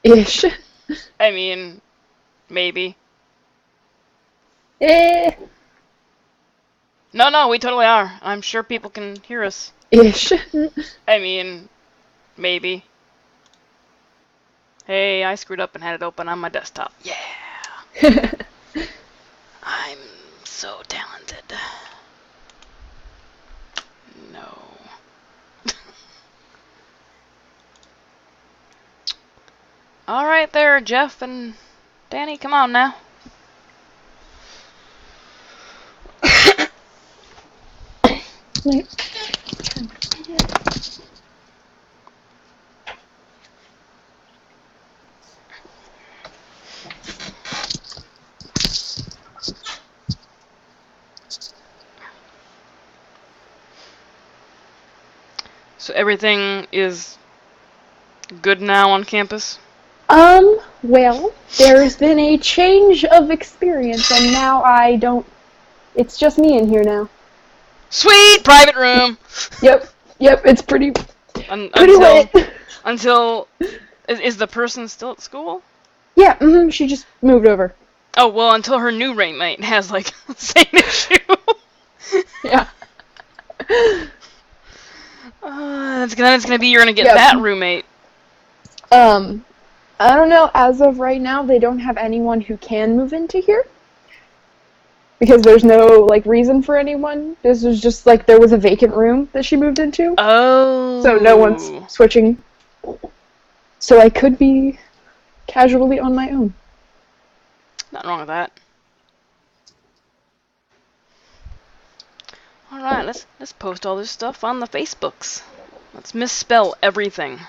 Ish. I mean, maybe. Eh. No, we totally are. I'm sure people can hear us. Ish. I mean, maybe. Hey, I screwed up and had it open on my desktop. Yeah! I'm so talented. No. Alright there, Jeff and Danny, come on now. So everything is good now on campus? Well, there's been a change of experience, and now I don't... It's just me in here now. Sweet! Private room! Yep, it's pretty Until... lit. Until... Is the person still at school? Yeah, she just moved over. Oh, well, until her new roommate has, like, the same issue. Yeah. It's gonna be you're gonna get that roommate. I don't know, as of right now, they don't have anyone who can move into here. Because there's no, like, reason for anyone. This was just, like, there was a vacant room that she moved into. Oh. So no one's switching. So I could be casually on my own. Nothing wrong with that. Alright, let's post all this stuff on the Facebooks. Let's misspell everything.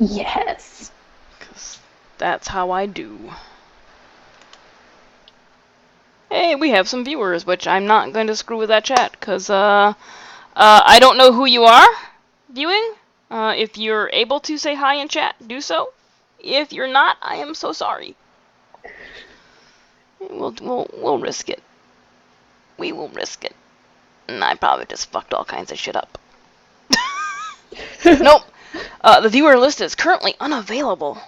Yes. 'Cause that's how I do. Hey, we have some viewers, which I'm not going to screw with that chat, because, I don't know who you are viewing. If you're able to say hi in chat, do so. If you're not, I am so sorry. We'll risk it. We will risk it. And I probably just fucked all kinds of shit up. Nope. The viewer list is currently unavailable.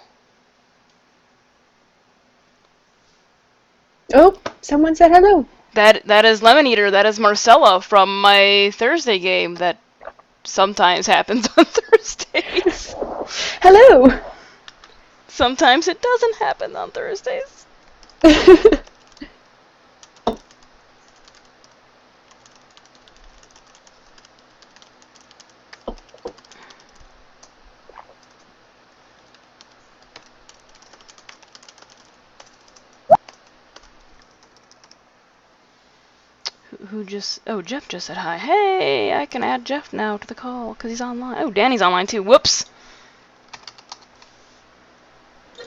Oh, someone said hello. That is Lemon Eater. That is Marcella from my Thursday game that sometimes happens on Thursdays. Hello. Sometimes it doesn't happen on Thursdays. Who just... Oh, Jeff just said hi. Hey, I can add Jeff now to the call because he's online. Oh, Danny's online too. Whoops.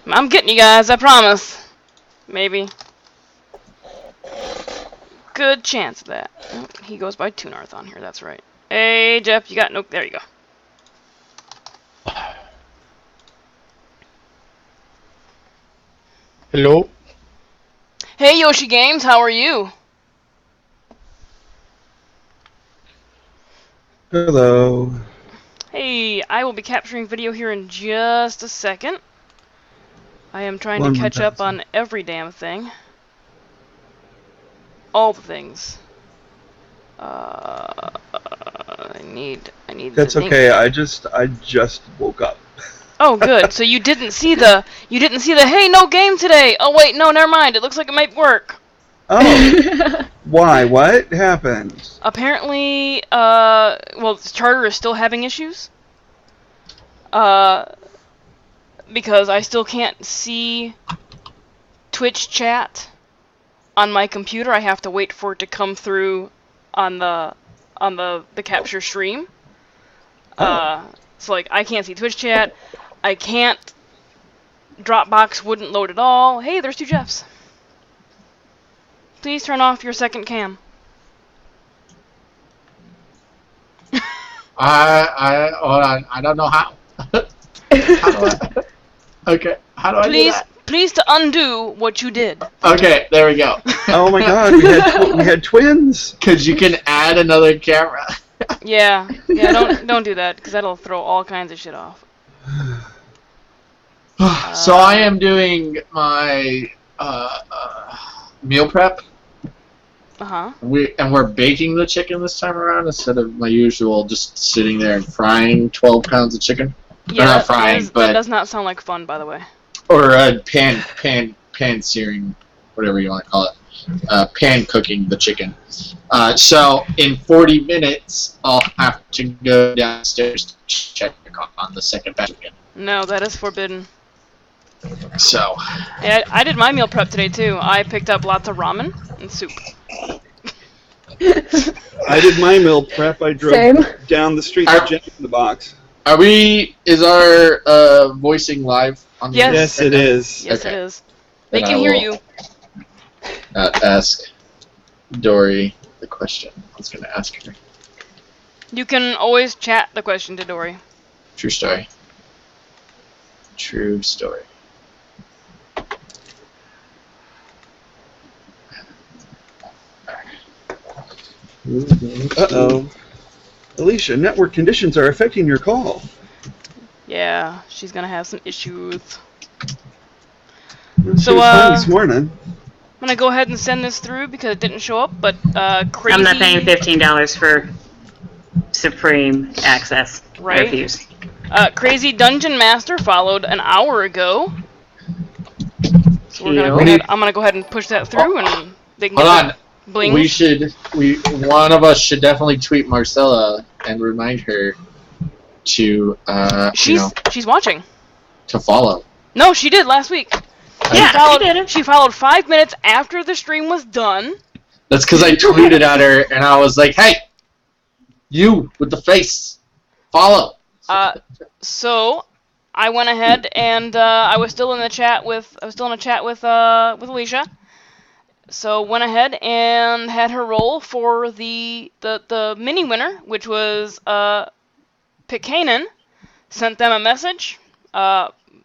I'm getting you guys, I promise. Maybe. Good chance of that. Oh, he goes by Toonarth on here, that's right. Hey, Jeff, you got... Nope, there you go. Hello. Hey, Yoshi Games, how are you? Hello. Hey, I will be capturing video here in just a second. I am trying to catch up on every damn thing. All the things. I need That's okay. I just woke up. Oh, good. So you didn't see the hey, no game today. Oh wait, no, never mind. It looks like it might work. Oh. Why? What happened? Apparently, well, Charter is still having issues. Because I still can't see Twitch chat on my computer. I have to wait for it to come through on the capture stream. So like I can't see Twitch chat. I can't. Dropbox wouldn't load at all. Hey, there's two Jeffs. Please turn off your second cam. Hold on. I don't know how. Okay, how do I do that? Please to undo what you did. Okay, there we go. Oh my God, we had twins. Because you can add another camera. Yeah, don't do that, because that'll throw all kinds of shit off. So I am doing my meal prep. Uh-huh. We're baking the chicken this time around instead of my usual just sitting there and frying 12 pounds of chicken. Yeah, not frying, that but does not sound like fun, by the way. or pan searing, whatever you want to call it. Pan cooking the chicken. So in 40 minutes, I'll have to go downstairs to check on the second batch again. No, that is forbidden. So. Yeah, I did my meal prep today too. I picked up lots of ramen and soup. I did my meal prep. I drove Same. down the street to Jack in the Box. Is our voicing live on the Yes. Yes, it is. Yes, Okay. it is. They Then can I hear will- you. Ask Dory the question. I was going to ask her. You can always chat the question to Dory. True story. True story. Uh-oh. Alicia, network conditions are affecting your call. Yeah, she's gonna have some issues. She So, was fine this morning. I'm gonna go ahead and send this through because it didn't show up, but Crazy... I'm not paying $15 for Supreme Access Right. reviews. Crazy Dungeon Master followed an hour ago. So we're gonna go Cute. ahead, I'm gonna go ahead and push that through and they can Hold get on. the bling. One of us should definitely tweet Marcella and remind her to, She's watching. to follow. No, she did last week. Yeah, followed, she did it. She followed 5 minutes after the stream was done. That's because I tweeted at her and I was like, "Hey, you with the face, follow." So I went ahead and I was still in the chat with Alicia. So went ahead and had her roll for the mini winner, which was Pick Kanan. Sent them a message.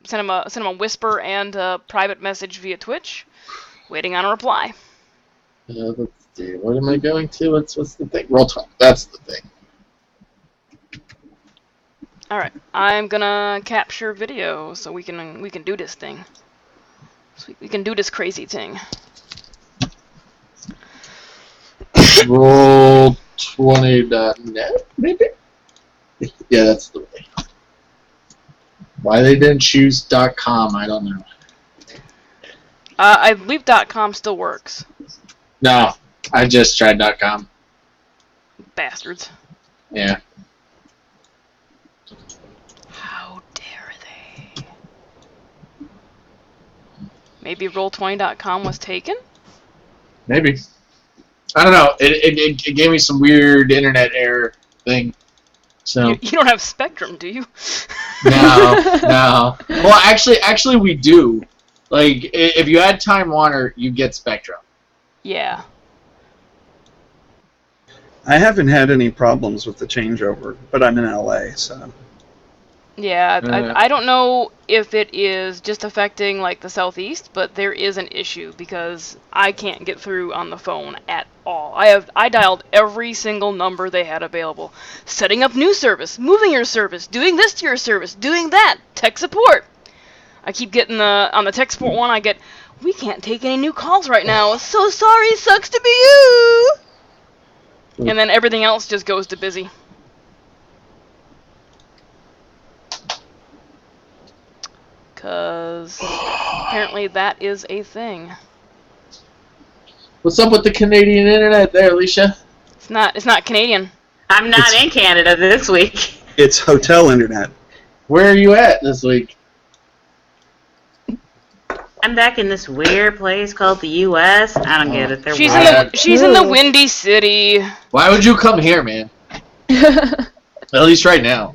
Sent him a whisper and a private message via Twitch. Waiting on a reply. Let's see. What am I going to? What's the thing? Roll 20. That's the thing. All right, I'm gonna capture video so we can do this thing. So we can do this crazy thing. Roll20.net, maybe? Yeah, that's the way. Why they didn't choose .com, I don't know. I believe .com still works. No, I just tried .com. Bastards. Yeah. How dare they? Maybe Roll20.com was taken? Maybe. I don't know. It gave me some weird internet error thing. So You don't have Spectrum, do you? no. Well, actually, we do. Like, if you add Time Warner, you get Spectrum. Yeah. I haven't had any problems with the changeover, but I'm in LA, so. Yeah, I don't know if it is just affecting like the southeast, but there is an issue because I can't get through on the phone at all. I dialed every single number they had available. Setting up new service, moving your service, doing this to your service, doing that, tech support. I keep getting on the tech support one I get, we can't take any new calls right now. So sorry, sucks to be you. And then everything else just goes to busy. Because apparently that is a thing. What's up with the Canadian internet there, Alicia? It's not Canadian. I'm not in Canada this week. It's hotel internet. Where are you at this week? I'm back in this weird place called the U.S. I don't get it. They're She's weird. in the Windy City. Why would you come here, man? At least right now.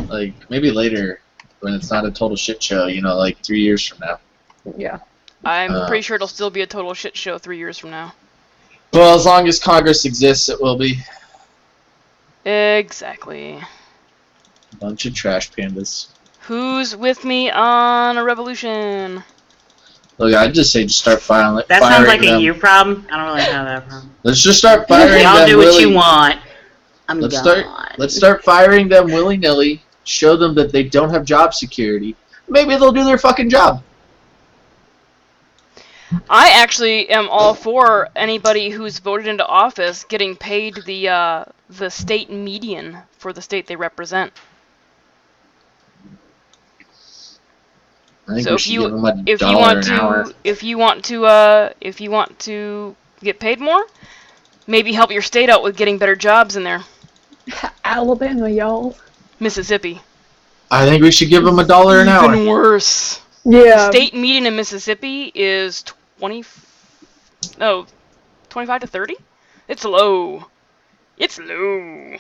Like, maybe later, when it's not a total shit show, you know, like 3 years from now. Yeah. I'm pretty sure it'll still be a total shit show 3 years from now. Well, as long as Congress exists, it will be. Exactly. Bunch of trash pandas. Who's with me on a revolution? Look, I'd just say just start firing. That sounds like them. a you problem. I don't really have that problem. Let's just start firing Y'all them do what willy. you want. I'm Let's gone. start firing them willy-nilly. show them that they don't have job security. Maybe they'll do their fucking job. I actually am all for anybody who's voted into office getting paid the state median for the state they represent. I think So we if should you give them a if you dollar want an hour. to if you want to get paid more, maybe help your state out with getting better jobs in there. Alabama, y'all. Mississippi. I think we should give them a dollar an hour. Even worse. Yeah. State median in Mississippi is 25 to 30? It's low. It's low.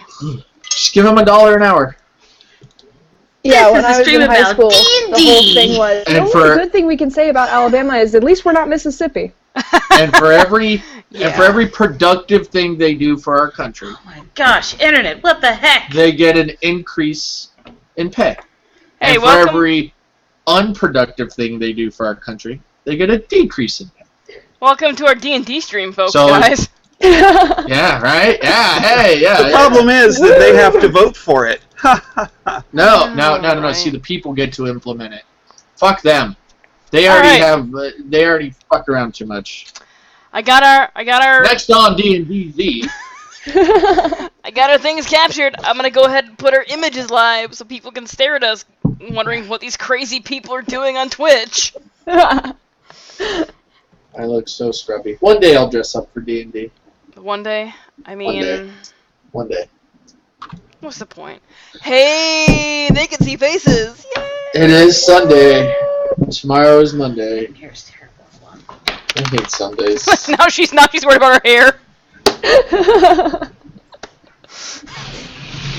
Just give them a dollar an hour. Yeah, when This is a I was stream in high about school, the whole thing was, And the only for- good thing we can say about Alabama is at least we're not Mississippi. And for every Yeah. productive thing they do for our country, Oh my gosh, internet, what the heck? they get an increase in pay. Hey, And for welcome. every unproductive thing they do for our country, they get a decrease in pay. Welcome to our D&D stream, folks, So- guys. Yeah, right? Yeah, hey, yeah. The yeah. problem is that they have to vote for it. No. Right. See, the people get to implement it. Fuck them. They All already right. have. They already fuck around too much. I got our Next on D&DZ. I got our things captured. I'm gonna go ahead and put our images live so people can stare at us, wondering what these crazy people are doing on Twitch. I look so scrubby. One day I'll dress up for D&D. One day, I One day. mean, One day. what's the point? Hey, they can see faces. Yay! It is Sunday. Tomorrow is Monday. Here's terrible. I hate Sundays. now she's worried about her hair.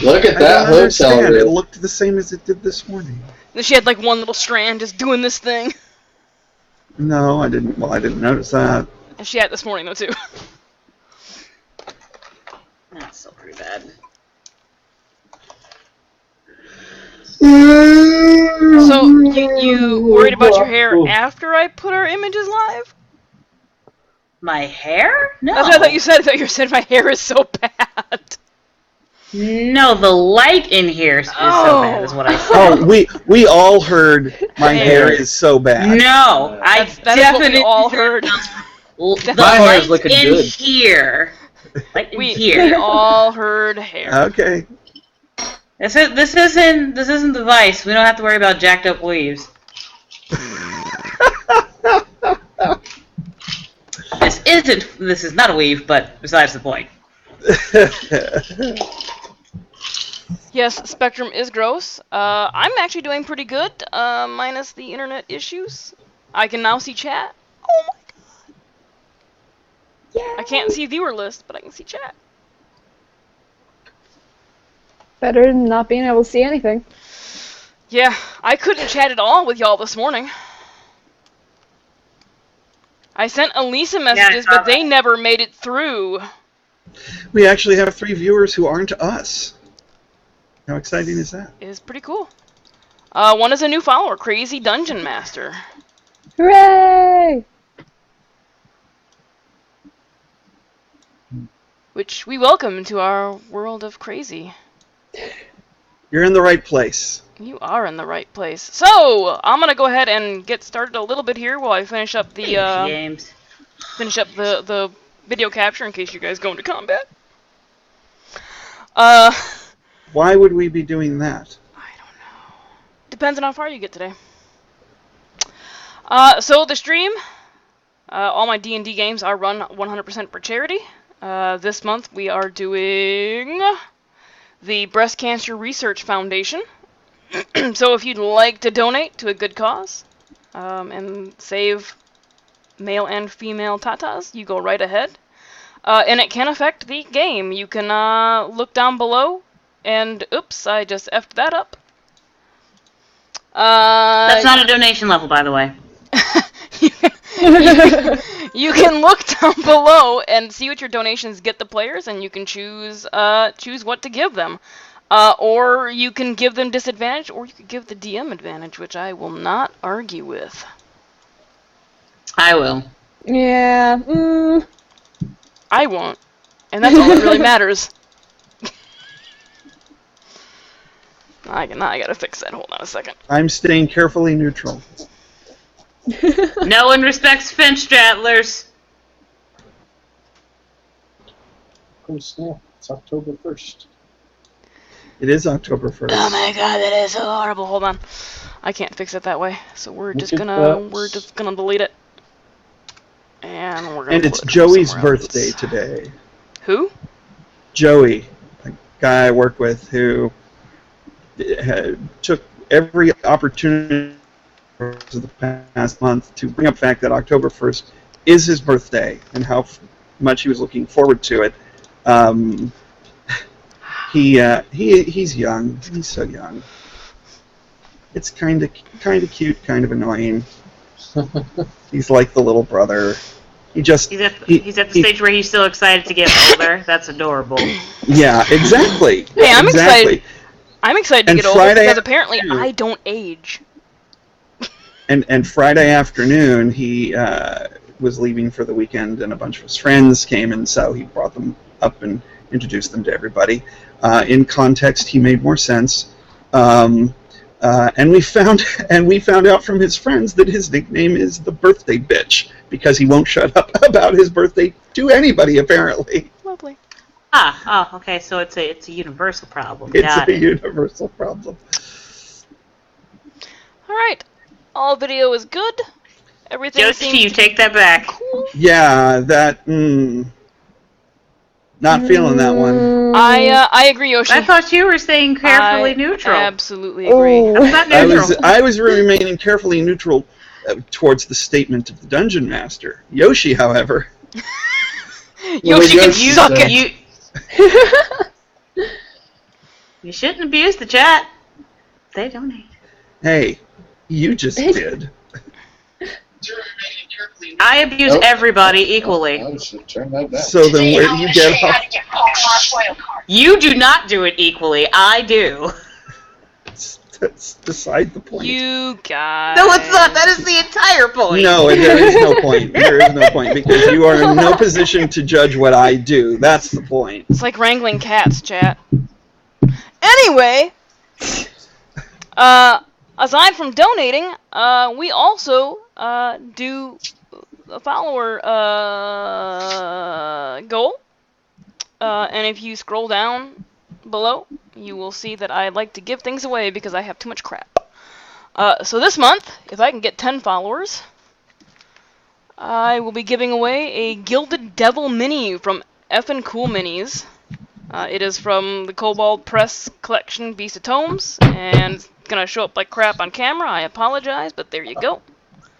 Look at I that don't hook understand. It celery. looked the same as it did this morning. Then she had like one little strand just doing this thing. No, I didn't. Well, I didn't notice that. And she had it this morning though too. That's still pretty bad. So you worried about your hair after I put our images live? My hair? No. That's what I thought you said. I thought you said my hair is so bad. No, the light in here is so bad, is what I said. Oh, we all heard my hair is so bad. No, I That is what definitely we all heard. The My hair's light looking in good. here. Like in We here. all heard hair. Okay. This isn't the Vice. We don't have to worry about jacked up weaves. This is not a weave, but besides the point. Yes, Spectrum is gross. I'm actually doing pretty good, minus the internet issues. I can now see chat. Oh my god. Yeah. I can't see viewer list, but I can see chat. Better than not being able to see anything. Yeah, I couldn't chat at all with y'all this morning. I sent Elisa messages, but they never made it through. We actually have 3 viewers who aren't us. How exciting is that? It is pretty cool. One is a new follower, Crazy Dungeon Master. Hooray! Which we welcome into our world of crazy. You're in the right place. You are in the right place. So, I'm gonna go ahead and get started a little bit here while I finish up the games. the video capture in case you guys go into combat. Why would we be doing that? I don't know. Depends on how far you get today. So the stream, all my D&D games are run 100% for charity. This month we are doing the Breast Cancer Research Foundation. So if you'd like to donate to a good cause and save male and female tatas, you go right ahead. And it can affect the game. You can look down below and, oops, I just effed that up. That's not a donation level, by the way. You can look down below and see what your donations get the players, and you can choose what to give them. Or you can give them disadvantage, or you could give the DM advantage, which I will not argue with. I will. Yeah. I won't. And that's all that really matters. I gotta fix that. Hold on a second. I'm staying carefully neutral. No one respects Finch Strattlers. Oh snap! It's October 1st. It is October 1st. Oh my god, that is so horrible. Hold on. I can't fix it that way. So we're just Look at gonna that. delete it. And we're gonna And it's put it Joey's somewhere else. birthday today. Who? Joey, a guy I work with who took every opportunity of the past month to bring up the fact that October 1st is his birthday and how much he was looking forward to it. He's young. He's so young. It's kind of cute, kind of annoying. He's like the little brother. He's at the stage where he's still excited to get older. That's adorable. Yeah, exactly. Hey, I'm exactly. excited. I'm excited to And get older Friday because apparently afternoon- I don't age. And Friday afternoon, he was leaving for the weekend, and a bunch of his friends came, and so he brought them up and introduced them to everybody. In context, he made more sense. And we found out from his friends that his nickname is the birthday bitch because he won't shut up about his birthday to anybody. Apparently, Lovely. Okay. So it's a universal problem. it's Got a it. universal problem. All right. All video is good. Everything Josie, seems you take that back. cool. Yeah, that. Not feeling that one. I agree, Yoshi. I thought you were saying carefully I neutral. absolutely agree. Oh. That's not I neutral. was remaining carefully neutral towards the statement of the dungeon master. Yoshi, however, Yoshi can Yoshi suck said- it. You shouldn't abuse the chat. They donate. hey, you just did. I abuse everybody equally. I should turn that down. So then, where do you get off? You do not do it equally. I do. That's beside the point. You guys. No, it's not. That is the entire point. No, there is no point. There is no point because you are in no position to judge what I do. That's the point. It's like wrangling cats, chat. Anyway, aside from donating, we also do a follower goal. And if you scroll down below, you will see that I like to give things away because I have too much crap. So this month, if I can get 10 followers, I will be giving away a Gilded Devil Mini from Effin' Cool Minis. It is from the Kobold Press collection Beast of Tomes, and it's gonna show up like crap on camera. I apologize, but there you go.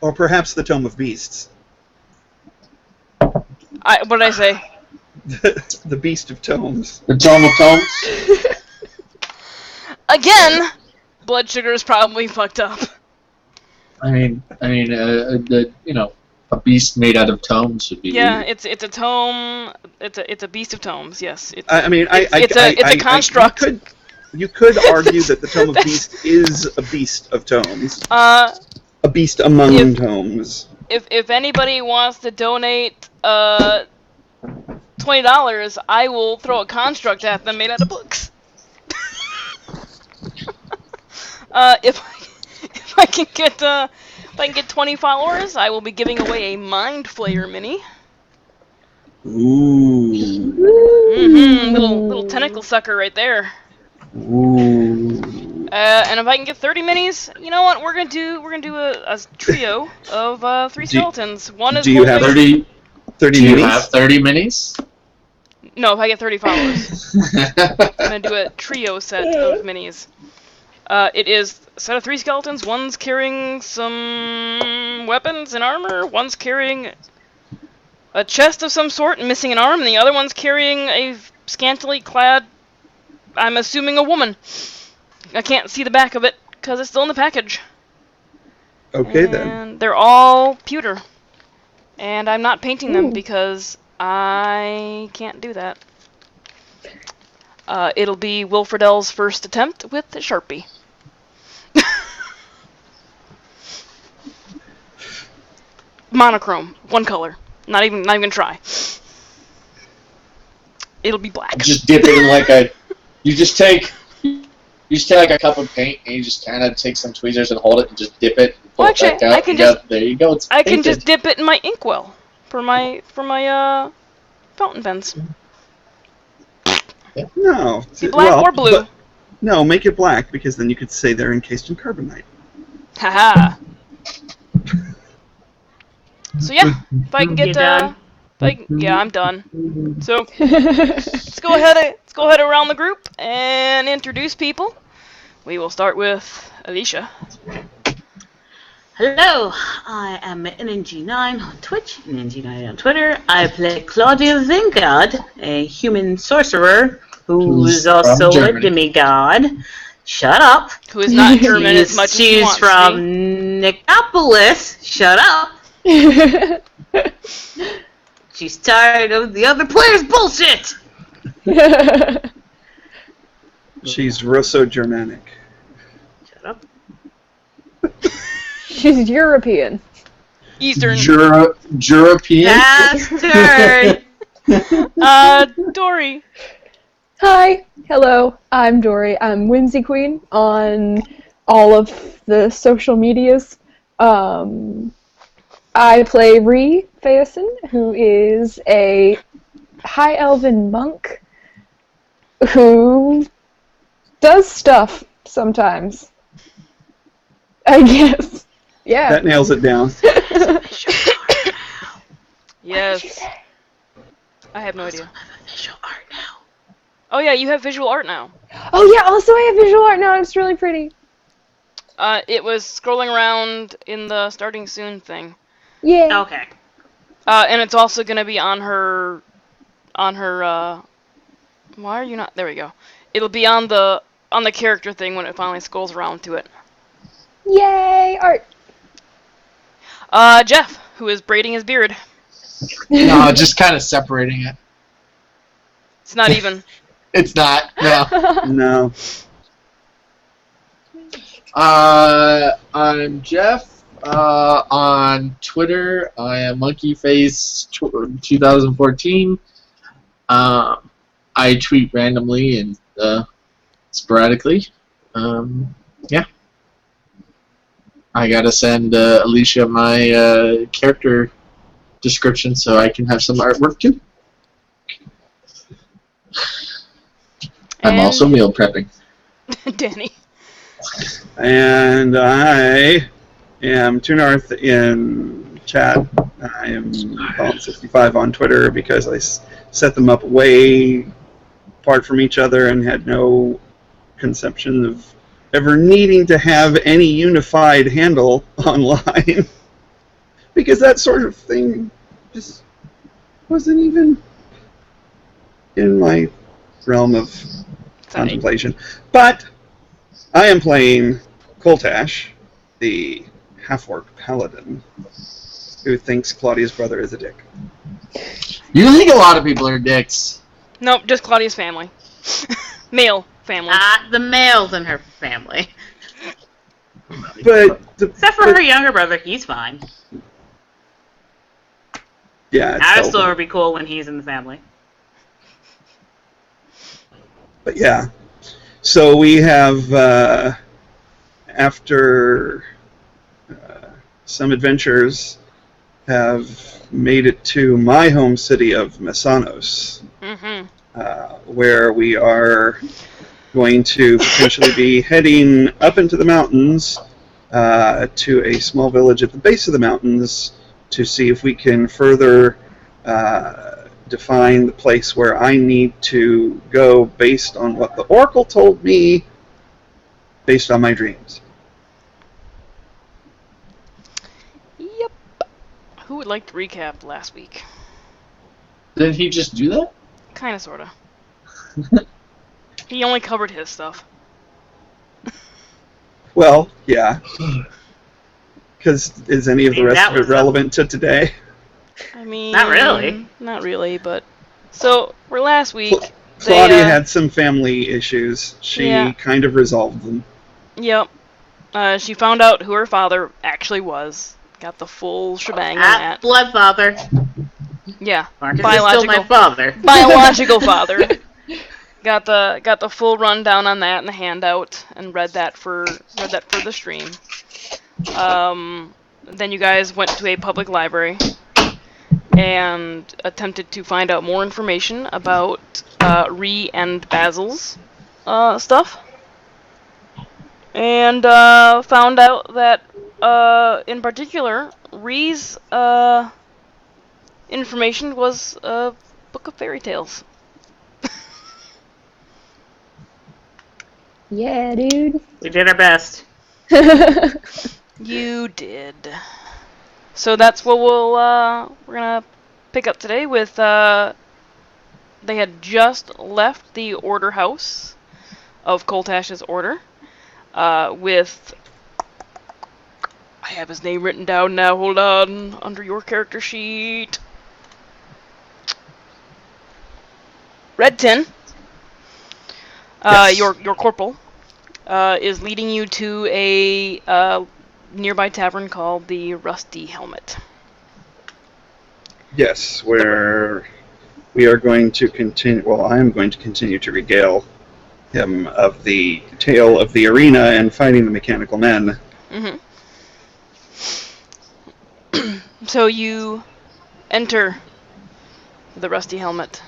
Or perhaps the Tome of Beasts. What did I say? The Beast of Tomes. The Tome of Tomes? Again, blood sugar is probably fucked up. A beast made out of tomes would be. Yeah, weird. it's a tome. It's a Beast of Tomes. Yes. It's a construct. You could argue that the Tome of Beasts is a beast of tomes. A beast among tomes. If anybody wants to donate $20, I will throw a construct at them made out of books. If I can get 20 followers, I will be giving away a Mind Flayer mini. Ooh. Little tentacle sucker right there. Ooh. And if I can get 30 minis, you know what? We're gonna do a trio of 3 skeletons. One is do you have holding- 30 Do you minis? have 30 minis? No, if I get 30 followers. I'm gonna do a trio set of minis. It is a set of 3 skeletons. One's carrying some weapons and armor. One's carrying a chest of some sort and missing an arm. And the other one's carrying a scantily clad, I'm assuming, a woman. I can't see the back of it because it's still in the package. Okay, and then. They're all pewter. And I'm not painting them because I can't do that. It'll be Wilfredel's first attempt with Sharpie. Monochrome, one color. Not even gonna try. It'll be black. Just dip it in like a. You just take You just take like a cup of paint and you just kind of take some tweezers and hold it and just dip it. And pull Well, it back actually, out, I can and just- there you go. It's I can painted. just dip it in my inkwell for my fountain pens. No. See, black well, or blue. but- no, make it black because then you could say they're encased in carbonite. Haha. So yeah, if I can You get done? yeah, I'm done. So let's go ahead around the group and introduce people. We will start with Alicia. Hello, I am NNG9 on Twitch, NNG9 on Twitter. I play Claudia Vingard, a human sorcerer who's Who's from also a Germany. demigod. Shut up. Who is not German as much as he She's wants from to Nicopolis. Shut up. She's tired of the other players' bullshit. She's Russo-Germanic. Shut up. She's European. be. Eastern. European. Bastard. Dory. Hi, hello, I'm Dory. I'm Whimsy Queen on all of the social medias. I play Ree Phaeson, who is a high elven monk who does stuff sometimes. I guess. Yeah. That nails it down. Yes. I have no idea. Visual art now. Oh yeah, you have visual art now. Oh yeah, also I have visual art now, it's really pretty. It was scrolling around in the starting soon thing. Yeah. Okay. And it's also gonna be on her, why are you not, there we go. It'll be on the character thing when it finally scrolls around to it. Yay, art. Jeff, who is braiding his beard. No, just kind of separating it. It's not even. It's not. No. No. I'm Jeff. On Twitter, I am MonkeyFace2014. I tweet randomly and sporadically. Yeah. I gotta send Alicia my character description so I can have some artwork too. I'm And- also meal prepping. Danny. And I am Tunarth in chat. I am Balt65 on Twitter because I set them up way apart from each other and had no conception of ever needing to have any unified handle online. Because that sort of thing just wasn't even in my realm of contemplation. But I am playing Koltash, the half-orc paladin, who thinks Claudia's brother is a dick. You think a lot of people are dicks. Nope, just Claudia's family. Male family. The males in her family. But Except for her younger brother, he's fine. yeah, it's I'll still- still be cool when he's in the family. But yeah, so we have after some adventures have made it to my home city of Messanos, Mm-hmm. where we are going to potentially be heading up into the mountains to a small village at the base of the mountains to see if we can further define the place where I need to go based on what the Oracle told me, based on my dreams. Yep. Who would like to recap last week? Didn't he just do that? Kinda, sorta. He only covered his stuff. Well, yeah. Because is any of the rest That of it was a- relevant to today? I mean... Not really. Not really, but... So, for last week... Claudia had some family issues. She Yeah. kind of resolved them. Yep. She found out who her father actually was. Got the full shebang on that. Blood father. Yeah. Marcus is still my Biological. father. Biological father. got the full rundown on that in the handout and read that for the stream. Then you guys went to a public library and attempted to find out more information about Ree and Basil's stuff, and found out that in particular Ree's information was a book of fairy tales. Yeah, dude. We did our best. You did. So that's what we're gonna pick up today with. They had just left the order house of Koltash's order with. I have his name written down now. Hold on, under your character sheet. Red Tin. Yes. Your corporal is leading you to a nearby tavern called the Rusty Helmet. Yes, where we are going to continue. Well, I am going to continue to regale him of the tale of the arena and fighting the mechanical men. Mm-hmm. So you enter the Rusty Helmet,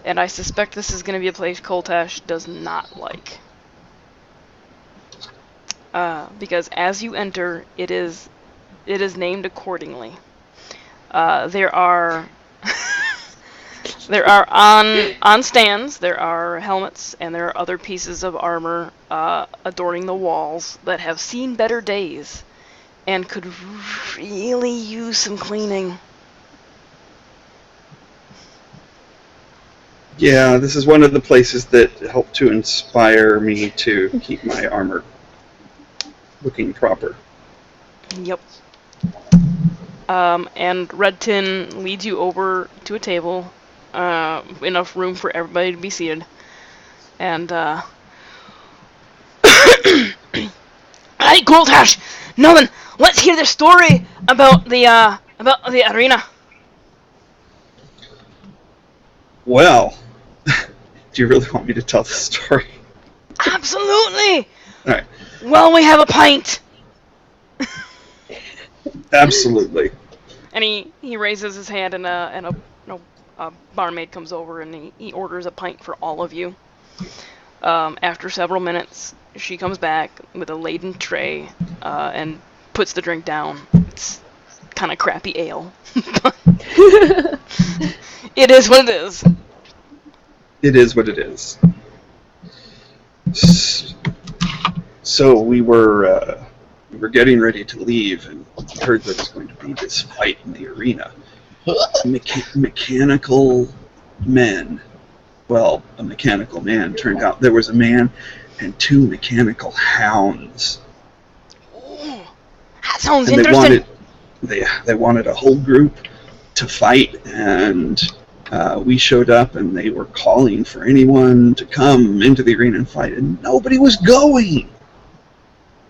and I suspect this is going to be a place Koltash does not like. Because as you enter, it is named accordingly. There are on stands. There are helmets, and there are other pieces of armor adorning the walls that have seen better days, and could really use some cleaning. Yeah, this is one of the places that helped to inspire me to keep my armor looking proper. Yep. And Red Tin leads you over to a table, enough room for everybody to be seated. And, Hey, Koltash! Nolan, let's hear the story about the arena. Well, do you really want me to tell the story? Absolutely! Alright, Well, we have a pint! absolutely. And he raises his hand, and a barmaid comes over, and he orders a pint for all of you. After several minutes, she comes back with a laden tray and puts the drink down. It's kind of crappy ale. It is what it is. It is what it is. So we were getting ready to leave and heard there was going to be this fight in the arena. Mechanical men. Well, a mechanical man. Turned out there was a man and two mechanical hounds. Ooh, that sounds And interesting. they wanted a whole group to fight, and we showed up, and they were calling for anyone to come into the arena and fight, and nobody was going.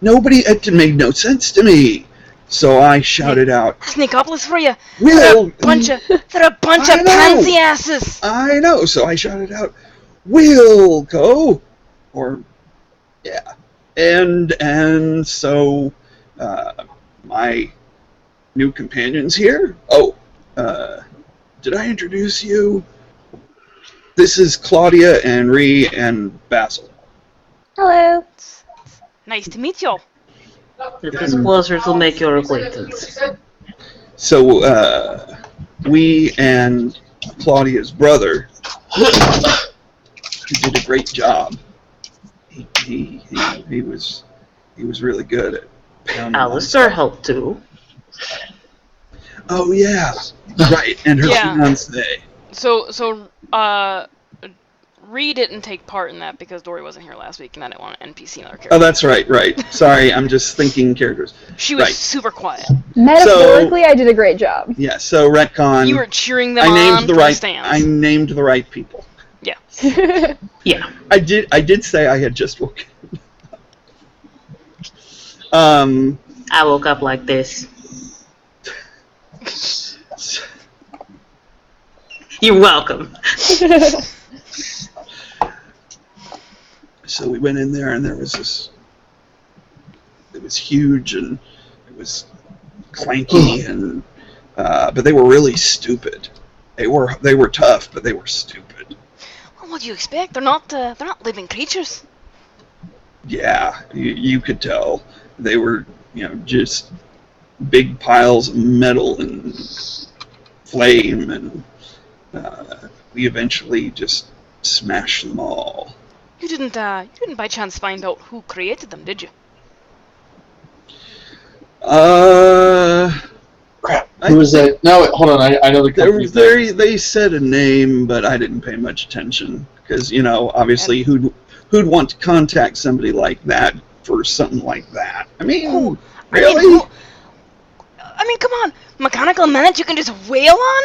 It made no sense to me. So I shouted out, Sneakopolis for you. Will! They're a bunch I of know. pansy asses. I know. So I shouted out, we'll go. Or, yeah. And so my new companions here. Oh, did I introduce you? This is Claudia and Ree and Basil. Hello. Nice to meet you. It is a pleasure to make your acquaintance. So we and Claudia's brother did a great job. He was really good at pounding. Alistair helped too. Oh yeah, right. And her Yeah. fiance. So Ree didn't take part in that because Dory wasn't here last week, and I didn't want to NPC another character. Oh, that's right. Sorry, I'm just thinking characters. She was right. super quiet. Metaphorically, I did a great job. Yeah. So retcon. You were cheering them I on named from the the right. stands. I named the right people. Yeah. Yeah. I did say I had just woken. I woke up like this. You're welcome. So we went in there, and there was this. It was huge, and it was clanky, and but they were really stupid. They were tough, but they were stupid. Well, what do you expect? They're not living creatures. Yeah, you could tell they were, just big piles of metal and flame, and we eventually just smashed them all. You didn't by chance find out who created them, did you? Crap. Who was that? No, hold on. I know the company. They said a name, but I didn't pay much attention because obviously who'd want to contact somebody like that for something like that? I mean, really? I mean, come on, mechanical minutes you can just wail on?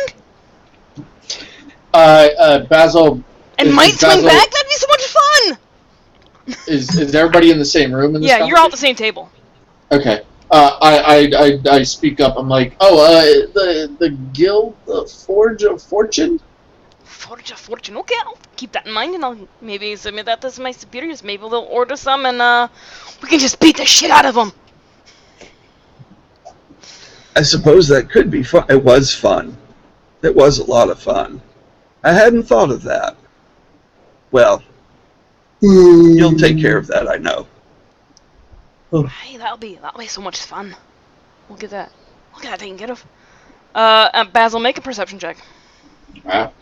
Basil. And might swing back? That'd be so much fun! Is everybody in the same room in this Yeah, you're all at the same table. Okay. I speak up. I'm like, the Guild of Forge of Fortune? Forge of Fortune. Okay, I'll keep that in mind, and I'll maybe submit that to my superiors. Maybe they'll order some, and we can just beat the shit out of them. I suppose that could be fun. It was fun. It was a lot of fun. I hadn't thought of that. Well, you'll take care of that, I know. Hey, that'll be so much fun. We'll get that taken care of. Basil, make a perception check. Wow.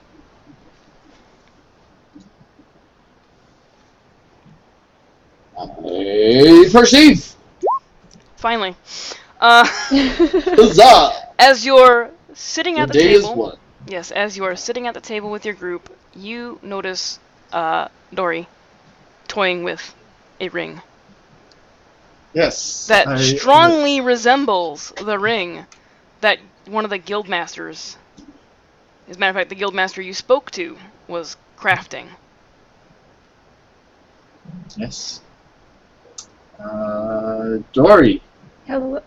I perceive. Finally. Huzzah! As you're sitting at the day is table, won. yes, as you are sitting at the table with your group, you notice Dory toying with a ring Yes. that strongly resembles the ring that one of the guildmasters, as a matter of fact, the guildmaster you spoke to, was crafting. Yes. Dory. Hello.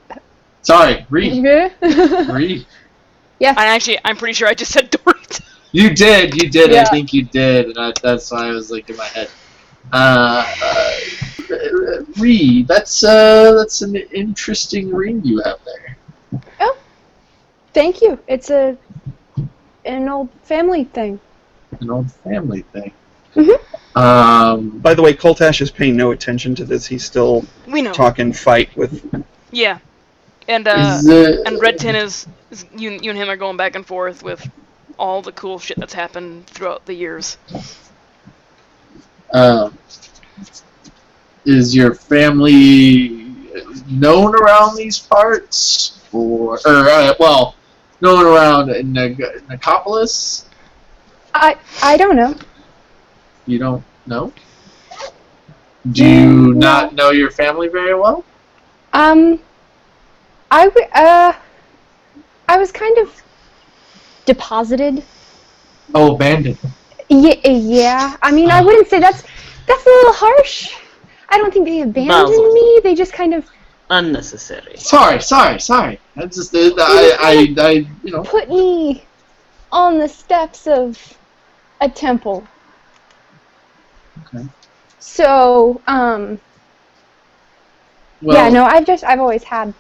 Sorry, Ree. Ree. Yes. I'm pretty sure I just said Dory. You did. Yeah. I think you did, and that's why I was like in my head. Ree, that's an interesting ring you have there. Oh, thank you. It's an old family thing. An old family thing. Mhm. By the way, Coltash is paying no attention to this. He's still We know. talking fight with. Yeah, and Red Tin is you and him are going back and forth with all the cool shit that's happened throughout the years. Is your family known around these parts, or known around Nicopolis? I don't know. You don't know? Do you not know your family very well? I was kind of deposited. Oh, abandoned. Yeah. I mean, I wouldn't say that's a little harsh. I don't think they abandoned Basil. me. They just kind of Unnecessary. Sorry. That's just I put me on the steps of a temple. Okay. So, Well, yeah, no, I've always had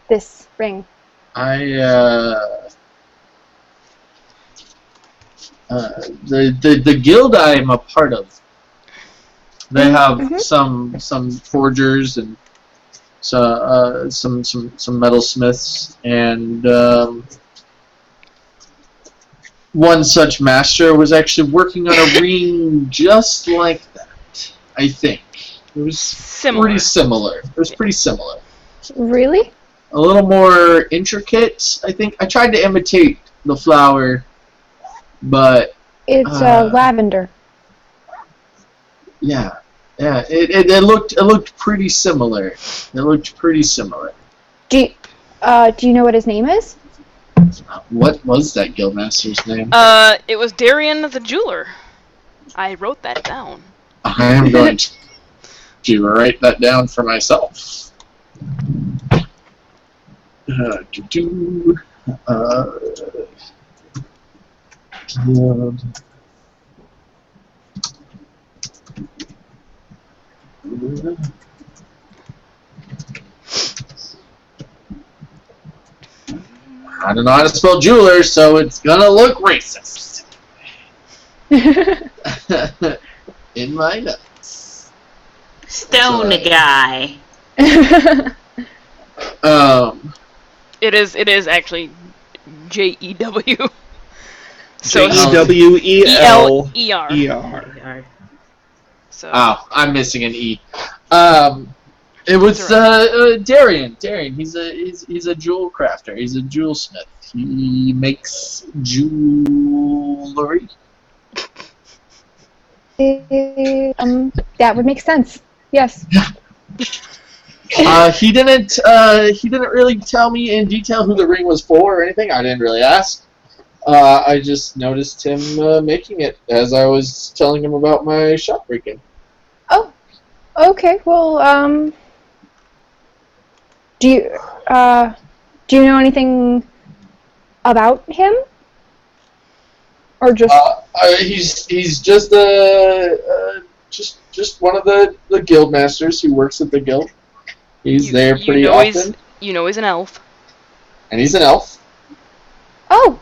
this ring. The guild I am a part of. They have some forgers and some metalsmiths, and one such master was actually working on a ring just like that. I think it was pretty similar. It was pretty similar. Really? A little more intricate. I think I tried to imitate the flower, but It's lavender. yeah. It looked pretty similar. Do you know what his name is? What was that guildmaster's name? It was Darian the Jeweler. I wrote that down. I am going to write that down for myself. I don't know how to spell jeweler, so it's gonna look racist. In my notes. Stone So, guy. It is actually Jew. So Jeweler. So Oh, I'm missing an E. It was Darian. Darian. He's a jewel crafter. He's a jewel smith. He makes jewelry. That would make sense. Yes. He didn't really tell me in detail who the ring was for or anything. I didn't really ask. I just noticed him making it as I was telling him about my shop break-in. Oh. Okay. Well, do you know anything about him? Or just He's just just one of the guild masters who works at the guild. He's there pretty often. He's an elf. And he's an elf. Oh.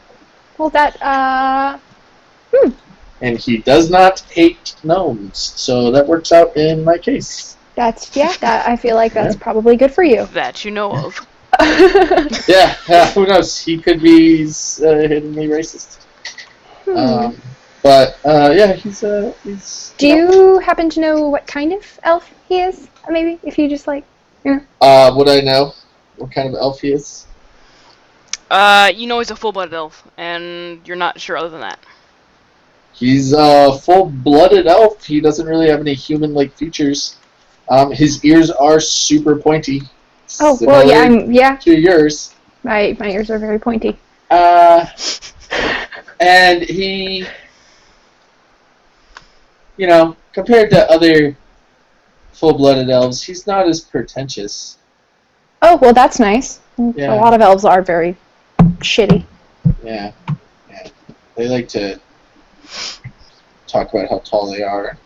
Well, that And he does not hate gnomes, so that works out in my case. That I feel like that's probably good for you. That you know of. Yeah, who knows? He could be hiddenly racist. But he's. Do you happen to know what kind of elf he is? Maybe if you just like, Would I know what kind of elf he is? He's a full-blooded elf, and you're not sure other than that. He's a full-blooded elf. He doesn't really have any human-like features. His ears are super pointy. Oh, well, yeah, To yours. My ears are very pointy. And he, compared to other full-blooded elves, he's not as pretentious. Oh, well, that's nice. Yeah. A lot of elves are very shitty. Yeah. They like to talk about how tall they are.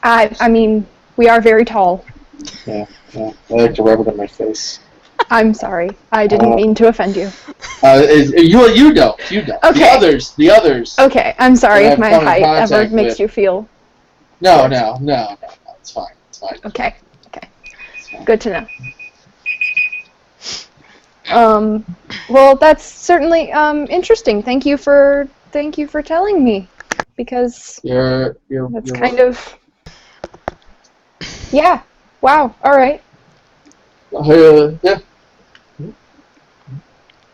I mean, we are very tall. Yeah. They like to rub it in my face. I'm sorry. I didn't mean to offend you. You don't. Okay. The others. Okay, I'm sorry that if my I've come in height ever contact makes with. you feel... No, it's fine. Okay. Good to know. Well, that's certainly interesting. Thank you for telling me, because that's kind of... Yeah. Wow. All right. Yeah.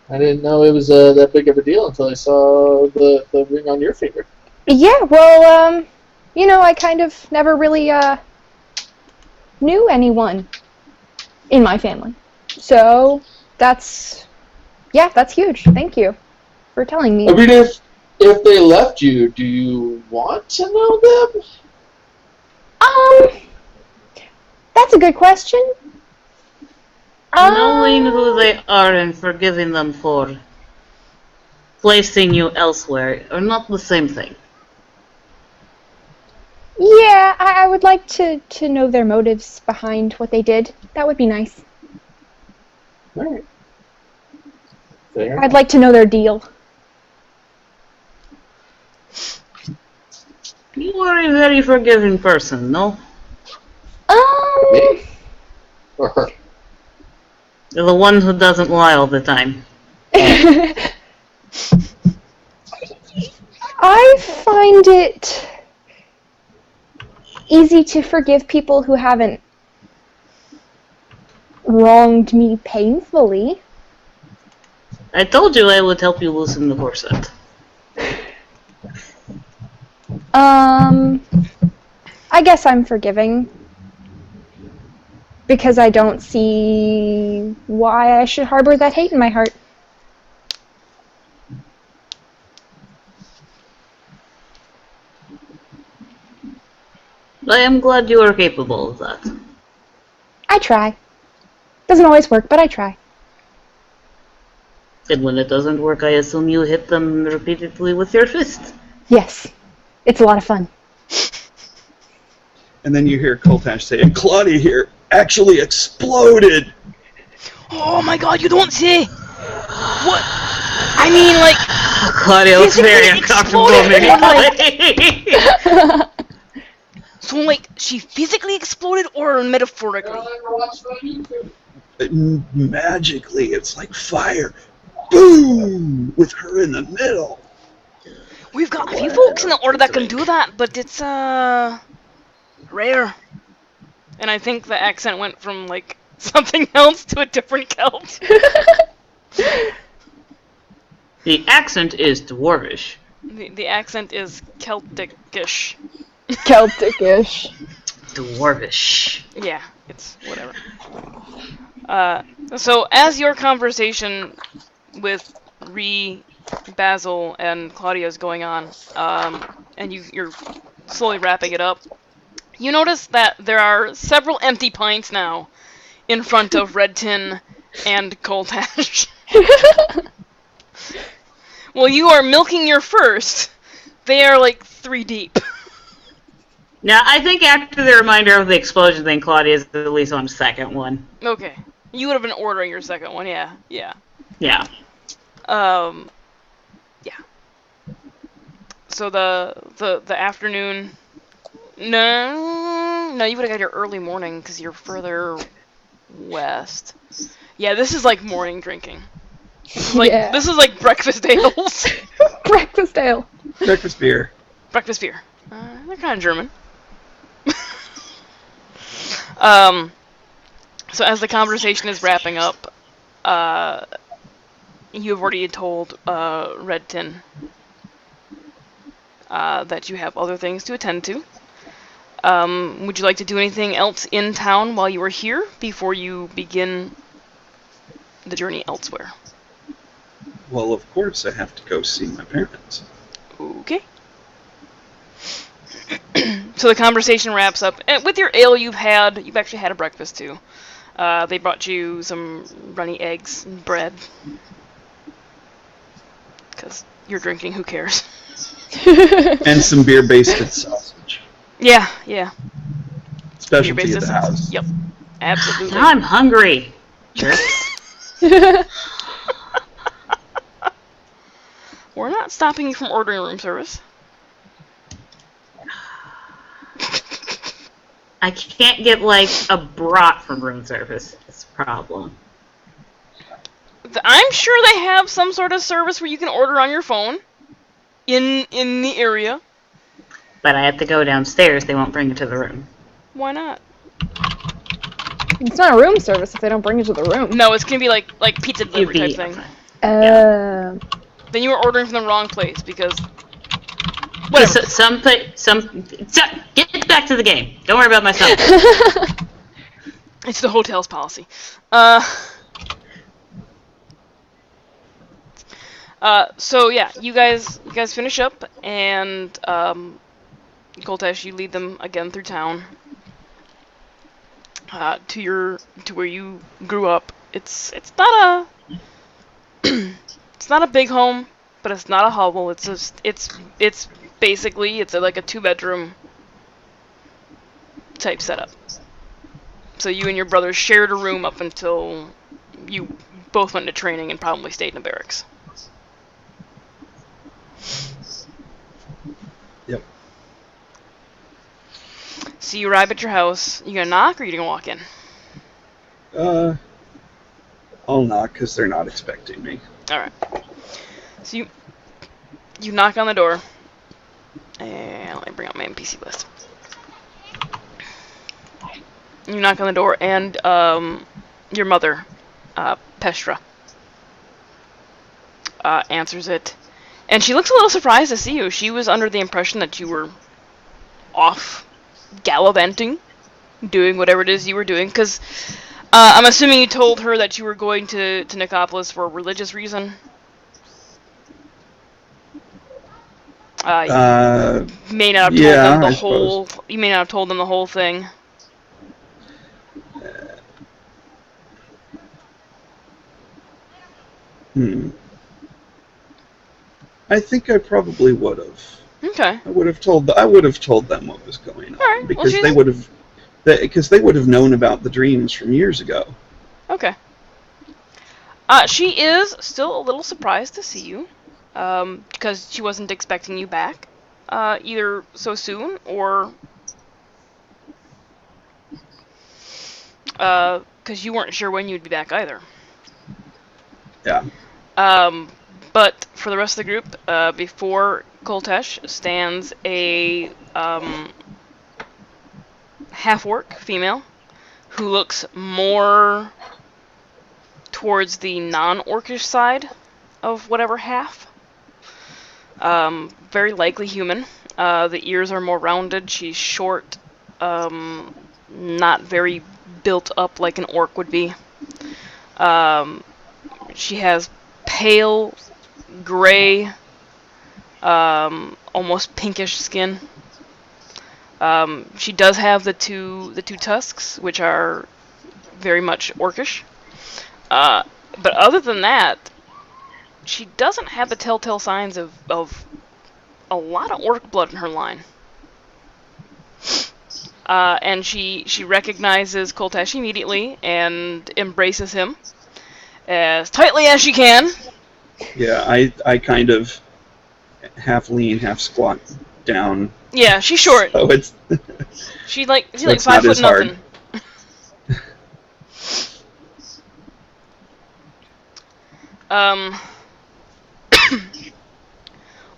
I didn't know it was that big of a deal until I saw the ring on your finger. Yeah. Well, I kind of never really knew anyone in my family, so that's huge. Thank you for telling me. I mean, if they left you, do you want to know them? That's a good question. Knowing who they are and forgiving them for placing you elsewhere are not the same thing. Yeah, I would like to know their motives behind what they did. That would be nice. Alright. Fair. I'd like to know their deal. You are a very forgiving person, no? Me? Or her? You're the one who doesn't lie all the time. I find it easy to forgive people who haven't wronged me painfully. I told you I would help you loosen the corset. I guess I'm forgiving. Because I don't see why I should harbor that hate in my heart. I am glad you are capable of that. I try. Doesn't always work, but I try. And when it doesn't work, I assume you hit them repeatedly with your fist. Yes. It's a lot of fun. And then you hear Koltash say, and Claudia here actually exploded. Oh my god, you don't say! What? I mean, like... Claudia looks very physically uncomfortable immediately. So, like, she physically exploded or metaphorically? Magically, it's like fire. Boom! With her in the middle. We've got a few folks in the order that can do that, but it's, rare. And I think the accent went from, like, something else to a different Celt. The accent is dwarvish. The accent is Celtic-ish. Celtic-ish. Dwarvish. Yeah, it's whatever. So as your conversation with Basil, and Claudia is going on, and you're slowly wrapping it up, you notice that there are several empty pints now in front of Red Tin and Koltash. Well, you are milking your first. They are like 3 deep. Now, I think after the reminder of the explosion thing, Claudia's at least on the second one. Okay. You would have been ordering your second one, yeah. Yeah. Yeah. So the afternoon... No, you would have got your early morning because you're further west. Yeah, this is like morning drinking. This is like breakfast ales. Breakfast ale. Breakfast beer. Breakfast beer. They're kind of German. So as the conversation is wrapping up, you have already told Red Tin that you have other things to attend to. Would you like to do anything else in town while you are here before you begin the journey elsewhere? Well, of course I have to go see my parents. Okay. So the conversation wraps up. And with your ale you've actually had a breakfast too. They brought you some runny eggs and bread. Because you're drinking, who cares? And some beer-basted sausage. Yeah. Specialty Beer-based of the sausage. house. Yep. Absolutely. Now I'm hungry. Jerk. We're not stopping you from ordering room service. I can't get, like, a brat from room service. That's a problem. I'm sure they have some sort of service where you can order on your phone in the area. But I have to go downstairs. They won't bring it to the room. Why not? It's not a room service if they don't bring it to the room. No, it's gonna be like pizza delivery type thing. Okay. Then you were ordering from the wrong place because whatever. Get back to the game. Don't worry about myself. It's the hotel's policy. So yeah, you guys finish up, and Koltash, you lead them again through town to where you grew up. It's not a it's not a big home, but it's not a hovel. It's just it's basically like a 2-bedroom type setup. So you and your brothers shared a room up until you both went to training and probably stayed in a barracks. Yep. So you arrive at your house. You gonna knock or you gonna walk in? I'll knock because they're not expecting me. All right. So you knock on the door, and let me bring up my NPC list. You knock on the door, and your mother, Pestra, answers it, and she looks a little surprised to see you. She was under the impression that you were off gallivanting, doing whatever it is you were doing, because I'm assuming you told her that you were going to Nicopolis for a religious reason. You may not have told them the whole. You may not have told them the whole thing. I think I probably would have. Okay. I would have told them what was going on, All right, well, because she's- they would have known about the dreams from years ago. Okay. She is still a little surprised to see you, because she wasn't expecting you back, either so soon or, because you weren't sure when you'd be back either. Yeah. But for the rest of the group, before Koltesh stands a half-orc female who looks more towards the non-orcish side of whatever half. Very likely human. The ears are more rounded. She's short, not very built up like an orc would be. She has pale gray, almost pinkish skin. She does have the two tusks, which are very much orcish. But other than that, she doesn't have the telltale signs of a lot of orc blood in her line. And she recognizes Koltesh immediately and embraces him as tightly as she can. Yeah, I kind of half lean, half squat down. Yeah, she's short. So it's She's like it's 5 not as foot nothing.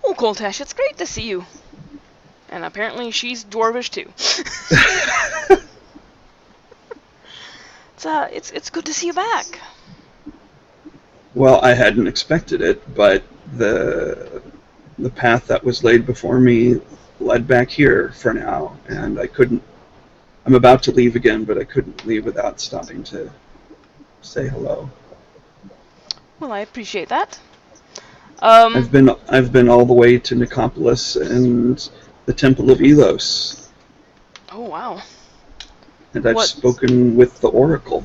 Oh, Koltesh, it's great to see you. And apparently she's dwarvish too. It's good to see you back. Well, I hadn't expected it, but the path that was laid before me led back here for now, and I couldn't. I'm about to leave again, but I couldn't leave without stopping to say hello. Well, I appreciate that. I've been all the way to Nicopolis and the Temple of Elos, Oh wow. and I've What- spoken with the Oracle.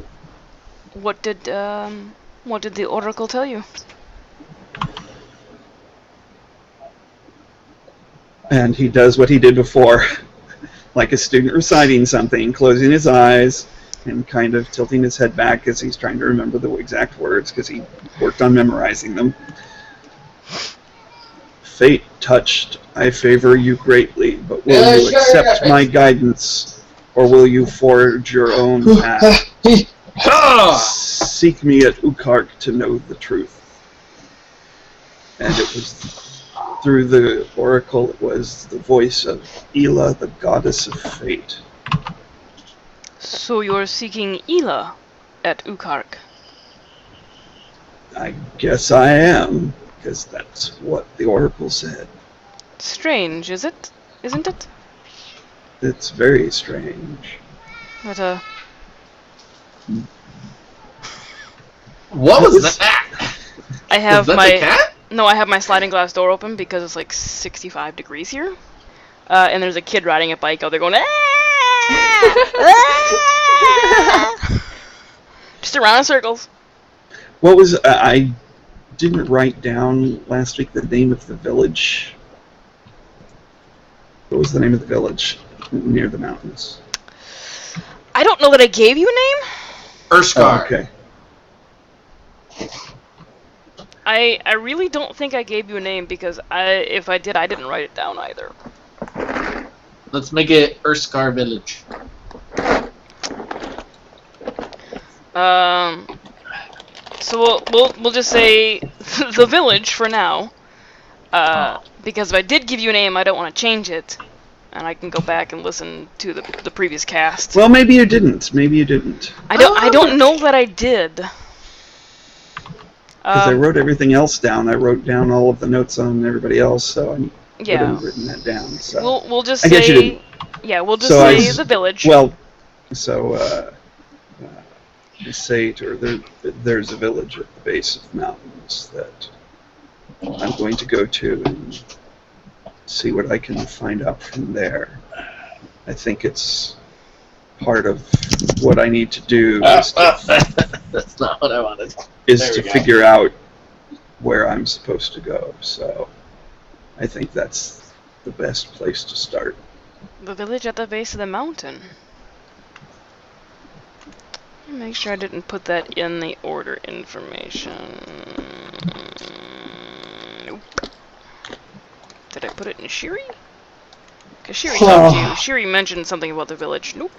What did the Oracle tell you? And he does what he did before, like a student reciting something, closing his eyes and kind of tilting his head back as he's trying to remember the exact words because he worked on memorizing them. Fate touched, I favor you greatly, but will you accept my guidance, or will you forge your own path? Seek me at Ukark to know the truth. And it was through the oracle, it was the voice of Ela, the goddess of fate. So you're seeking Ela at Ukark. I guess I am, because that's what the oracle said. Strange, is it? Isn't it? It's very strange. But What was that? I have Is that my the cat? No, I have my sliding glass door open because it's like 65 degrees here. And there's a kid riding a bike out there going, "Ah!" Just around in circles. What was I didn't write down last week the name of the village. What was the name of the village near the mountains? I don't know that I gave you a name. Urskar. Oh, okay. I really don't think I gave you a name because if I did, I didn't write it down either. Let's make it Urskar Village. So we'll just say the village for now. Because if I did give you a name, I don't want to change it, and I can go back and listen to the previous cast. Well, maybe you didn't. Maybe you didn't. I don't know that I did. Because I wrote everything else down. I wrote down all of the notes on everybody else, so I would have written that down. So We'll just I guess you say didn't. yeah. We'll just So say the village. Well, so you say to her, there's a village at the base of the mountains that I'm going to go to and see what I can find out from there. I think it's part of what I need to do is That's not what I wanted. There we go. figure out where I'm supposed to go. So I think that's the best place to start? The village at the base of the mountain. Make sure I didn't put that in the order information. Nope. Did I put it in Shiri? Because Shiri talked to you. Shiri mentioned something about the village. Nope.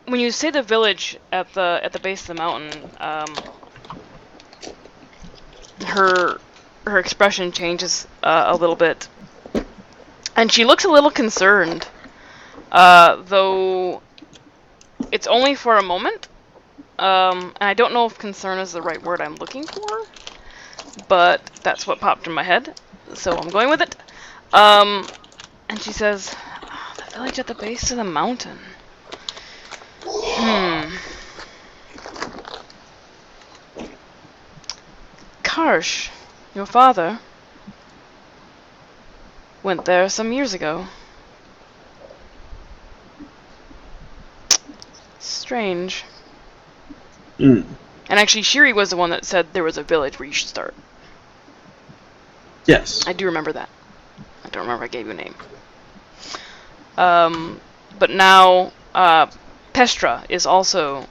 When you say the village at the base of the mountain, her expression changes a little bit, and she looks a little concerned. Though it's only for a moment. And I don't know if concern is the right word I'm looking for, but that's what popped in my head, so I'm going with it. And she says, oh, the village at the base of the mountain. Karsh, your father, went there some years ago. Strange. And actually, Shiri was the one that said there was a village where you should start. Yes. I do remember that. I don't remember if I gave you a name. But now, Pestra is also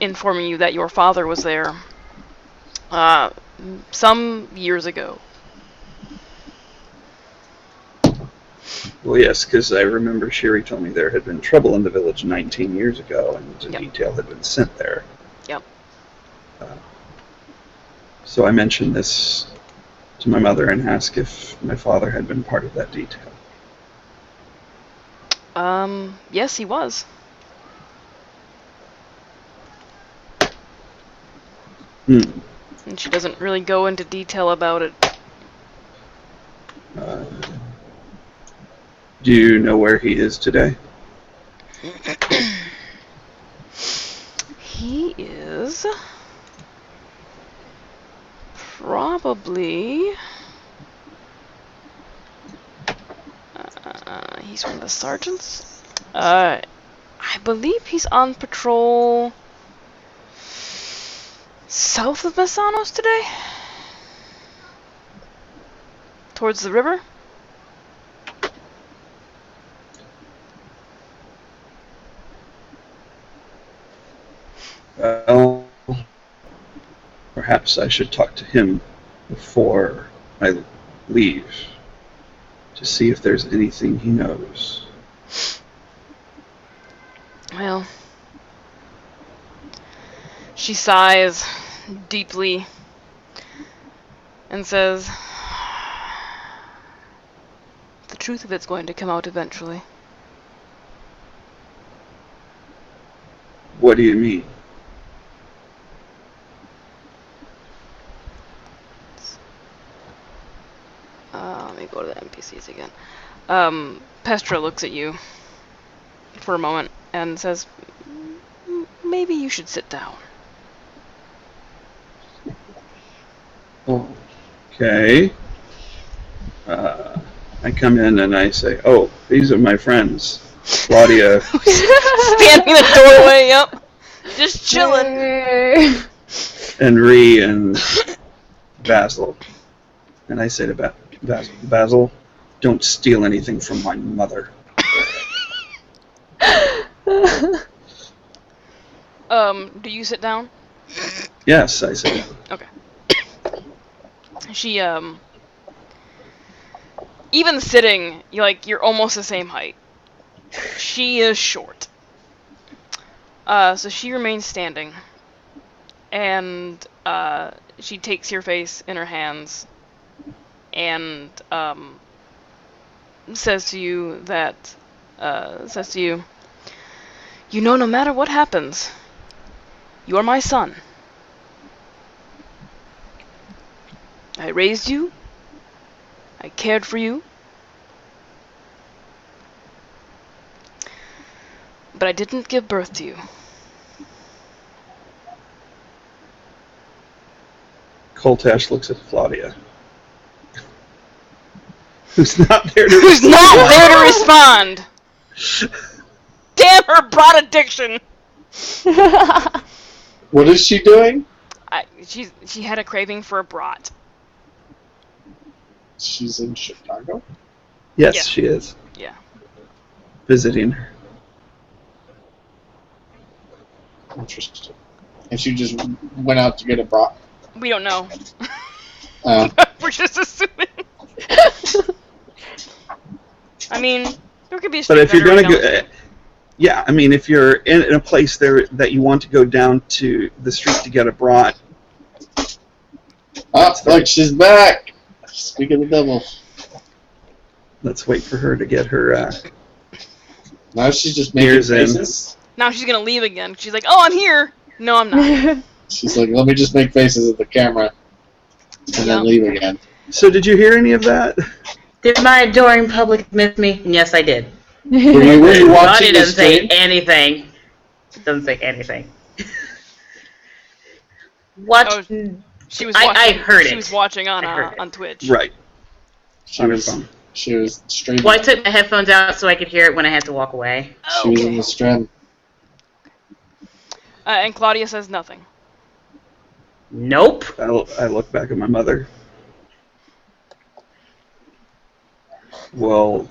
informing you that your father was there some years ago. Well, yes, because I remember Shiri told me there had been trouble in the village 19 years ago, and a detail had been sent there. Yep. So I mentioned this to my mother and asked if my father had been part of that detail. Yes, he was. And she doesn't really go into detail about it. Do you know where he is today? He is probably he's one of the sergeants. I believe he's on patrol south of Massanos today, towards the river. Well, perhaps I should talk to him before I leave to see if there's anything he knows. Well, she sighs deeply and says, the truth of it's going to come out eventually. What do you mean? Let me go to the NPCs again. Pestra looks at you for a moment and says, maybe you should sit down. Okay. I come in and I say, oh, these are my friends. Claudia. Standing in the doorway, yep. Just chilling. Hey. And Ree and Basil. And I say to Basil, don't steal anything from my mother. Do you sit down? Yes, I say. Okay. She, even sitting, you're almost the same height. She is short. So she remains standing. And, she takes your face in her hands and, says to you, you know, no matter what happens, you're my son. I raised you. I cared for you. But I didn't give birth to you. Coltash looks at Claudia. Who's not there to Who's not there to respond? Damn her broad addiction! What is she doing? She had a craving for a brat. She's in Chicago? Yes, Yeah. she is. Yeah. Visiting her. Interesting. And she just went out to get a brat. We don't know. Uh, We're just assuming. I mean, there could be a But street if you're vendor going to down the go, street. yeah, I mean, if you're in a place there that you want to go down to the street to get a brat, oh, look, she's back! Speak of the devil. let's wait for her to get her. Now she's just making Ears in. faces. Now she's gonna leave again. She's like, "Oh, I'm here." No, I'm not. She's like, let me just make faces at the camera. And then leave again. So, did you hear any of that? Did my adoring public miss me? Yes, I did. Were you watching Claudia the doesn't say stream? anything. Doesn't say anything. Watch. Oh, She was. I Watching, heard She it. was watching on I heard it. on Twitch. Right. She On her was, phone. she was streaming. Well, I took my headphones out so I could hear it when I had to walk away. She was in Okay. the stream. And Claudia says nothing. Nope. I look back at my mother. Well,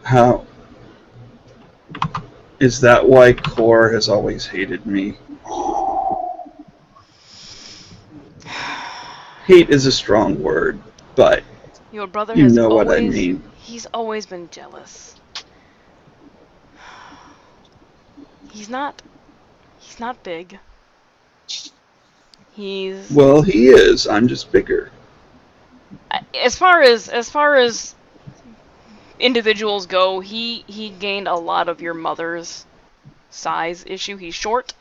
how is that why Cor has always hated me? Hate is a strong word, but Your brother you has know always. what I mean. He's always been jealous. He's not. He's not big. He's. Well, he is. I'm just bigger. As far as individuals go, he gained a lot of your mother's size issue. He's short.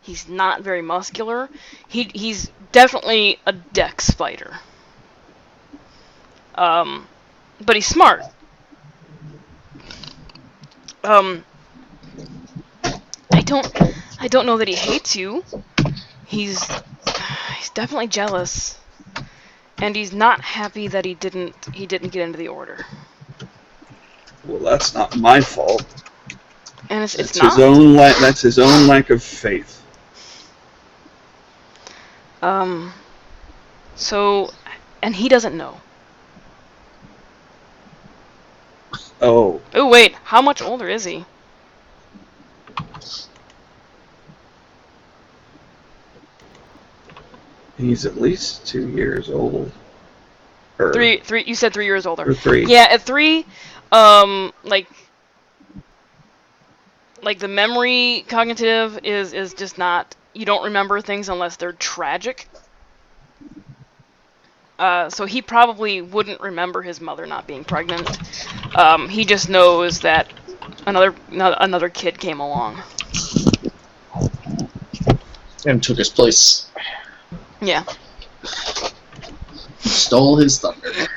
He's not very muscular. He's definitely a dex fighter. But he's smart. I don't know that he hates you. He's definitely jealous. And he's not happy that he didn't get into the order. Well, that's not my fault. And it's That's not. his that's his own lack of faith. So, and he doesn't know. Oh, Oh wait, how much older is he? he's at least 2 years old. Or, Three. You said 3 years older. Or 3. Yeah, at 3, like the memory cognitive is just not. You don't remember things unless they're tragic. So he probably wouldn't remember his mother not being pregnant. He just knows that another kid came along. And took his place. Yeah. Stole his thunder.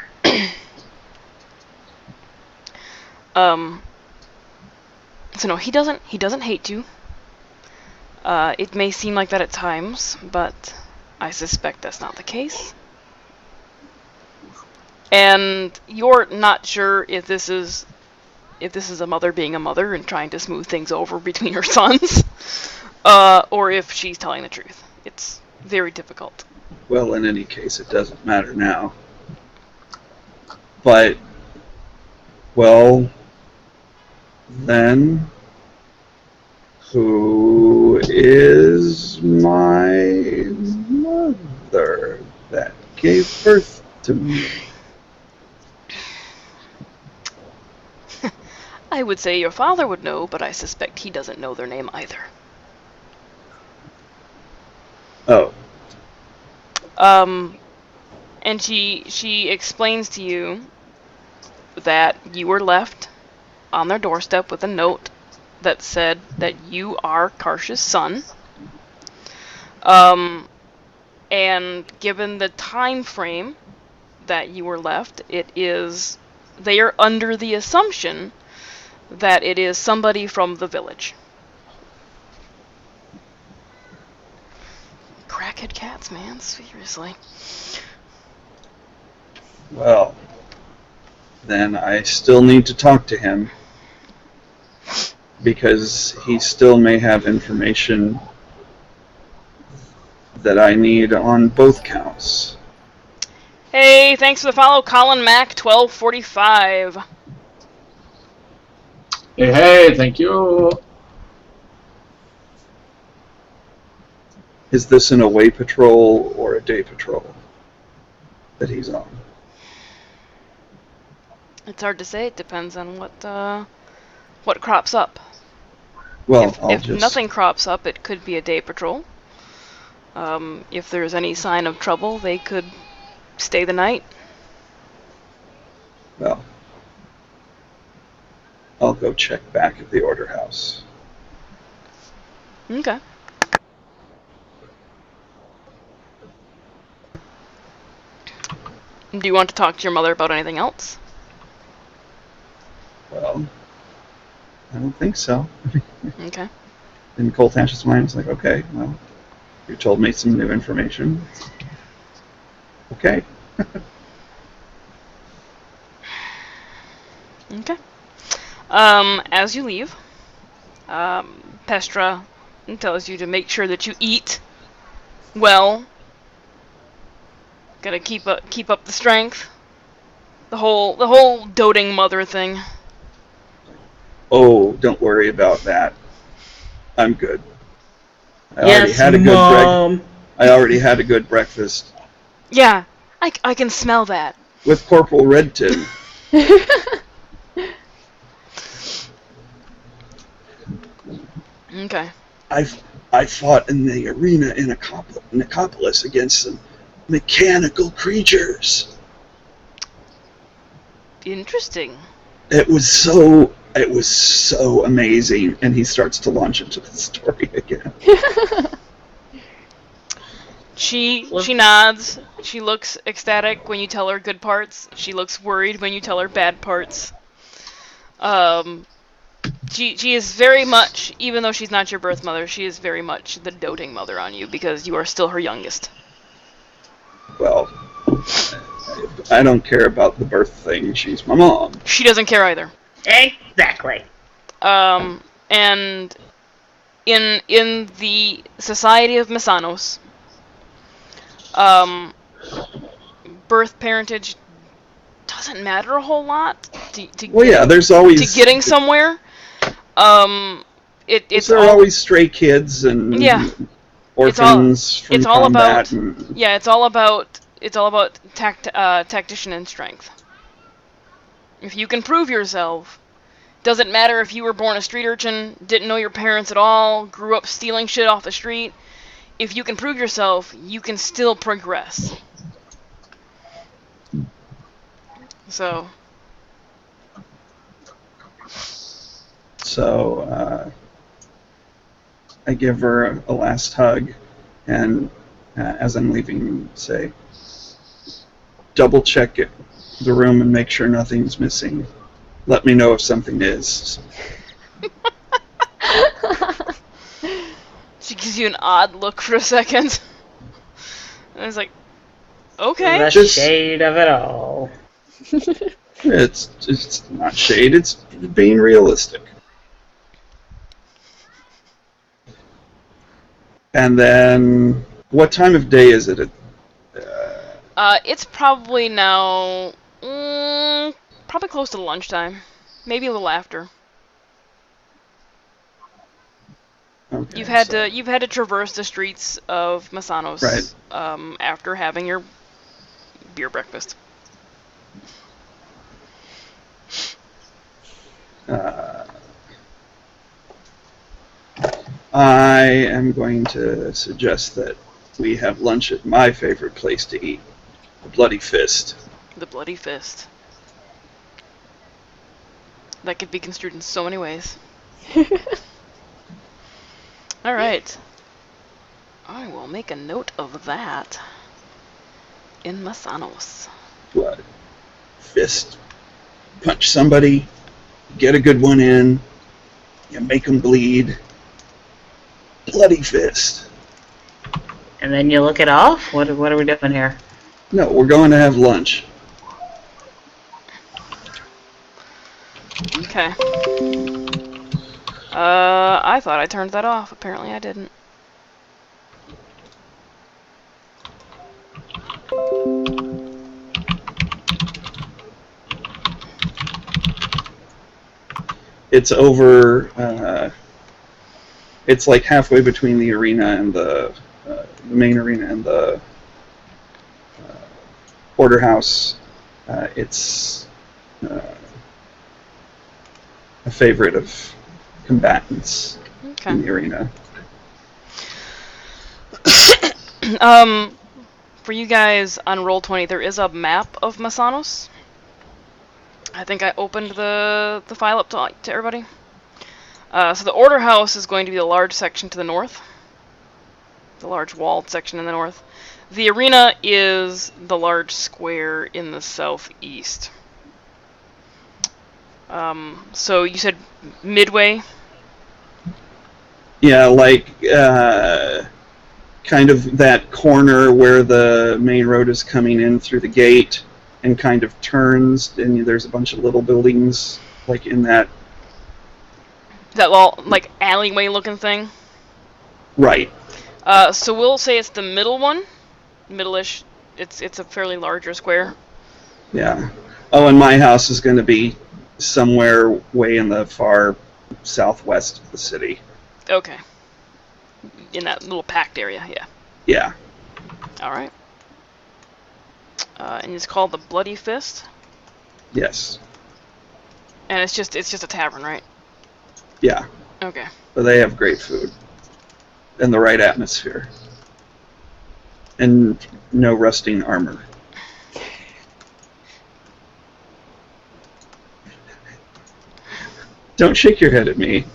So no, he doesn't hate you. It may seem like that at times, but I suspect that's not the case. And you're not sure if this is a mother being a mother and trying to smooth things over between her sons, or if she's telling the truth. It's very difficult. Well, in any case, it doesn't matter now. But, well, then, who is my mother that gave birth to me? I would say your father would know, but I suspect he doesn't know their name either. Oh, And she explains to you that you were left on their doorstep with a note that said that you are Karsh's son. And given the time frame that you were left, they are under the assumption that it is somebody from the village. Crackhead cats, man, seriously. well, then I still need to talk to him. Because he still may have information that I need on both counts. Hey, thanks for the follow, Colin Mac 1245. Hey, thank you. Is this an away patrol or a day patrol that he's on? It's hard to say. It depends on what crops up. Well, If nothing crops up, it could be a day patrol. If there's any sign of trouble, they could stay the night. Well, I'll go check back at the order house. Okay. Do you want to talk to your mother about anything else? Well, I don't think so. Okay. In Coltash's mind, it's like, okay, well, you told me some new information. Okay. Okay. As you leave, Pestra tells you to make sure that you eat well. Gotta keep up the strength. The whole doting mother thing. Oh, don't worry about that. I'm good. I Yes, Mom. I already had a good breakfast Yeah, I can smell that. with Corporal Redton. Okay. I fought in the arena in Nicopolis against some mechanical creatures. Interesting. It was so amazing, and he starts to launch into the story again. She nods. She looks ecstatic when you tell her good parts. She looks worried when you tell her bad parts. She is very much, even though she's not your birth mother, she is very much the doting mother on you because you are still her youngest. Well, I don't care about the birth thing. She's my mom. She doesn't care either. Exactly. And in the Society of Mesanos, birth parentage doesn't matter a whole lot there's always to getting somewhere. There are always stray kids and orphans from combat. It's all about tactician and strength. If you can prove yourself, doesn't matter if you were born a street urchin, didn't know your parents at all, grew up stealing shit off the street. If you can prove yourself, you can still progress. So I give her a last hug, and as I'm leaving, say, double check the room and make sure nothing's missing. Let me know if something is. She gives you an odd look for a second. And it's like, okay. The shade of it all. It's not shade, it's being realistic. And then, what time of day is it? It's probably now, probably close to lunchtime. Maybe a little after. Okay, You've had to traverse the streets of Mesanos, right. After having your beer breakfast. I am going to suggest that we have lunch at my favorite place to eat, the Bloody Fist. The Bloody Fist. That could be construed in so many ways. Alright. I will make a note of that. In Mesanos. Blood. Fist. Punch somebody, get a good one in, you make them bleed. Bloody Fist. And then you look it off? What are we doing here? No, we're going to have lunch. Okay. I thought I turned that off. Apparently I didn't. it's over. It's like halfway between the arena and the main arena and the order house. It's a favorite of combatants in the arena. For you guys on Roll20, there is a map of Masanos. I think I opened the file up to everybody. So the order house is going to be the large section to the north. The large walled section in the north. The arena is the large square in the southeast. So you said midway? Yeah, like kind of that corner where the main road is coming in through the gate and kind of turns, and there's a bunch of little buildings like in that. That little, like, alleyway looking thing? Right. So we'll say it's the middle one. Middle-ish. It's a fairly larger square. Yeah. Oh, and my house is going to be somewhere way in the far southwest of the city. Okay. In that little packed area, yeah. Yeah. Alright. And it's called the Bloody Fist? Yes. And it's just a tavern, right? Yeah. Okay. But they have great food. And the right atmosphere. And no rusting armor. Don't shake your head at me.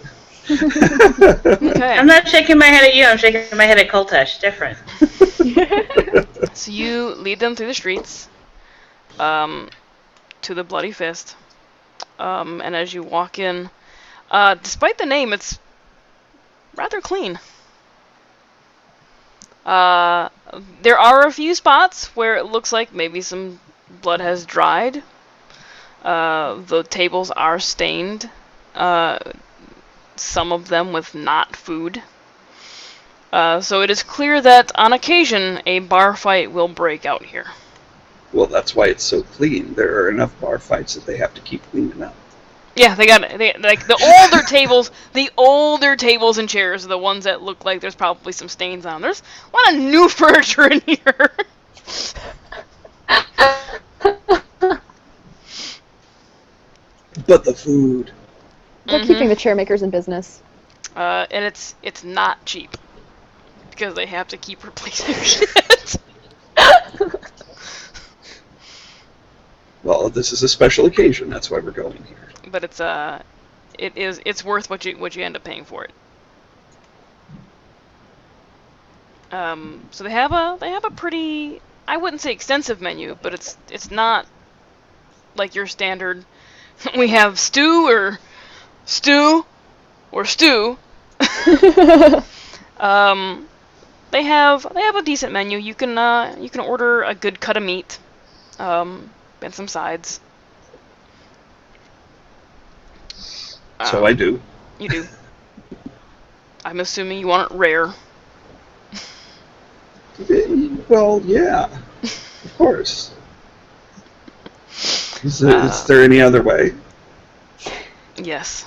Okay. I'm not shaking my head at you, I'm shaking my head at Koltesh. Different. So you lead them through the streets to the Bloody Fist. And as you walk in, despite the name, it's rather clean. There are a few spots where it looks like maybe some blood has dried. The tables are stained. Some of them with not food. So it is clear that on occasion a bar fight will break out here. Well, that's why it's so clean. There are enough bar fights that they have to keep cleaning up. Yeah, they like the older tables and chairs are the ones that look like there's probably some stains on them. There's a lot of new furniture in here. But the food. They're keeping the chair makers in business. And it's not cheap because they have to keep replacing shit. Well, this is a special occasion. That's why we're going here. But it's worth what you end up paying for it. So they have a pretty, I wouldn't say extensive menu, but it's not like your standard. We have stew or stew. They have a decent menu. You can order a good cut of meat, and some sides. So I do. You do. I'm assuming you want it rare. Well, yeah. Of course. Is there any other way? Yes.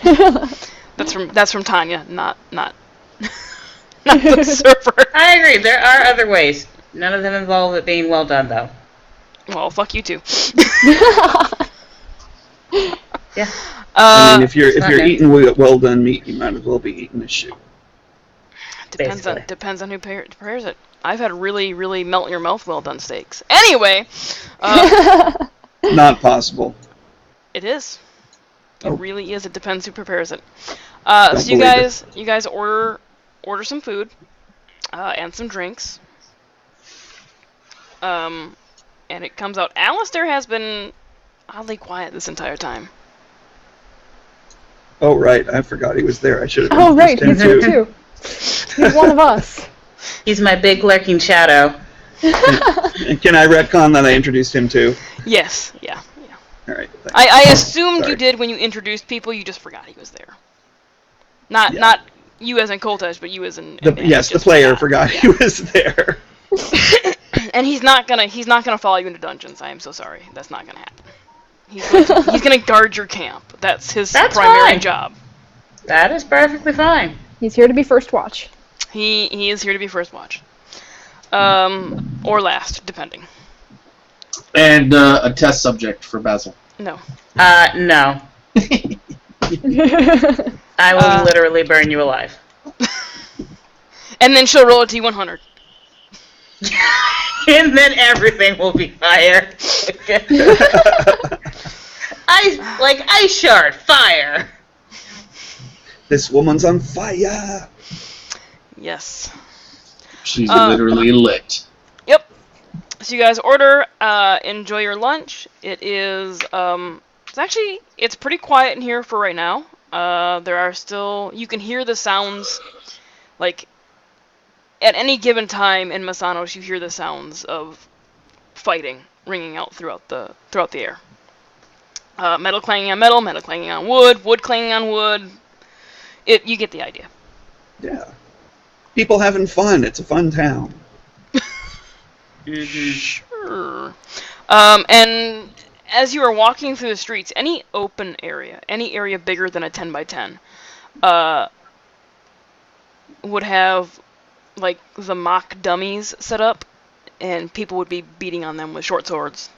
That's from Tanya, not the server. I agree, there are other ways. None of them involve it being well done, though. Well, fuck you too. Yeah. I mean, if you're okay. eating well done meat, you might as well be eating a shoe. Depends Basically. on who prepares it. I've had really, really melt in your mouth well done steaks. Anyway, Not possible. it is. It Oh. really is. It depends who prepares it. Don't So you believe guys order some food and some drinks. And it comes out. Alistair has been oddly quiet this entire time. Oh, right. I forgot he was there. I should have. Oh, right, introduced he's him here too. He's one of us. He's my big lurking shadow. And can I retcon that I introduced him too? Yes. Yeah. All right. Thanks. I assumed Sorry. you did when you introduced people. You just forgot he was there. Not Yeah. not you as in Koltesh, but you as in. Yes, the player forgot he was there. And he's not gonna follow you into dungeons. I am so sorry. That's not gonna happen. He's gonna guard your camp. That's his That's primary fine. job. That is perfectly fine. He's here to be first watch. He is here to be first watch. Or last, depending. And a test subject for Basil. No. No. I will literally burn you alive. And then she'll roll a D100. And then everything will be fire. Ice shard, fire. This woman's on fire. Yes. She's literally lit. Yep. So you guys order, enjoy your lunch. It is, it's pretty quiet in here for right now. There are still, you can hear the sounds, like, at any given time in Masanos, you hear the sounds of fighting ringing out throughout the air. Metal clanging on metal, metal clanging on wood, wood clanging on wood. You get the idea. Yeah. People having fun. It's a fun town. Sure. And as you are walking through the streets, any open area, any area bigger than a 10 by 10, would have like the mock dummies set up, and people would be beating on them with short swords.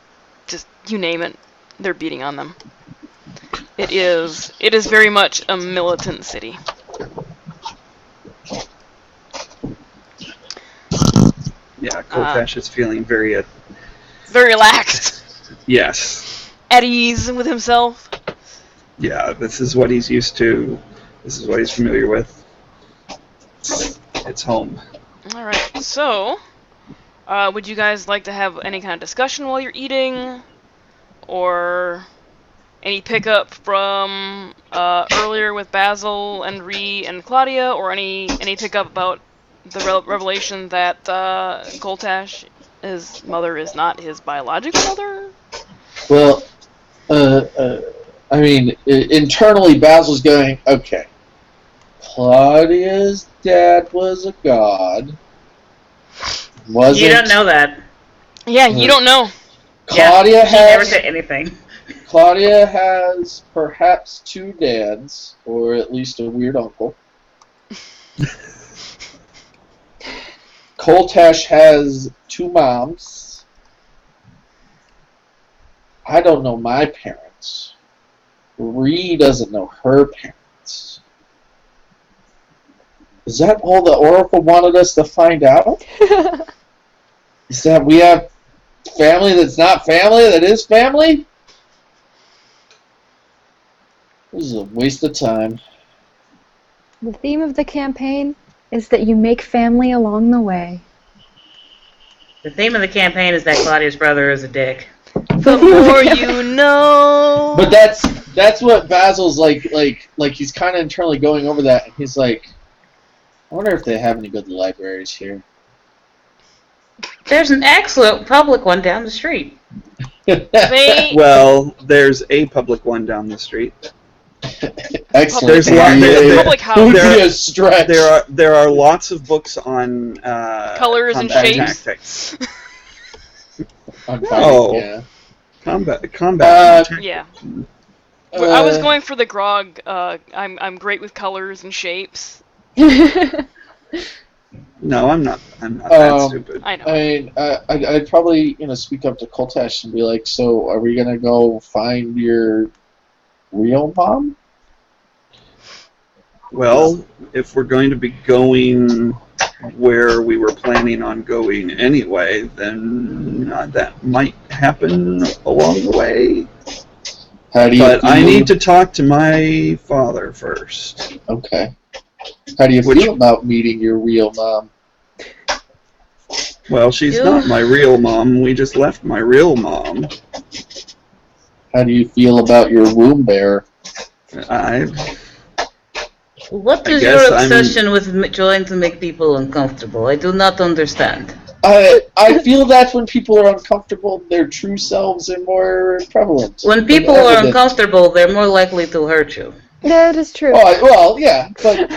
Just you name it, they're beating on them. It is very much a militant city. Yeah, Koltesh is feeling very Very relaxed. yes. At ease with himself. Yeah, this is what he's used to. This is what he's familiar with. It's home. Alright, so, would you guys like to have any kind of discussion while you're eating? Or any pickup from earlier with Basil and Ree and Claudia? Or any pickup about the revelation that Koltesh, his mother, is not his biological mother? Well, I mean, internally, Basil's going, okay, Claudia's dad was a god. Wasn't You don't know that. Yeah, you don't know. Claudia She never has said anything. Claudia has perhaps two dads, or at least a weird uncle. Koltesh has two moms. I don't know my parents. Ree doesn't know her parents. Is that all the Oracle wanted us to find out? Is that we have family that's not family that is family? This is a waste of time. The theme of the campaign is that you make family along the way. The theme of the campaign is that Claudia's brother is a dick. The more you know. But that's what Basil's like he's kind of internally going over that, and he's like, I wonder if they have any good libraries here. There's an excellent public one down the street. They, Well, there's a public one down the street. Excellent. There's a lot- there's public house. Would There be are- a stretch. There are lots of books on Colors and combat shapes. tactics. On fire, Oh. yeah. Combat. Yeah. I was going for the grog. I'm great with colors and shapes. No, I'm not that stupid. I know. I mean, I'd probably speak up to Koltesh and be like, so are we gonna go find your real mom? Well, if we're going to be going where we were planning on going anyway, then that might happen along the way. How do you But feel? I need to talk to my father first. Okay. How do you feel about meeting your real mom? Well, she's Ew. not my real mom. We just left my real mom. How do you feel about your womb bearer? What I is guess your obsession with trying to make people uncomfortable? I do not understand. I feel that when people are uncomfortable, their true selves are more prevalent. When people are uncomfortable, they're more likely to hurt you. That is true. Oh, well, yeah, but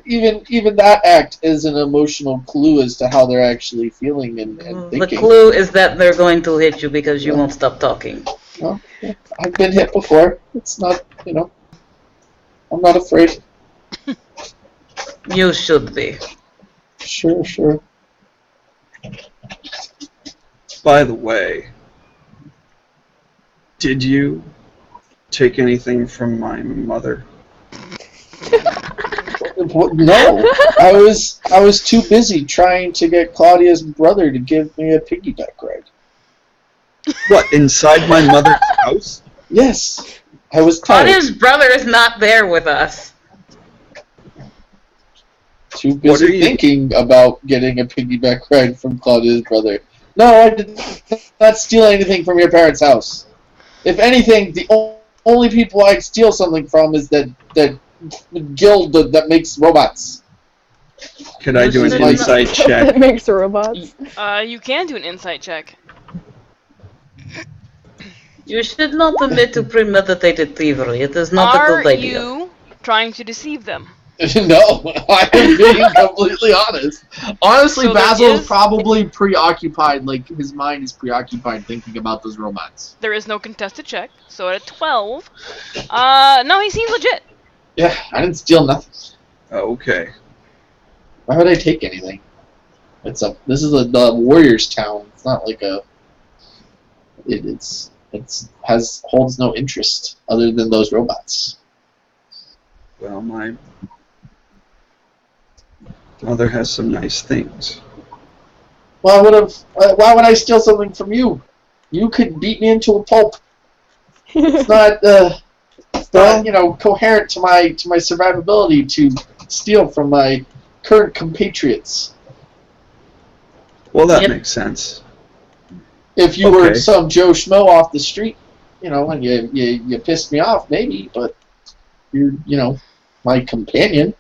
even that act is an emotional clue as to how they're actually feeling and The thinking. clue is that they're going to hit you because you won't stop talking. Well, I've been hit before. It's not, I'm not afraid. You should be. Sure. By the way, did you take anything from my mother? No, I was too busy trying to get Claudia's brother to give me a piggyback ride. What, inside my mother's house? Yes, I was tired. Claudia's brother is not there with us. Too What are busy you- thinking about getting a piggyback ride from Claudia's brother. No, I did not steal anything from your parents' house. If anything, the only people I'd steal something from is that guild that makes robots. Could I do an This is insight that check? makes robots. You can do an insight check. You should not admit to premeditated thievery. It is not a Are good idea. you trying to deceive them? No, I am being completely honest. Honestly, So there Basil is is- probably preoccupied, like his mind is preoccupied thinking about those robots. There is no contested check, so at a 12, no, he seems legit. Yeah, I didn't steal nothing. Okay. Why would I take anything? This is a warrior's town. It's not like a. Holds no interest other than those robots. Well, my mother has some nice things. Why would I steal something from you? You could beat me into a pulp. It's not coherent to my survivability to steal from my current compatriots. Well, that Yep. makes sense. If you were Okay. some Joe Schmo off the street, and you pissed me off, maybe, but you're, my companion.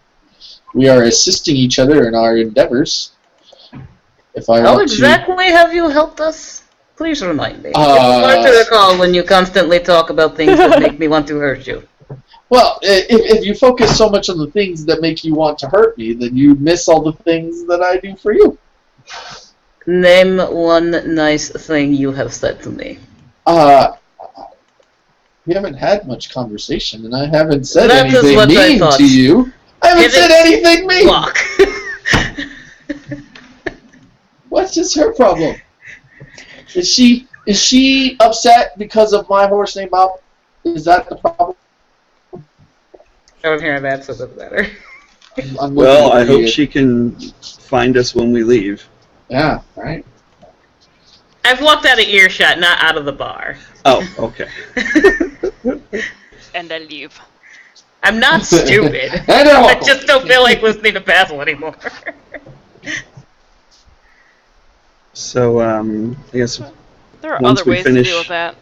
We are assisting each other in our endeavors. If I How want exactly have you helped us? Please remind me. It's Uh, hard to recall when you constantly talk about things that make me want to hurt you. Well, if you focus so much on the things that make you want to hurt me, then you miss all the things that I do for you. Name one nice thing you have said to me. We haven't had much conversation, and I haven't said That is anything what I mean thought. to you. I haven't Give said it- anything mean. Walk. What's just her problem? Is she upset because of my horse named Bob? Is that the problem? I don't hear that, so it doesn't matter. I'm Well, looking I at hope you. she can find us when we leave. Yeah, right. I've walked out of earshot, not out of the bar. Oh, okay. And I leave. I'm not stupid. And I I walk just don't feel like listening to Basil anymore. So, I guess There are Once other we ways finish- to deal with that.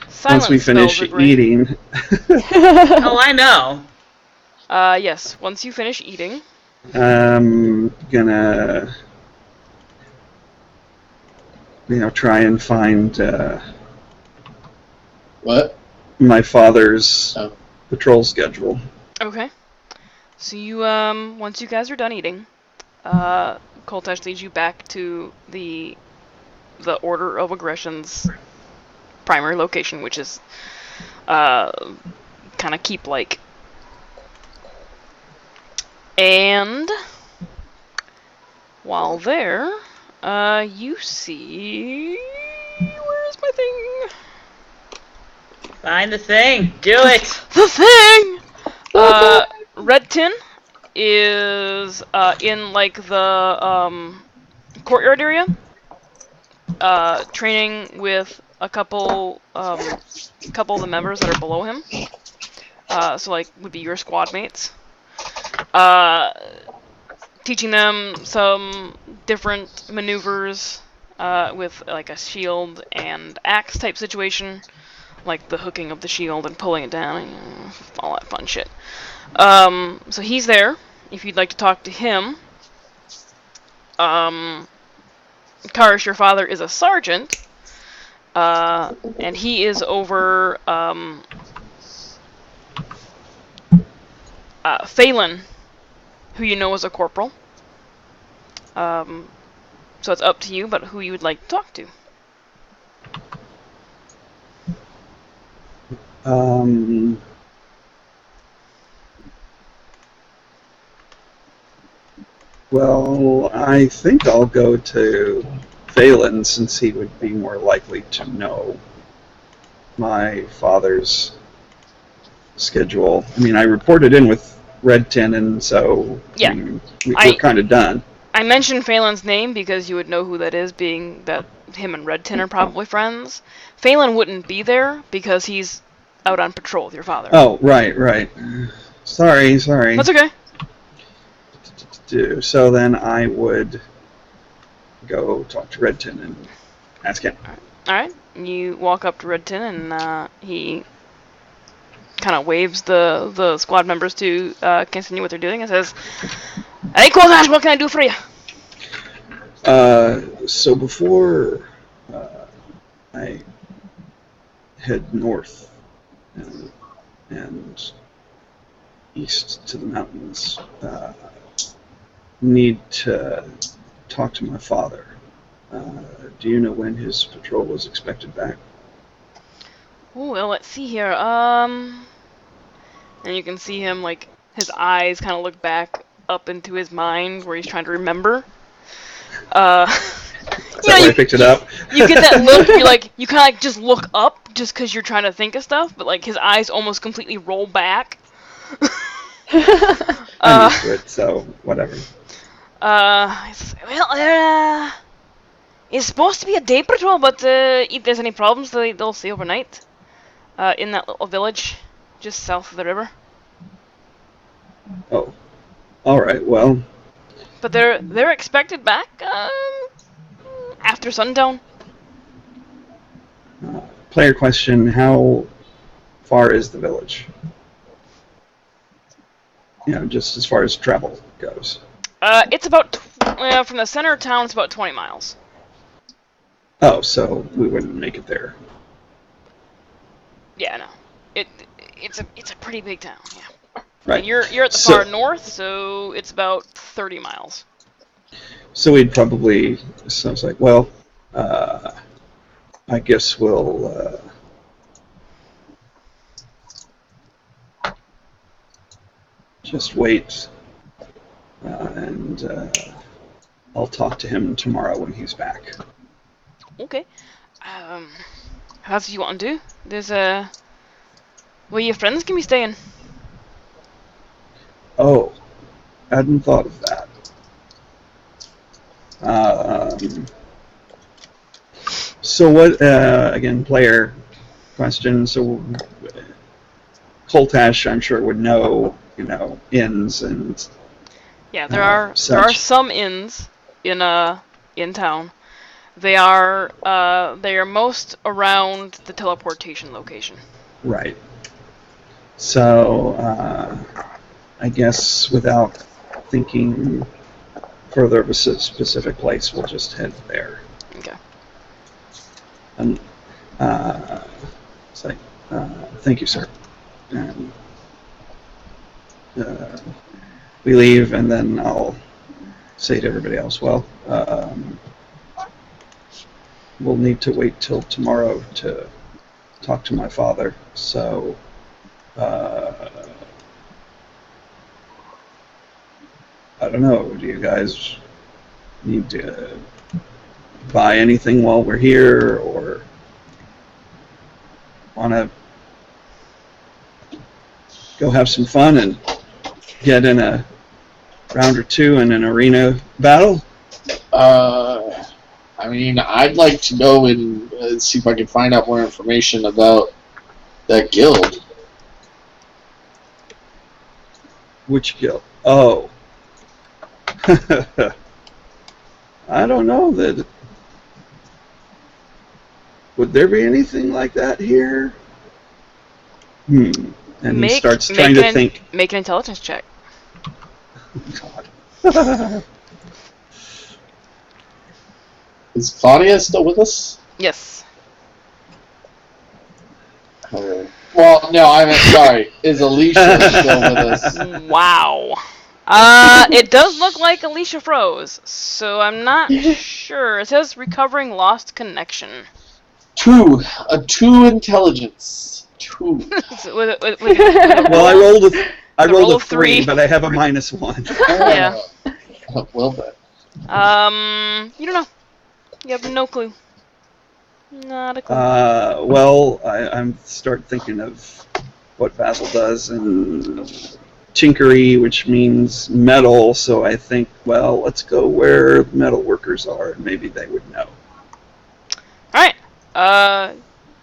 once Silence we finish spells are great. eating, Oh, I know. Yes, once you finish eating, I'm gonna, try and find What? my father's Oh. patrol schedule. okay. So you, once you guys are done eating, Koltesh leads you back to the Order of Aggression's primary location, which is, kind of keep-like. And while there, you see... Where is my thing? Find the thing. Do it. The thing! Red Tin is in like the courtyard area, training with a couple of the members that are below him. So like would be your squad mates. Teaching them some different maneuvers with like a shield and axe type situation. Like the hooking of the shield and pulling it down and all that fun shit. So he's there, if you'd like to talk to him. Karish, your father, is a sergeant, and he is over, Phelan, who you know is a corporal. So it's up to you, but who you would like to talk to. Um, well, I think I'll go to Phelan since he would be more likely to know my father's schedule. I mean, I reported in with Red Tin, and so Yeah. I mean, we're kind of done. I mentioned Phelan's name because you would know who that is, being that him and Red Tin are probably friends. Phelan wouldn't be there because he's out on patrol with your father. Oh, right. Sorry. That's okay. So then I would go talk to Red Tin and ask him. Alright. You walk up to Red Tin and he kind of waves the squad members to continue what they're doing and says, "Hey, Quadrash, what can I do for you?" So before I head north and east to the mountains, need to talk to my father. Do you know when his patrol was expected back? Oh, well, let's see here. And you can see him, like, his eyes kind of look back up into his mind where he's trying to remember. Is that why I picked it up? You get that look, you're like, you kind of like just look up just because you're trying to think of stuff, but like his eyes almost completely roll back. I'm used to it, so whatever. It's supposed to be a day patrol, but if there's any problems, they'll stay overnight. In that little village, just south of the river. Oh, all right. Well, But they're expected back after sundown. player question: how far is the village? You know, just as far as travel goes. It's about from the center of town. It's about 20 miles. Oh, so we wouldn't make it there. Yeah, no. It's a pretty big town. Yeah. Right. And you're at the far north, so it's about 30 miles. So we'd probably. So I was like, well, I guess we'll. Just wait, and I'll talk to him tomorrow when he's back. Okay. How's you want to do? There's where your friends can be staying. Oh, I hadn't thought of that. So what? Again, player question. So Coltash, I'm sure would know. You know, inns and Yeah, there are some inns in town. They are most around the teleportation location. Right. So I guess without thinking further of a specific place, we'll just head there. Okay. And it's like, thank you, sir. And we leave, and then I'll say to everybody else, well, we'll need to wait till tomorrow to talk to my father, so I don't know, do you guys need to buy anything while we're here, or want to go have some fun and get in a round or two in an arena battle? I mean, I'd like to go and see if I can find out more information about that guild. Which guild? Oh. I don't know that. Would there be anything like that here? And he starts trying to think. Make an intelligence check. God. Is Claudia still with us? Yes. Well, no, I'm sorry. Is Alicia still with us? Wow. It does look like Alicia froze, so I'm not sure. It says recovering lost connection. 2 intelligence. 2. with Well, I rolled roll a of 3. 3, but I have a -1. Yeah. Well done. You don't know. You have no clue. Not a clue. Well, I'm start thinking of what Basil does, and tinkery, which means metal. So I think, well, let's go where the metal workers are, and maybe they would know. Alright.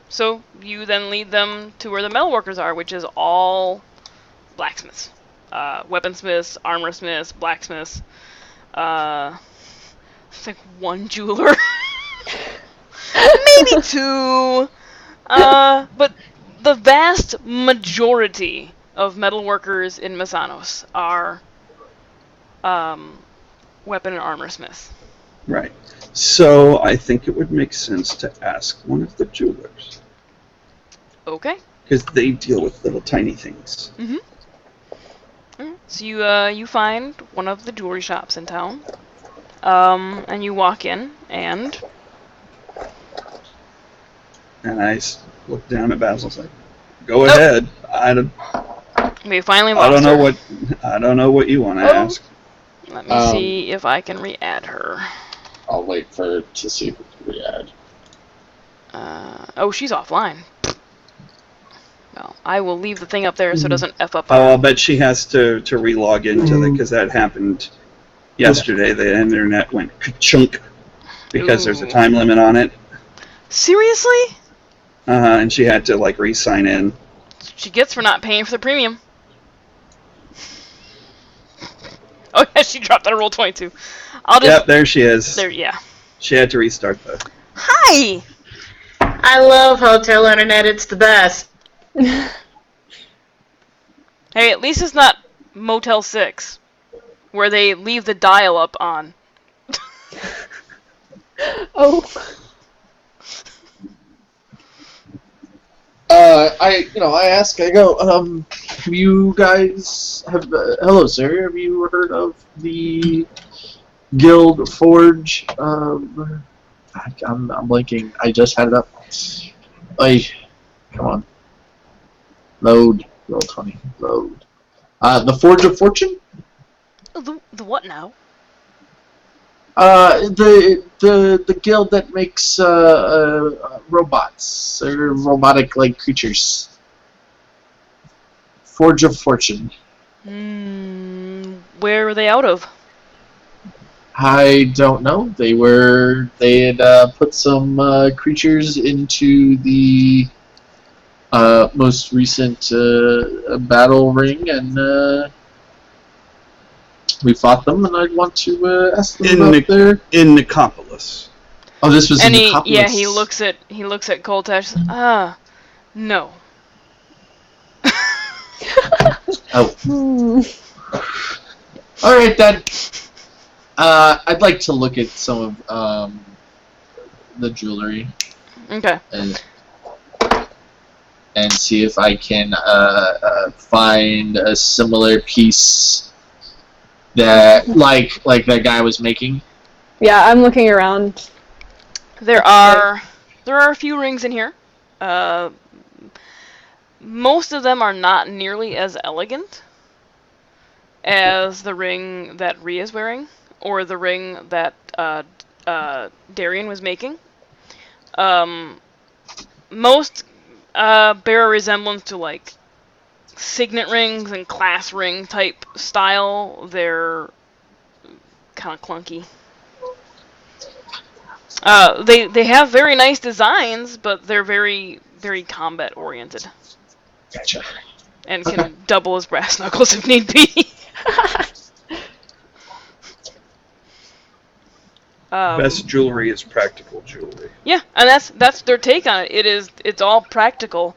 So you then lead them to where the metalworkers are, which is all blacksmiths. Weaponsmiths, armorsmiths, blacksmiths. It's like one jeweler. Maybe 2. But the vast majority of metalworkers in Masanos are weapon and armorsmiths. Right. So I think it would make sense to ask one of the jewelers, Okay. because they deal with little tiny things. Mm-hmm. So you find one of the jewelry shops in town, and you walk in, and And I look down at Basil, like, "Go ahead. we finally I lost don't know her. what you want to Oh. ask." Let me see if I can re-add her. I'll wait for her to see if we can re-add. Oh, she's offline. Well, I will leave the thing up there so it doesn't F up. Oh, I'll bet she has to re-log into it, because that happened yesterday. The internet went ka-chunk because there's a Ooh. time limit on it. Seriously? And she had to like re-sign in. She gets for not paying for the premium. Oh yeah, she dropped out of roll 22. I'll just. Yep, there she is. There, yeah. She had to restart though. Hi. I love hotel internet. It's the best. Hey, at least it's not Motel 6, where they leave the dial-up on. Oh. I ask, I go, have you guys, hello sir, have you heard of the Guild Forge, I'm blanking, I just had it up. Come on. Load, roll 20, load. The Forge of Fortune? The what now? The guild that makes robots or robotic like creatures. Forge of Fortune. Where are they out of? I don't know. They had put some creatures into the most recent battle ring, and we fought them, and I'd want to ask them about their... In Nicopolis. Oh, this was in Nicopolis. Yeah, he looks at Koltesh. No. Oh. All right then. I'd like to look at some of the jewelry. Okay. And see if I can find a similar piece that like that guy was making. Yeah, I'm looking around. There are a few rings in here. Most of them are not nearly as elegant as the ring that Rhea is wearing, or the ring that Darian was making. Most bear a resemblance to like signet rings and class ring type style. They're kind of clunky. They have very nice designs, but they're very, very combat oriented. Gotcha. And can double as brass knuckles if need be. Best jewelry is practical jewelry. Yeah, and that's their take on it. It's all practical.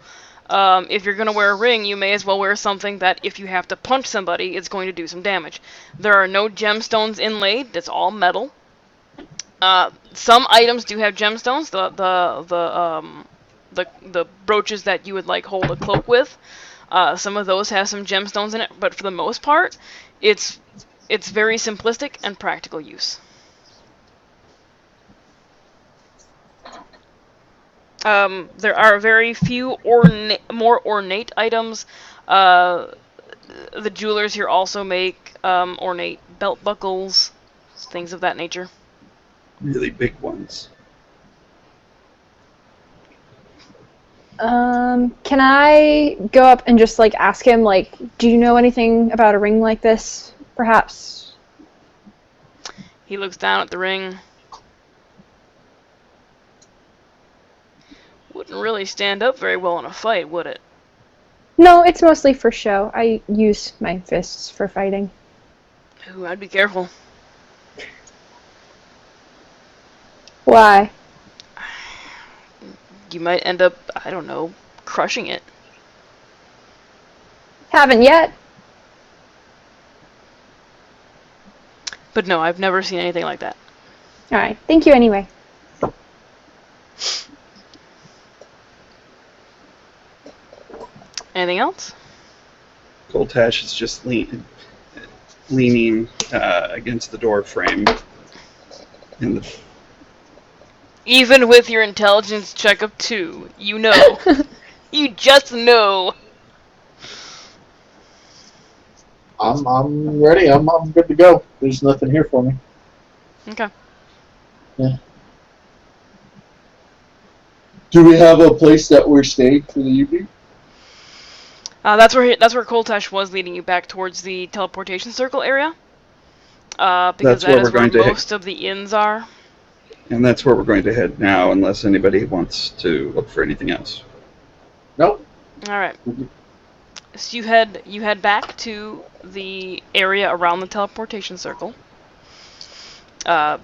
If you're gonna wear a ring, you may as well wear something that if you have to punch somebody, it's going to do some damage. There are no gemstones inlaid. It's all metal. Some items do have gemstones. The brooches that you would like hold a cloak with. Some of those have some gemstones in it, but for the most part, it's very simplistic and practical use. There are very few more ornate items. The jewelers here also make ornate belt buckles, things of that nature. Really big ones. Can I go up and just, like, ask him, like, do you know anything about a ring like this, perhaps? He looks down at the ring. Wouldn't really stand up very well in a fight, would it? No, it's mostly for show. I use my fists for fighting. Ooh, I'd be careful. Why? You might end up, I don't know, crushing it. Haven't yet. But no, I've never seen anything like that. Alright, thank you anyway. Anything else? Koltash is just leaning against the door frame. In the Even with your intelligence check of 2, you know. You just know. I'm ready. I'm good to go. There's nothing here for me. Okay. Yeah. Do we have a place that we're staying for the evening? That's where Koltash was leading you back towards the teleportation circle area. Because That's that where is we're going where to most of the inns are. And that's where we're going to head now, unless anybody wants to look for anything else. Nope. All right. So you head back to the area around the teleportation circle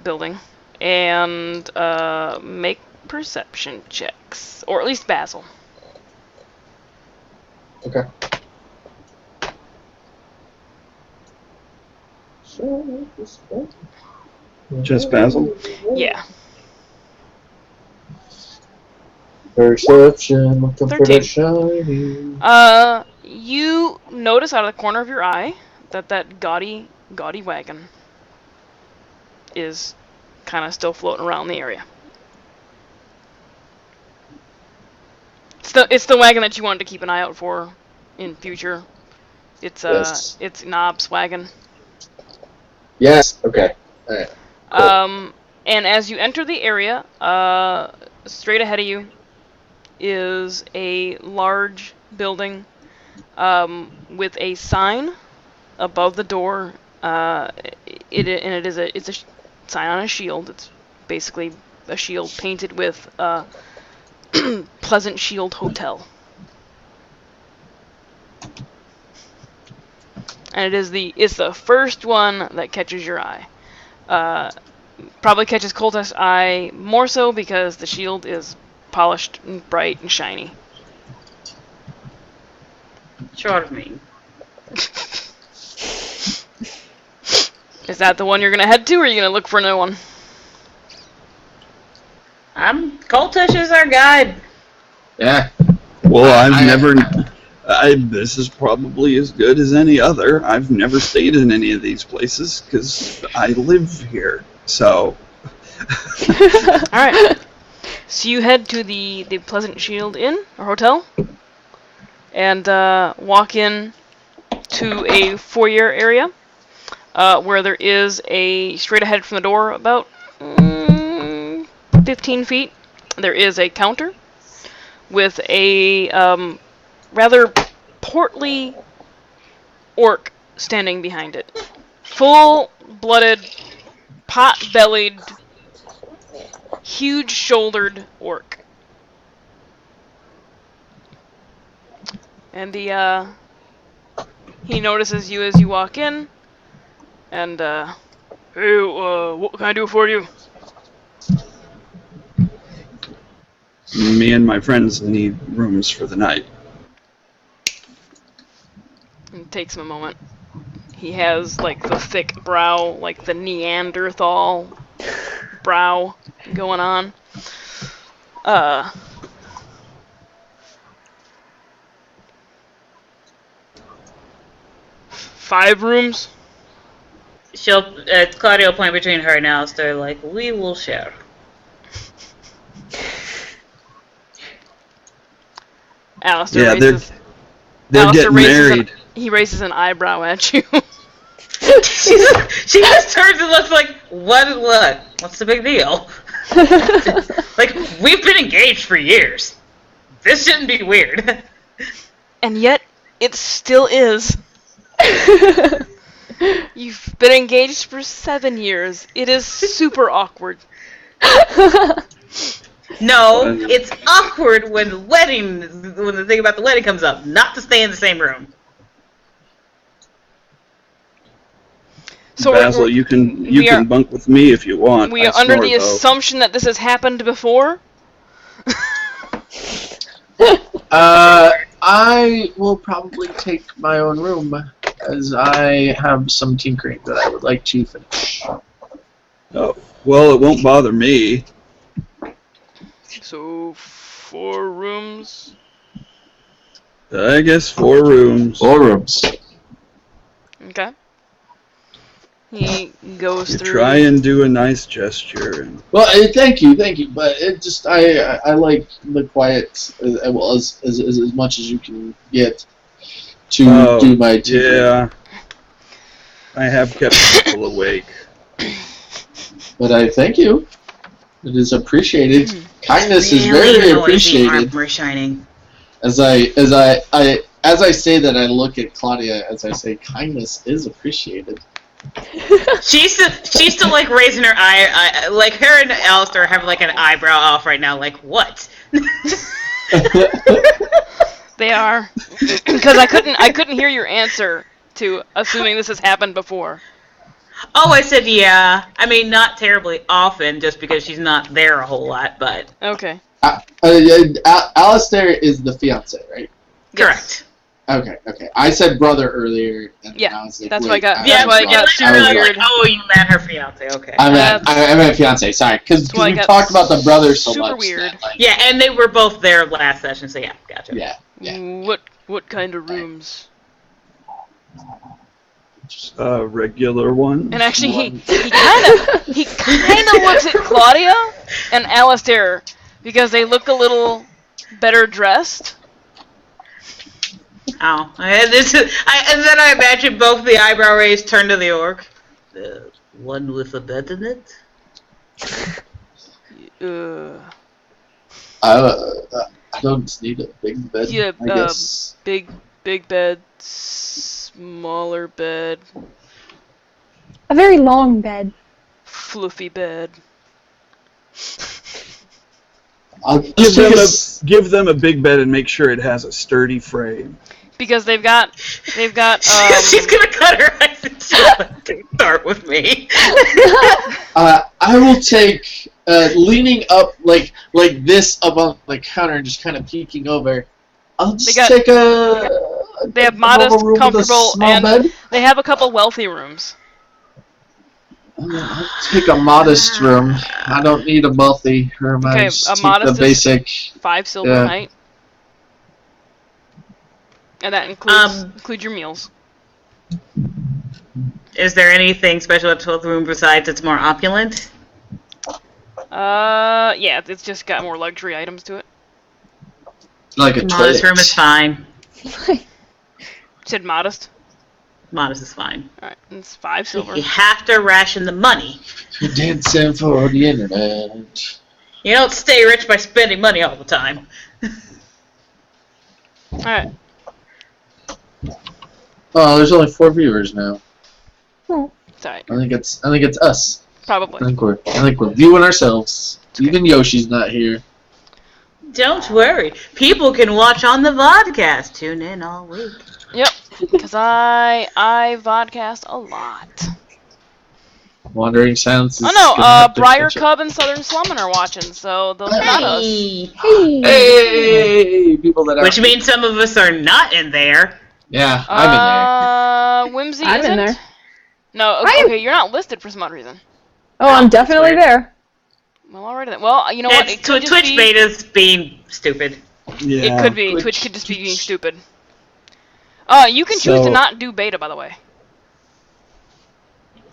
building, and make perception checks, or at least Basil. Okay. Just Basil? Yeah. Perception, looking for 13. the shiny. You notice out of the corner of your eye that gaudy wagon is kind of still floating around the area. It's the wagon that you wanted to keep an eye out for in future. It's Yes. it's Knob's wagon. Yes. Okay. Alright. Cool. And as you enter the area, straight ahead of you is a large building with a sign above the door. It's a sign on a shield. It's basically a shield painted with Pleasant Shield Hotel. And it's the first one that catches your eye. Probably catches Kolta's eye more so because the shield is polished and bright and shiny. Charming. Is that the one you're gonna head to, or are you gonna look for another one? Koltush is our guide. Yeah. Well, this is probably as good as any other. I've never stayed in any of these places because I live here. So. Alright. So you head to the Pleasant Shield Inn, or hotel, and walk in to a foyer area where there is straight ahead from the door about 15 feet, there is a counter with a rather portly orc standing behind it. Full-blooded, pot-bellied, huge-shouldered orc. And he notices you as you walk in, and hey, what can I do for you? Me and my friends need rooms for the night. It takes him a moment. He has, like, the thick brow, like the Neanderthal brow going on. 5 rooms? Claudia will point between her and Alistair, like, we will share. Alistair Yeah, raises. they're Alistair getting raises married. he raises an eyebrow at you. She just turns and looks like, what? What's the big deal? Like, we've been engaged for years. This shouldn't be weird. And yet, it still is. You've been engaged for 7 years. It is super awkward. No, it's awkward when the thing about the wedding comes up, not to stay in the same room. So Basil, you can bunk with me if you want. We I are under snore, the though. assumption that this has happened before. I will probably take my own room, as I have some tinkering that I would like to finish. Oh, well, it won't bother me. So 4 rooms. I guess 4 rooms. 4 rooms. Okay. He goes You through. try and do a nice gesture. And Well, thank you, but it just I like the quiet as much as you can get to do my tinkering. Yeah. I have kept people awake. But I thank you. It is appreciated. Kindness is Really very noisy appreciated. armor shining. As I say that, I look at Claudia as I say, kindness is appreciated. She's still like raising her eye, like her and Alistair have like an eyebrow off right now. Like what? They are because I couldn't hear your answer to assuming this has happened before. Oh, I said yeah. I mean, not terribly often, just because she's not there a whole lot, but Okay. Alistair is the fiance, right? correct. Okay. I said brother earlier. And Yeah, I was like, that's wait, why I got- I- that's why I got and super then you're weird. like, oh, you met her fiance. Okay. I meant fiance. Sorry, because That's why I we got talked about the brother so super much. weird. that, like, Yeah, and they were both there last session, so yeah, gotcha. Yeah. What kind of rooms? Regular one. And actually, he kind of looks at Claudia and Alistair because they look a little better dressed. Oh, and then I imagine both the eyebrow raised turn to the orc. The one with a bed in it. I don't need a big bed. Yeah, I guess. big bed, smaller bed, A very long bed. fluffy bed. I'll Give them a big bed and make sure it has a sturdy frame. Because they've got She's gonna cut her eyes and she'll start with me. I will take leaning up like this above the counter and just kind of peeking over. I'll just take they have a modest, normal room with a comfortable, small and bed. they have a couple wealthy rooms. I'll take a modest room. I don't need a wealthy room. Okay, I just a take modest the is basic. 5 silver Yeah. a night. And that includes your meals. Is there anything special at 12th room besides it's more opulent? Yeah, it's just got more luxury items to it. Like a Modest toilet. room is fine. Said modest. Modest is fine. Alright, it's 5 silver. You have to ration the money. Dancing for the internet. You don't stay rich by spending money all the time. Alright. Oh, there's only 4 viewers now. It's alright. I think it's us. Probably. I think we're viewing ourselves. Even Yoshi's not here. Don't worry. People can watch on the vodcast. Tune in all week. Yep. Because I vodcast a lot. Wandering Silence is Oh no, gonna have to Briar catch up. Cub and Southern Slummin are watching, so those are not us. Hey. Hey, people that are. Which means some of us are not in there. Yeah, I'm in Whimsy I'm isn't? in there. No, I am- okay, you're not listed for some odd reason. Oh, I'm definitely weird. there. Well, alrighty then. Well, you know what? It could just Twitch be, beta's being stupid. Yeah. It could be. Twitch- Twitch could just be being stupid. You can choose to So- not do beta, by the way.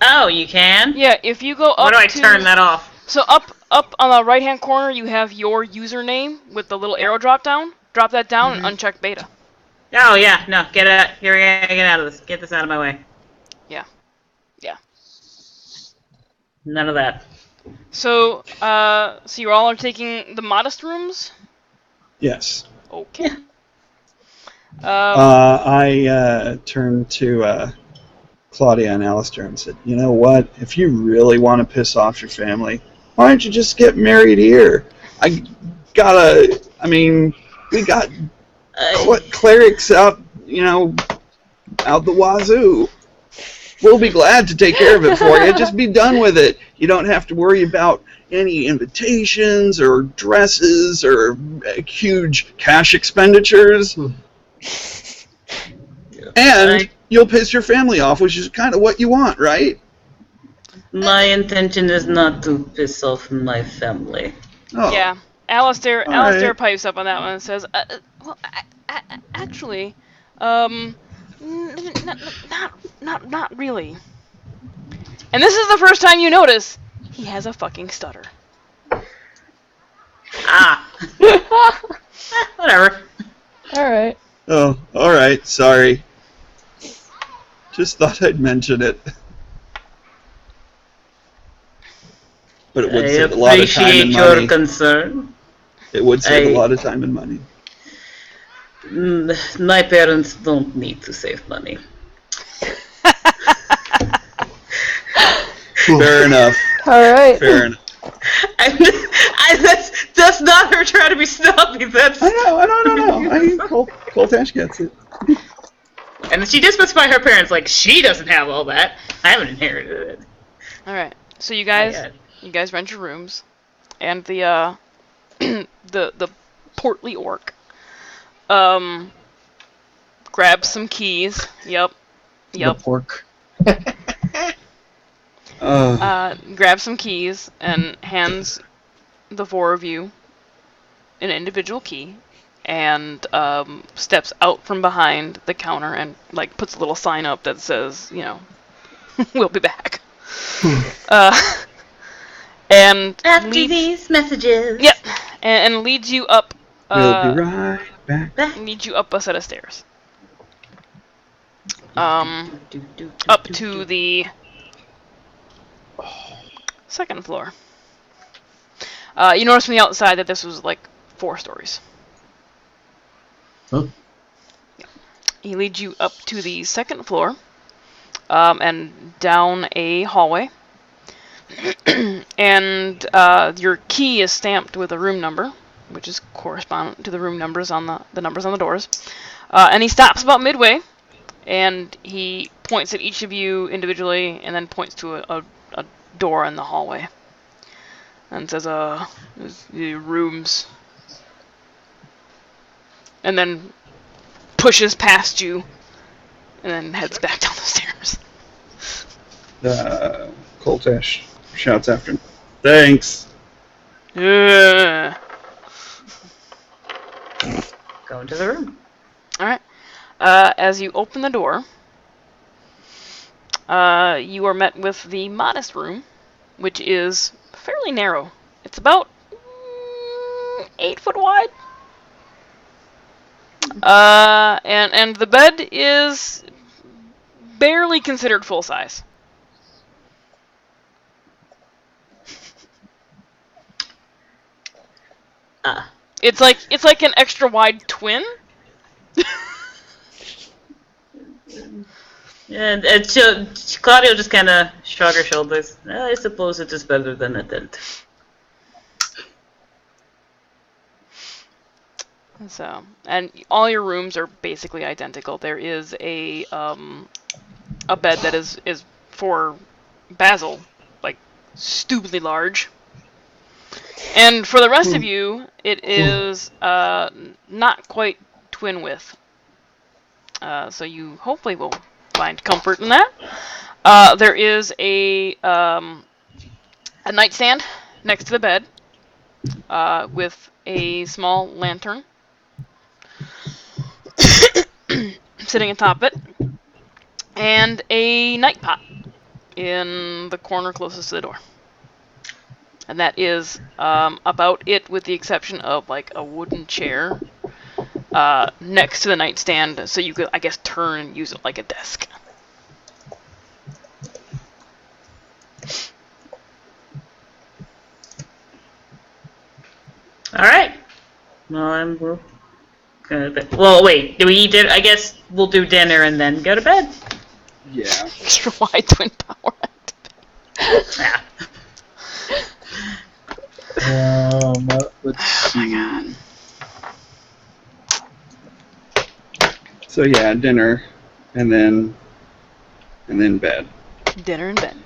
Oh, you can? Yeah, if you go up How do I to... turn that off? So up on the right-hand corner, you have your username with the little arrow drop down drop that down and uncheck beta. Oh yeah, no, get out of this. Get this out of my way. Yeah. Yeah. None of that. So, so you all are taking the modest rooms? Yes. Okay. I turned to Claudia and Alistair and said, you know what? If you really want to piss off your family, why don't you just get married here? We got clerics out, out the wazoo. We'll be glad to take care of it for you. Just be done with it. You don't have to worry about any invitations or dresses or huge cash expenditures. And you'll piss your family off, which is kind of what you want, right? My intention is not to piss off my family. Oh. Yeah. Alistair right. pipes up on that one and says, actually, not really. And this is the first time you notice he has a fucking stutter. Whatever. Alright. Oh, all right. Sorry. Just thought I'd mention it. But it would I save a lot of time appreciate and your money. concern. It would save a lot of time and money. My parents don't need to save money. Fair enough. Alright. Fair enough. That's not her trying to be snobby. That's. I know. Coltash gets it. And she did specify her parents, like, she doesn't have all that. I haven't inherited it. Alright. So you guys rent your rooms. And the the portly orc grabs some keys. Yep. The pork. Grabs some keys and hands the four of you an individual key, and steps out from behind the counter and puts a little sign up that says, we'll be back. And After these messages. Yep, and leads you up. We'll be right back. Leads you up a set of stairs. Up to the second floor. You notice from the outside that this was 4 stories. Huh? He leads you up to the second floor, and down a hallway. And your key is stamped with a room number, which is correspondent to the room numbers on the numbers on the doors. And he stops about midway, and he points at each of you individually, and then points to a door in the hallway, and says, the rooms. And then pushes past you, and then heads back down the stairs. Coltash shouts after him. Thanks. Yeah. Go into the room. Alright. As you open the door, you are met with the modest room, which is fairly narrow. It's about 8 foot wide. And the bed is barely considered full size. It's like an extra wide twin. And Claudio just kind of shrugged her shoulders. I suppose it is better than a tent. So, and all your rooms are basically identical. There is a bed that is for Basil, stupidly large. And for the rest of you, it is not quite twin width. So you hopefully will find comfort in that. There is a nightstand next to the bed with a small lantern sitting atop it, and a night pot in the corner closest to the door. And that is about it, with the exception of a wooden chair next to the nightstand, so you could, I guess, turn and use it like a desk. All right. Well, go to bed. Well, wait. Do we eat dinner? I guess we'll do dinner and then go to bed. Yeah. Extra wide twin power. Yeah. Let's see. So yeah, dinner, and then bed. Dinner and bed.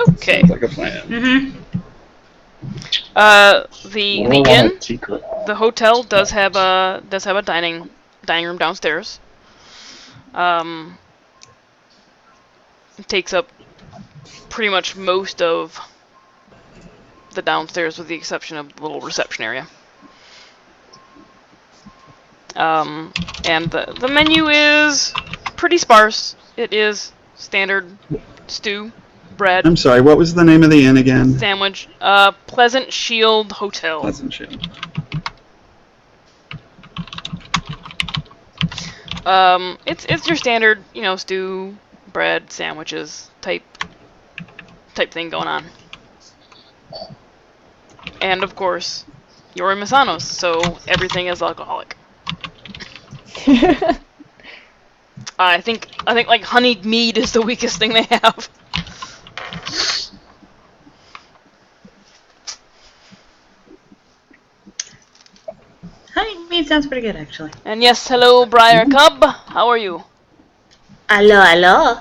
Okay. Sounds like a plan. Mm-hmm. The Well, inn, secret. the hotel does have a dining room downstairs. It takes up pretty much most of the downstairs, with the exception of the little reception area. And the menu is pretty sparse. It is standard stew, bread, I'm sorry, what was the name of the inn again? sandwich. Pleasant Shield Hotel. Pleasant Shield. It's your standard, stew, bread, sandwiches type thing going on. And of course, you're in Misanos, so everything is alcoholic. I think like honeyed mead is the weakest thing they have. Honey mead sounds pretty good, actually. And yes, hello, Briar Cub. How are you? Hello, hello.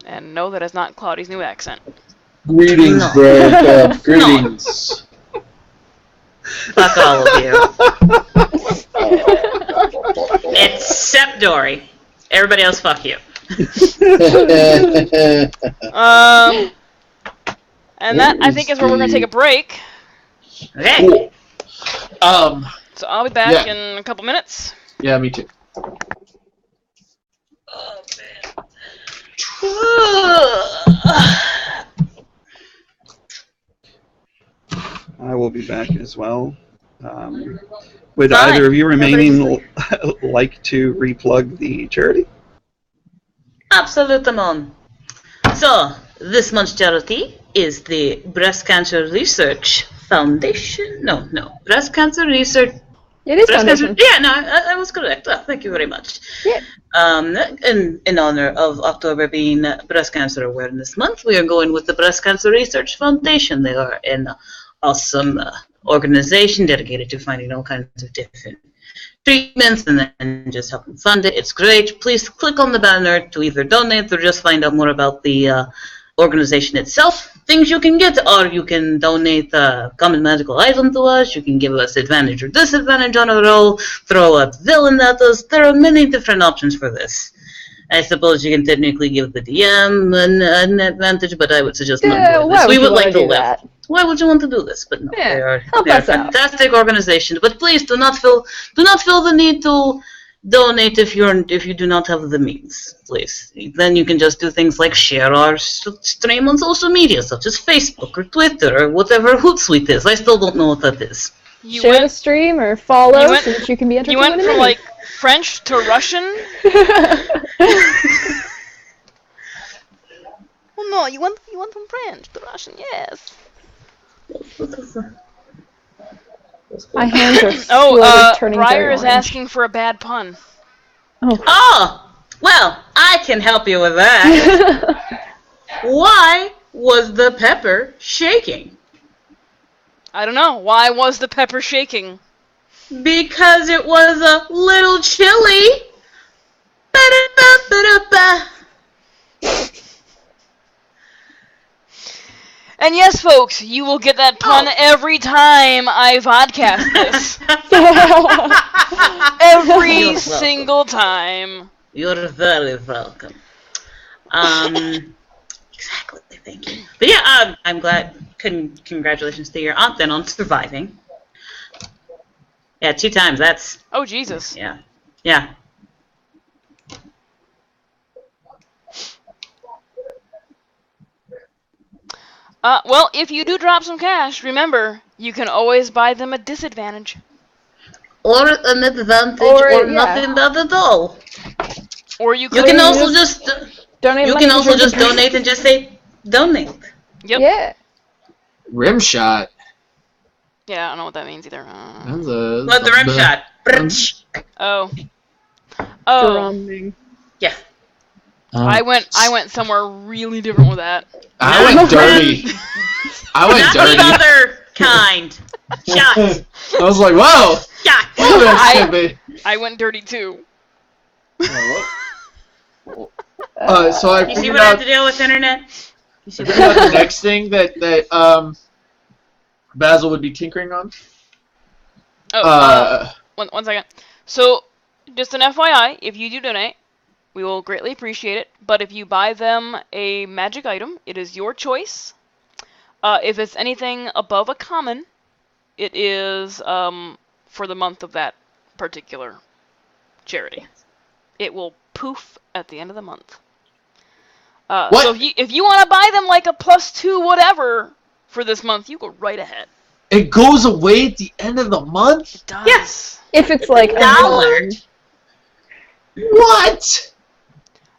And no, that is not Claudia's new accent. Greetings, No. bro. Greetings. Fuck all of you. Except Dory. Everybody else, fuck you. And that, I think, is where we're going to take a break. Okay. Cool. So I'll be back Yeah. in a couple minutes. Yeah, me too. I will be back as well. Would Fine. either of you remaining like to replug the charity? Absolutamon. So, this month's charity is the Breast Cancer Research Foundation. No, Breast Cancer Research. It is Breast foundation. Cancer. Yeah, no, I was correct. Oh, thank you very much. Yeah. In honor of October being Breast Cancer Awareness Month, we are going with the Breast Cancer Research Foundation. They are an awesome organization dedicated to finding all kinds of different treatments and then just helping fund it. It's great. Please click on the banner to either donate or just find out more about the organization itself. Things you can get are you can donate a common magical item to us, you can give us advantage or disadvantage on a roll, throw a villain at us. There are many different options for this. I suppose you can technically give the DM an advantage, but I would suggest not doing this. Why would We you would wanna like to do live. that? Why would you want to do this? But no, Yeah, they are help a us out. fantastic organization. But please do not feel the need to donate if you do not have the means. Please, then you can just do things like share our stream on social media, such as Facebook or Twitter or whatever Hootsuite is. I still don't know what that is. You Share the went, stream or follow you went- so that you can be entertained. you went with from me. like French to Russian? Well, no, you went from French to Russian, yes. My hands are slowly Oh, turning Briar very is orange. asking for a bad pun. Oh, well, I can help you with that. Why was the pepper shaking? I don't know. Why was the pepper shaking? Because it was a little chilly. Ba-da-ba-ba-da-ba. And yes, folks, you will get that pun every time I vodcast this. Every You're welcome. single time. You're very welcome. Exactly, thank you. But yeah, I'm glad. Congratulations to your aunt then on surviving. Yeah, 2 times. That's Oh, Jesus. yeah. Well, if you do drop some cash, remember, you can always buy them a disadvantage. or an advantage, Or, or yeah. nothing at all. Or you You could. can also just Donate you money can to also Georgia just Bush. donate and just say donate. Yep. Yeah. Rim shot. Yeah, I don't know what that means either. That's a, What the rim shot? Oh. Oh. Drumming. Yeah. I went somewhere really different with that. I went dirty. I went Not dirty. the other kind. Shot. I was like, whoa. Shot. Whoa, that should be. I went dirty too. So I You see figured what I have out, to deal with, internet? You see I what figured out the next thing that Basil would be tinkering on. Oh, one second. So, just an FYI, if you do donate, we will greatly appreciate it. But if you buy them a magic item, it is your choice. If it's anything above a common, it is for the month of that particular charity. It will poof at the end of the month. What? So if you want to buy them like a +2 whatever for this month, you go right ahead. It goes away at the end of the month? It does. Yes. If it's like $1. What?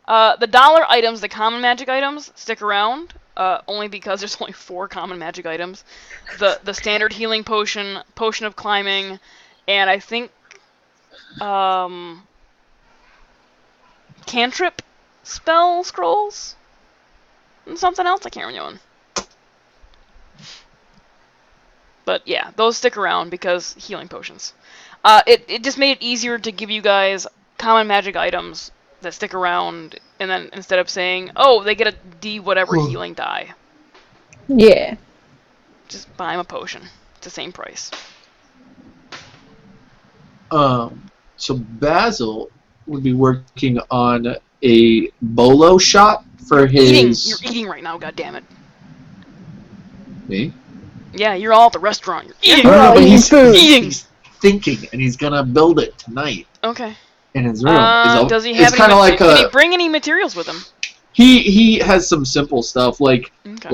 The dollar items, the common magic items, stick around. Only because there's only 4 common magic items. The standard healing potion, potion of climbing, and I think cantrip spell scrolls and something else. I can't remember one. But yeah, those stick around because healing potions. It just made it easier to give you guys common magic items that stick around, and then instead of saying, oh, they get a D whatever healing die, Yeah. just buy them a potion. It's the same price. So Basil would be working on a bolo shot for his. You're eating right now, goddammit. Me? Yeah, you're all at the restaurant. You're eating. No, all but eating food. he's thinking, and he's gonna build it tonight Okay. in his room. Does he It's have kind of any? like Did he bring any materials with him? he has some simple stuff like Okay.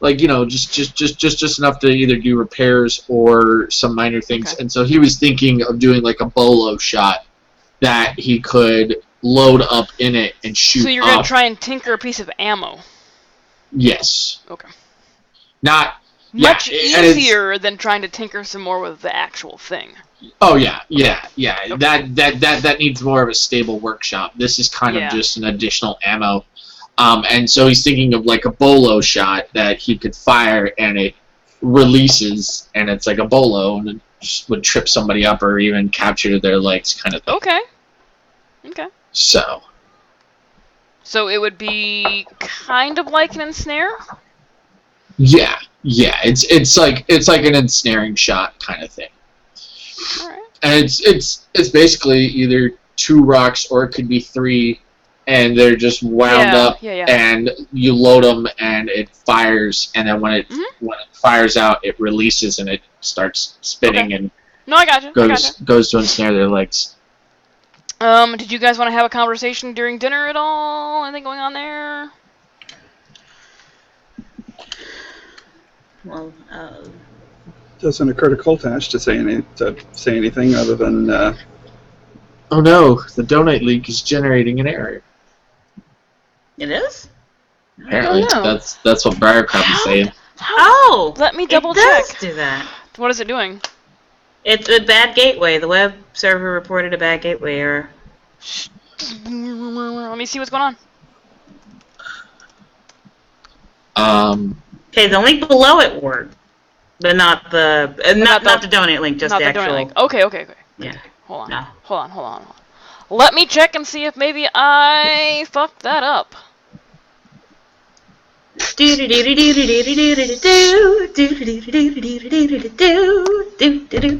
like you know just enough to either do repairs or some minor things. Okay. And so he was thinking of doing like a bolo shot that he could load up in it and shoot So you're gonna up. try and tinker a piece of ammo. Yes. Okay. Not Much yeah, and it's- easier than trying to tinker some more with the actual thing. Oh yeah. Okay. That needs more of a stable workshop. This is kind Yeah. of just an additional ammo. And so he's thinking of like a bolo shot that he could fire and it releases and it's like a bolo and it just would trip somebody up or even capture their legs kind of thing. Okay. Okay. So So it would be kind of like an ensnare? yeah, it's like an ensnaring shot kind of thing. Alright. And it's basically either 2 rocks or it could be 3, and they're just wound up, Yeah. and you load them, and it fires, and then when it Mm-hmm. fires out, it releases and it starts spinning and No, I gotcha. goes to ensnare their legs. Did you guys want to have a conversation during dinner at all? Anything going on there? Well, Doesn't occur to Coltash to say anything other than Oh no, the donate leak is generating an error. it is? Apparently, know. that's what Briarcraft is saying. Oh! Let me double it does check. do that. What is it doing? It's a bad gateway. The web server reported a bad gateway error. Let me see what's going on. Okay, the link below it worked, but not the not the donate link, just Not the the actual. donate link. Okay. Yeah. Hold on. No. Hold on. Let me check and see if maybe I fucked that up.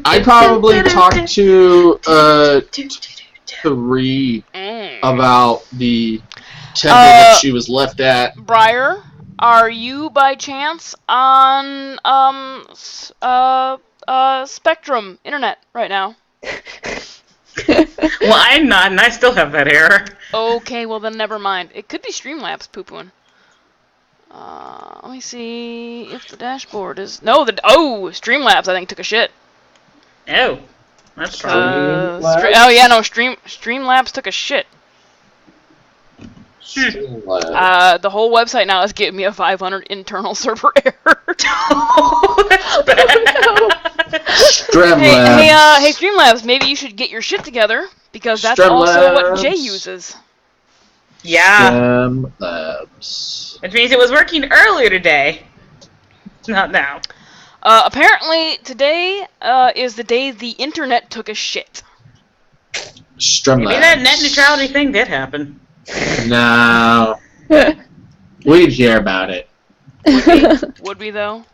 I probably talked to Three about the temple that she was left at. Briar, are you by chance on Spectrum Internet right now? Well, I'm not, and I still have that error. Okay, well then never mind. It could be Streamlabs poo-pooing. Let me see if the dashboard is... No, Streamlabs I think took a shit. Oh. That's probably. Oh yeah, no. Streamlabs took a shit. Streamlabs. The whole website now is giving me a 500 internal server error. Oh, that's bad. Streamlabs. Hey, Streamlabs, maybe you should get your shit together, because that's also what Jay uses. Yeah. Streamlabs. Which means it was working earlier today. Not now. Apparently, today is the day the internet took a shit. Streamlabs. Maybe that net neutrality thing did happen. No. We'd hear about it. Would we, though?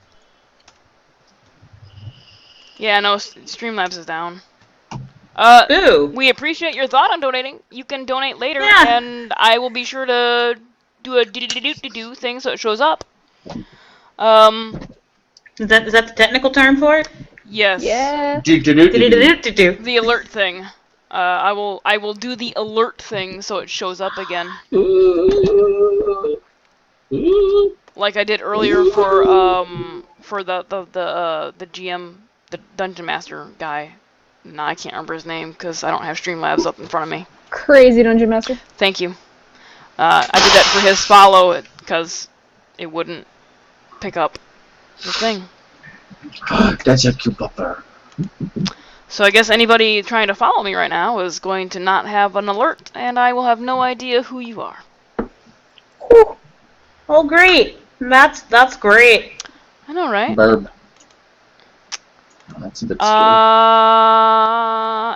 Yeah, no, Streamlabs is down. Ooh. We appreciate your thought on donating. You can donate later, Yeah. and I will be sure to do a do thing so it shows up. Is that the technical term for it? Yes. Yeah. Do-do-do-do-do. The alert thing. I will do the alert thing so it shows up again. Ooh. Ooh. Like I did earlier for the GM, the Dungeon Master guy. No, I can't remember his name because I don't have Streamlabs up in front of me. Crazy Dungeon Master. Thank you. I did that for his follow because it wouldn't pick up the thing. That's a cucumber. So I guess anybody trying to follow me right now is going to not have an alert, and I will have no idea who you are. Whew. Oh, great. That's great. I know, right? Burb. That's a bit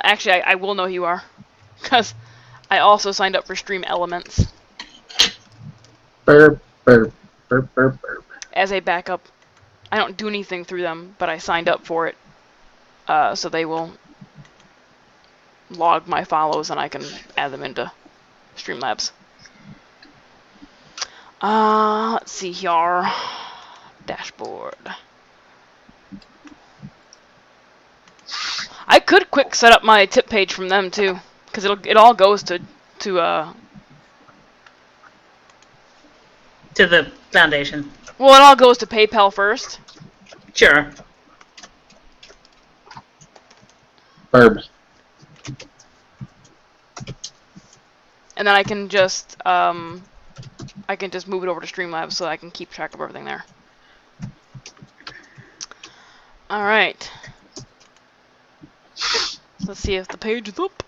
Actually, I will know who you are, because I also signed up for Stream Elements burb, burb, burb, burb, burb. as a backup. I don't do anything through them, but I signed up for it, so they will log my follows and I can add them into Streamlabs. Let's see here. Dashboard. I could quick set up my tip page from them too, because it all goes to the foundation. well, it all goes to PayPal first. Sure. Burb. And then I can just move it over to Streamlabs so I can keep track of everything there. All right. Let's see if the page is up.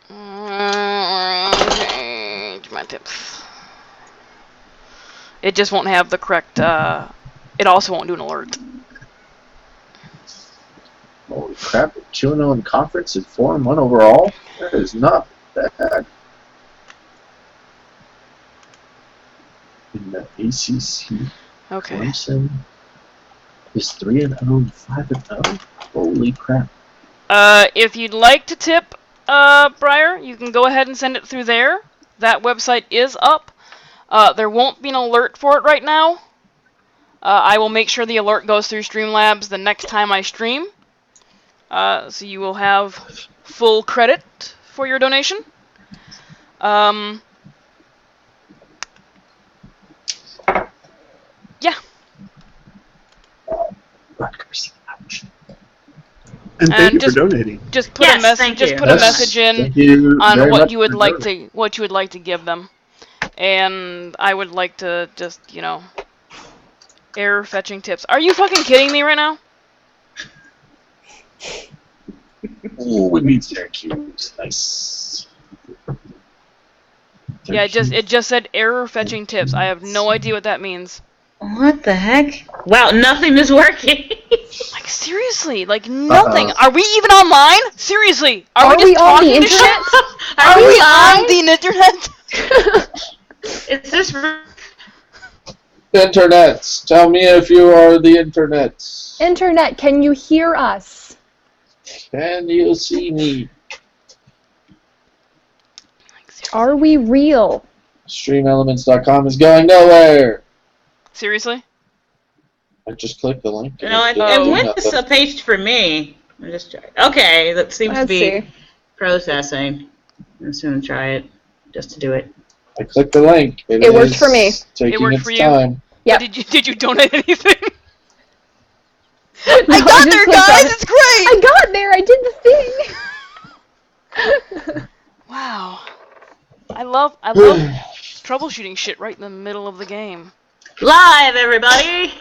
Change my tips. It just won't have the correct. It also won't do an alert. Holy crap, 2-0 in conference and 4-1 overall? That is not bad. In the ACC, Okay. Clemson is 3-0 and 5-0. Holy crap. If you'd like to tip, Briar, you can go ahead and send it through there. That website is up. There won't be an alert for it right now. I will make sure the alert goes through Streamlabs the next time I stream. So you will have full credit for your donation. Yeah. Rutgers. Ouch. And thank you just- for donating. Just put Yes, a message. thank Just you. put a Yes, message in thank you on very what much you would for like donating. to give them, and I would like to just error fetching tips. Are you fucking kidding me right now? Ooh, we need Syracuse. Nice. Yeah, it just said error fetching tips. I have no idea what that means. What the heck? Wow, nothing is working. Like seriously, like nothing. Are we even online? Seriously, are we Are just we on the talking to internet? shit? Are we on the internet? Is this? Internets. Tell me if you are the internets. Internet, can you hear us? Can you see me? Are we real? StreamElements.com is going nowhere. Seriously? I just clicked the link. No, it Oh. went to a page for me. I'm just trying. Okay, that seems to Let's be see. processing. I'm just gonna try it, just to do it. I clicked the link. It worked is for me. Taking It worked its for you? time. Yep. Did you donate anything? I No, got just there, clicked on guys! it. It's great! I got there. I did the thing. Wow. I love troubleshooting shit right in the middle of the game. Live, everybody.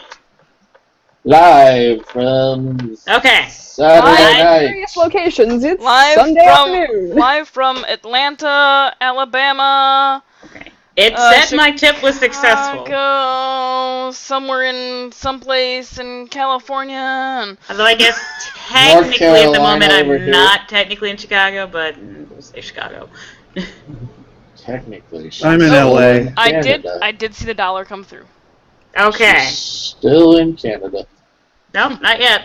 Live from Okay. Saturday Live. night. Various locations. It's Live Sunday from afternoon. live from Atlanta, Alabama. It said my tip was successful. Chicago, somewhere in someplace in California. And Although I guess technically at the moment Carolina over I'm here. not technically in Chicago, but we'll say Chicago. Technically, she's I'm in still LA. in I Canada. did see the dollar come through. Okay. She's still in Canada. Nope, not yet.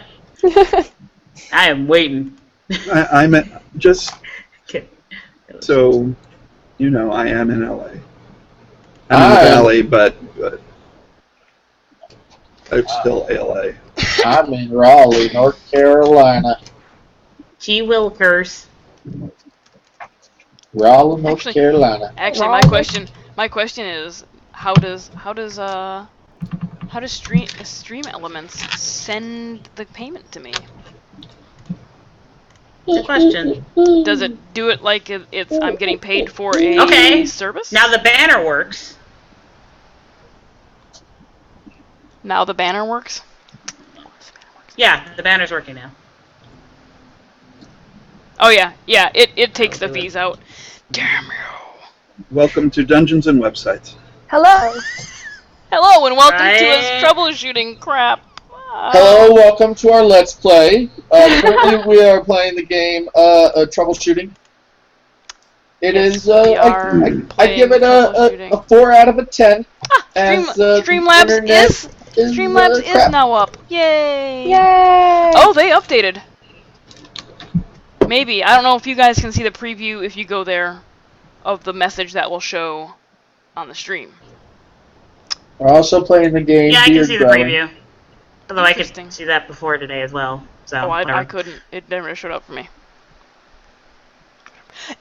I am waiting. I'm at, just Okay. so you know, I am in LA. I'm in the Valley, but it's still LA. I'm in Raleigh, North Carolina. Gee Willikers. Raleigh, North Actually- Carolina. Actually, my question is, how does Stream Elements send the payment to me? Good question. Does it do it like it's I'm getting paid for a Okay. service? Now the banner works. Now the banner works? Yeah, the banner's working now. Oh yeah, it takes the fees out. Damn you. Welcome to Dungeons and Websites. Hello. Hello and welcome to Right. this troubleshooting crap. Hello, welcome to our Let's Play. Currently we are playing the game Troubleshooting. It is, I give it a 4 out of a 10. As, Streamlabs internet Streamlabs is crap. now up. Yay! Yay. Oh, they updated. Maybe. I don't know if you guys can see the preview if you go there of the message that will show on the stream. We're also playing the game Yeah, I can Beard see the Growing. preview. Although I Interesting. could see that before today as well. So Oh, I whatever. couldn't. It never showed up for me.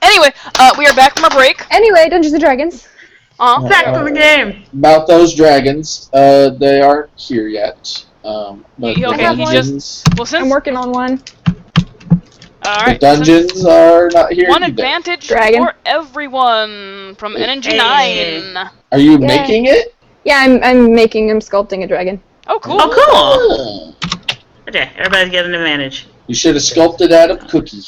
Anyway, we are back from our break. Anyway, Dungeons and Dragons. Back to the game. About those dragons, they aren't here yet. But Okay, the he just- dungeons, Well, I'm since working on one. all the right, dungeons are not here one either. advantage Dragon. for everyone from NNG9. Are you Yay. making it? Yeah, I'm sculpting a dragon. Oh, cool. Oh, cool. Ah. Okay, everybody's getting an advantage. You should have sculpted out a cookie,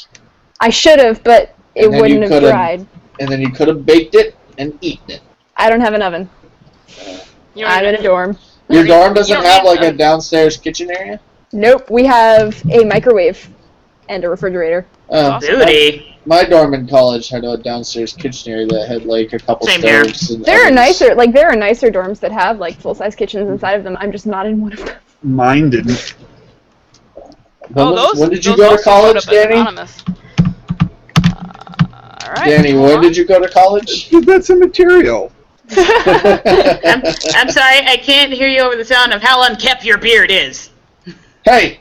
I should have, but it And then wouldn't you have could've- dried. and then you could have baked it and eaten it. I don't have an oven. You don't I'm in even- a dorm. Your You dorm doesn't don't have need like a a- downstairs kitchen area? Nope, we have a microwave and a refrigerator. Awesome. Duty. My dorm in college had a downstairs kitchen area that had like a couple Same here. stoves. And There are ovens. nicer dorms that have like full-size kitchens inside of them. I'm just not in one of them. Mine didn't. When did you those go to also showed college, up as Danny? anonymous. All right. Danny, hold when on. did you go to college? That's a material. I'm sorry, I can't hear you over the sound of how unkempt your beard is. Hey,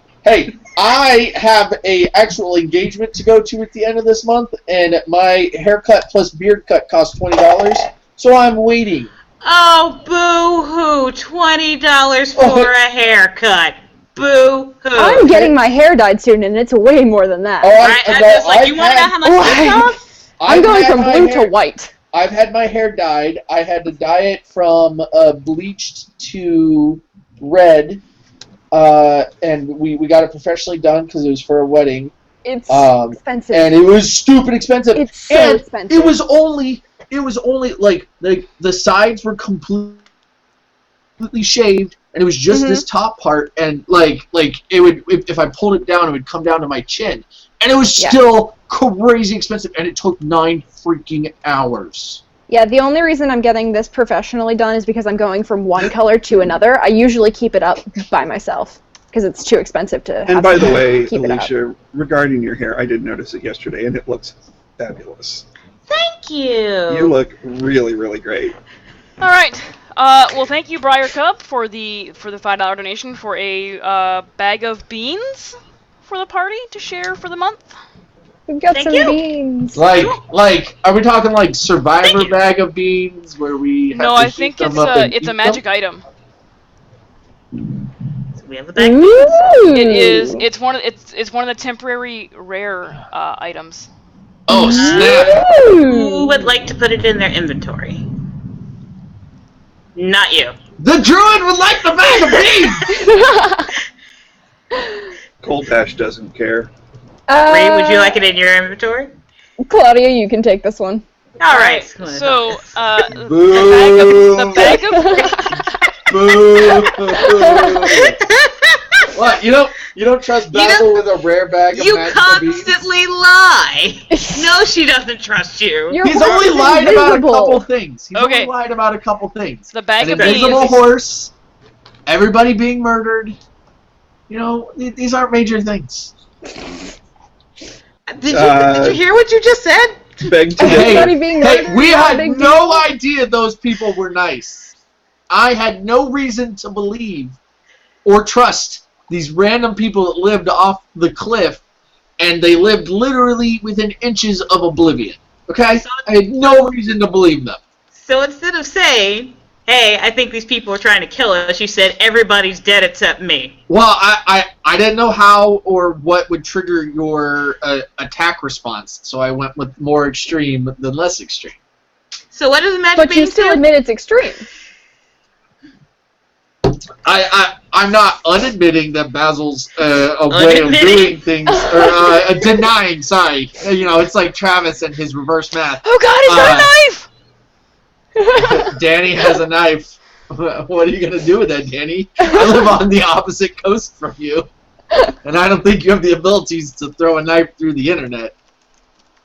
I have a actual engagement to go to at the end of this month, and my haircut plus beard cut costs $20, so I'm waiting. Oh, boo-hoo. $20 for a haircut. Boo-hoo. I'm getting my hair dyed soon, and it's way more than that. Oh, Right? I'm just like, I've you want to know how much Why? this costs? I'm going had from my blue hair- to white. I've had my hair dyed. I had to dye it from bleached to red, and we got it professionally done because it was for a wedding, It's expensive. and it was stupid expensive. It's so and expensive. It was only like the sides were completely shaved, and it was just Mhm. this top part, and like it would if I pulled it down, it would come down to my chin, and it was Yeah. still crazy expensive, and it took 9 freaking hours. Yeah, the only reason I'm getting this professionally done is because I'm going from one color to another. I usually keep it up by myself because it's too expensive to have And by the someone way, keep it up. Alicia, regarding your hair, I did notice it yesterday, and it looks fabulous. Thank you. You look really, really great. All right. Well, thank you, Briar Cup, for the $5 donation for a bag of beans for the party to share for the month. We've got Thank some you. beans. Like, are we talking like Survivor Thank you. bag of beans where we have No, to I heat think them it's up and a eat magic them? item. We have a bag of beans. It is. It's one of the temporary rare items. Oh, snap! Who would like to put it in their inventory? Not you. The druid would like the bag of beans! Cold Dash doesn't care. Ray, would you like it in your inventory? Claudia, you can take this one. All right. So, Boo! the bag of Boo! What? You don't trust Basil with a rare bag of You magical beans? constantly lie. No, she doesn't trust you. Your He's horse only is lied about a invisible. couple things. He's Okay. only lied about a couple things. the bag An of beans. invisible horse, everybody being murdered. You know, these aren't major things. Did you hear what you just said? Beg to Hey, Everybody being murdered we is not a had big no idea those people were nice. I had no reason to believe or trust these random people that lived off the cliff, and they lived literally within inches of oblivion. Okay? I had no reason to believe them. So instead of saying, hey, I think these people are trying to kill us, you said, everybody's dead except me. Well, I didn't know how or what would trigger your attack response, so I went with more extreme than less extreme. So what does the magic But you beans still do? admit it's extreme. I'm not unadmitting that Basil's a way of doing things, or denying, sorry. You know, it's like Travis and his reverse math. Oh God, he's got a knife! Danny has a knife. What are you going to do with that, Danny? I live on the opposite coast from you, and I don't think you have the abilities to throw a knife through the internet.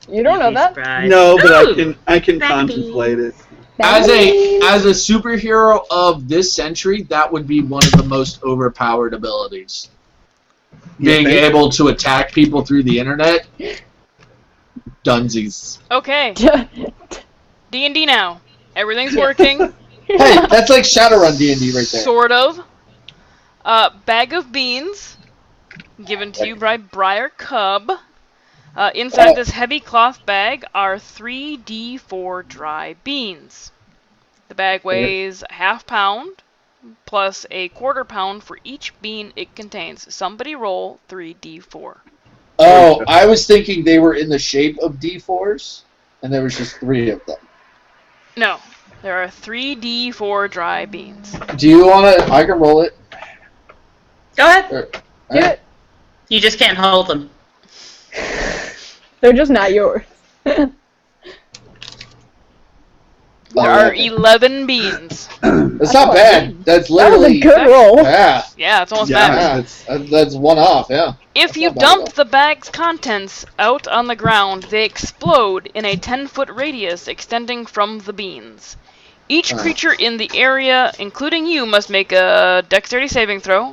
You don't know that. Surprise. No, but Ooh, I can bag contemplate it. As a superhero of this century, that would be one of the most overpowered abilities. Being think? able to attack people through the internet. Dunsies. Okay, D&D now. Everything's working, Hey, that's like Shadowrun D&D right there. sort of. Bag of beans, given to you by Briar Cub. Inside this heavy cloth bag are 3d4 dry beans. The bag weighs ½ pound, plus a ¼ pound for each bean it contains. Somebody roll 3d4. Oh, I was thinking they were in the shape of D4s, and there was just 3 of them. No, there are 3d4 dry beans. Do you want to... I can roll it. Go ahead. Do it. You just can't hold them. They're just not yours. There are 11 beans. That's not bad. That's That was a literally... good roll. Yeah. Yeah, it's almost Yeah. bad. That's one off, yeah. If you not bad at all. dump the bag's contents out on the ground, they explode in a 10-foot radius extending from the beans. Each creature in the area, including you, must make a dexterity saving throw,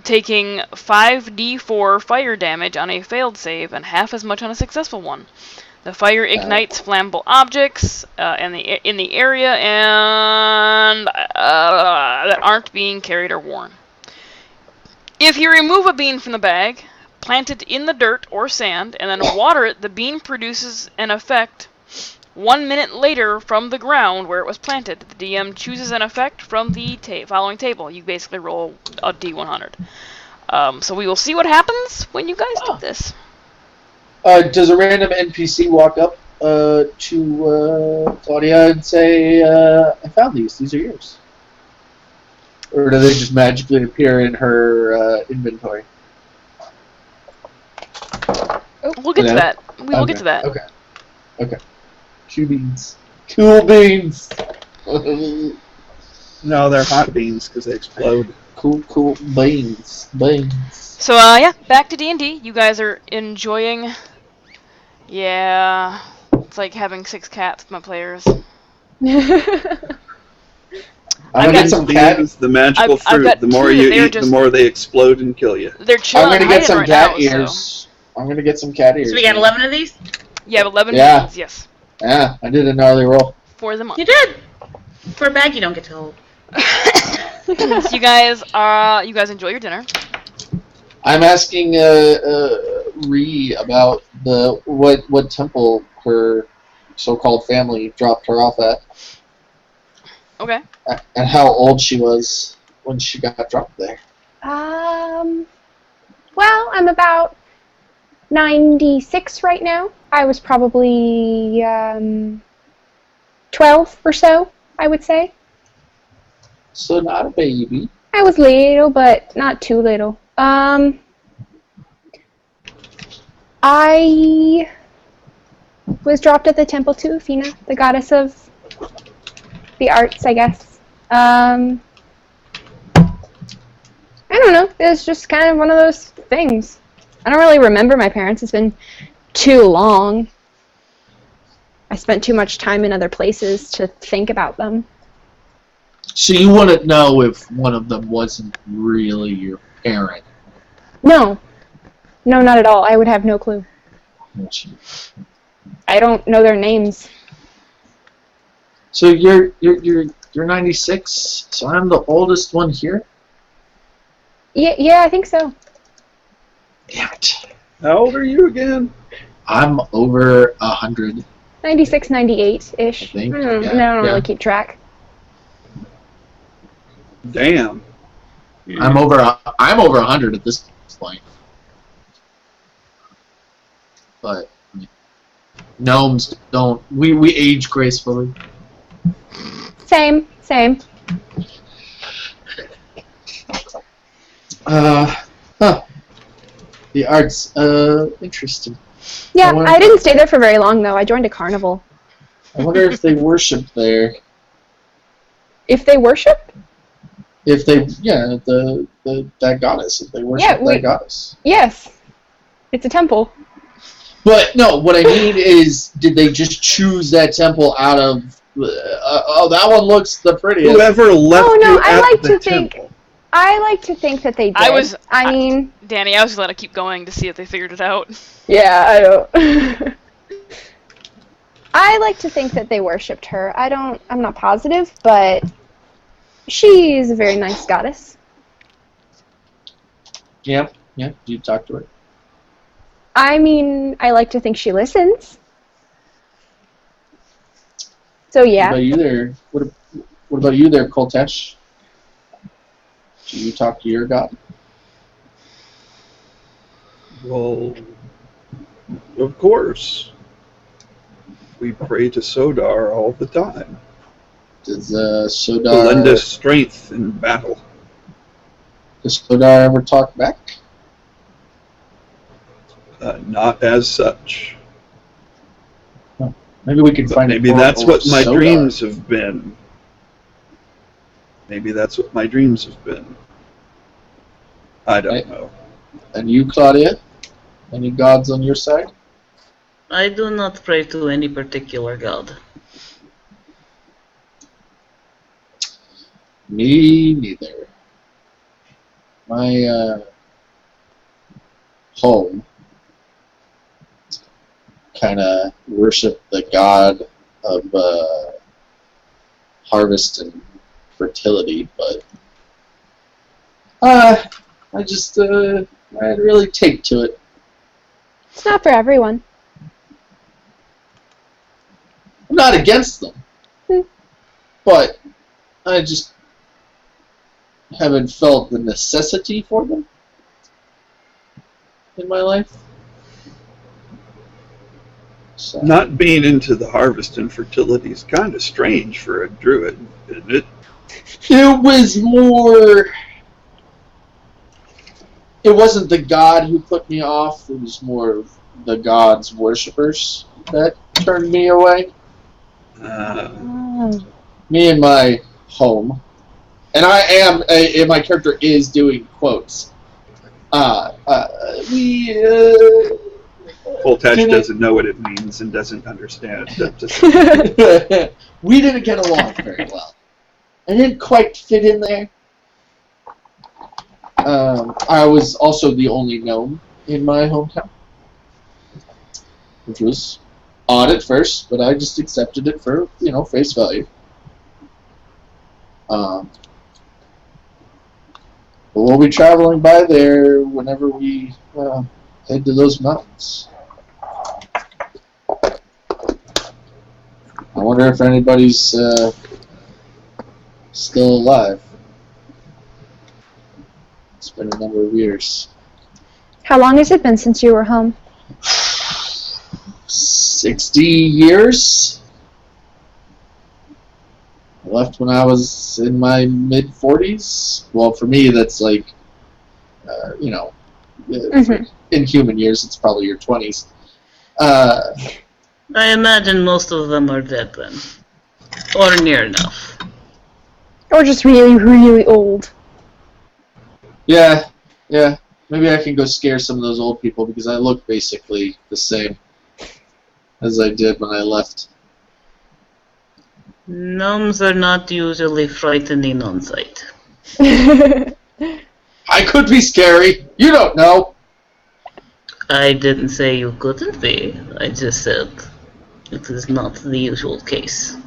taking 5d4 fire damage on a failed save and half as much on a successful one. The fire ignites flammable objects in the area and that aren't being carried or worn. If you remove a bean from the bag, plant it in the dirt or sand, and then water it, the bean produces an effect 1 minute later from the ground where it was planted. The DM chooses an effect from the following table. You basically roll a d100. So we will see what happens when you guys do this. Does a random NPC walk up to Claudia and say, I found these. These are yours? Or do they just magically appear in her inventory? We'll get to Yeah. that. We will get to that. Okay. Cool beans. Cool beans! No, they're hot beans because they explode. Cool beans. So, yeah, back to D&D. You guys are enjoying... Yeah... It's like having 6 cats with my players. I'm gonna get some cat. Beans, the magical I've fruit. got The more 2 you that they're eat, just- the more they explode and kill you. They're chilling I'm gonna get some right cat now, ears. So. I'm gonna get some cat ears. So we got 11 of these? You have 11 Yeah. beans, yes. Yeah, I did a gnarly roll. For the month. You did! For a bag you don't get to hold. So you guys enjoy your dinner. I'm asking Ree about what temple her so-called family dropped her off at, Okay. and how old she was. when she got dropped there? Well, I'm about 96 right now. I was probably 12 or so, I would say. So not a baby. I was little, but not too little. I was dropped at the temple to Athena, the goddess of the arts, I guess. I don't know. It was just kind of one of those things. I don't really remember my parents. It's been too long. I spent too much time in other places to think about them. So you wouldn't know if one of them wasn't really your parent. No. No, not at all. I would have no clue. I don't know their names. So you're 96. So I'm the oldest one here. Yeah, I think so. Damn it! How old are you again? I'm over 100. 96, 98-ish. I think, I don't yeah. really keep track. Damn. I'm over 100 at this point. But gnomes don't. We age gracefully. Same. The arts, interesting. Yeah, wonder- I didn't stay there for very long, though. I joined a carnival. I wonder if they worship there. If they worship? If they, yeah, that goddess. If they worship that goddess. Yes. It's a temple. But no, what I mean is, did they just choose that temple out of? Oh, that one looks the prettiest. Whoever left Oh, no, you I at like the to temple. think... I like to think that they did. I mean... Danny, I was gonna keep going to see if they figured it out. Yeah, I don't... I like to think that they worshipped her. I'm not positive, but she's a very nice goddess. Yeah. You talk to her. I mean, I like to think she listens. So yeah. What about you there? What about you there, Koltesh? Do you talk to your god? Well, of course. We pray to Sodar all the time. Does To Sodar lend us strength in battle. Does Sodar ever talk back? Not as such. Maybe we can But find. maybe an that's oracle what my of Sodar. dreams have been. Maybe that's what my dreams have been. I don't know. And you, Claudia? Any gods on your side? I do not pray to any particular god. Me neither. My home kind of worship the god of harvest and fertility, but I just I really take to it. It's not for everyone. I'm not against them, but I just haven't felt the necessity for them in my life. So. Not being into the harvest and fertility is kind of strange for a druid, isn't it? It was more... It wasn't the god who put me off, it was more of the god's worshippers that turned me away. Me and my home. And I am, and my character is doing quotes. Voltash doesn't know what it means and doesn't understand. We didn't get along very well. I didn't quite fit in there. I was also the only gnome in my hometown, which was odd at first, but I just accepted it for, face value. But we'll be traveling by there whenever we head to those mountains. I wonder if anybody's still alive. It's been a number of years. How long has it been since you were home? 60 years. I left when I was in my mid-40s. Well, for me, that's like, in human years, it's probably your 20s. I imagine most of them are dead then. Or near enough. Or just really, really old. Yeah. Maybe I can go scare some of those old people because I look basically the same as I did when I left. Gnomes are not usually frightening on sight. I could be scary. You don't know. I didn't say you couldn't be. I just said it is not the usual case.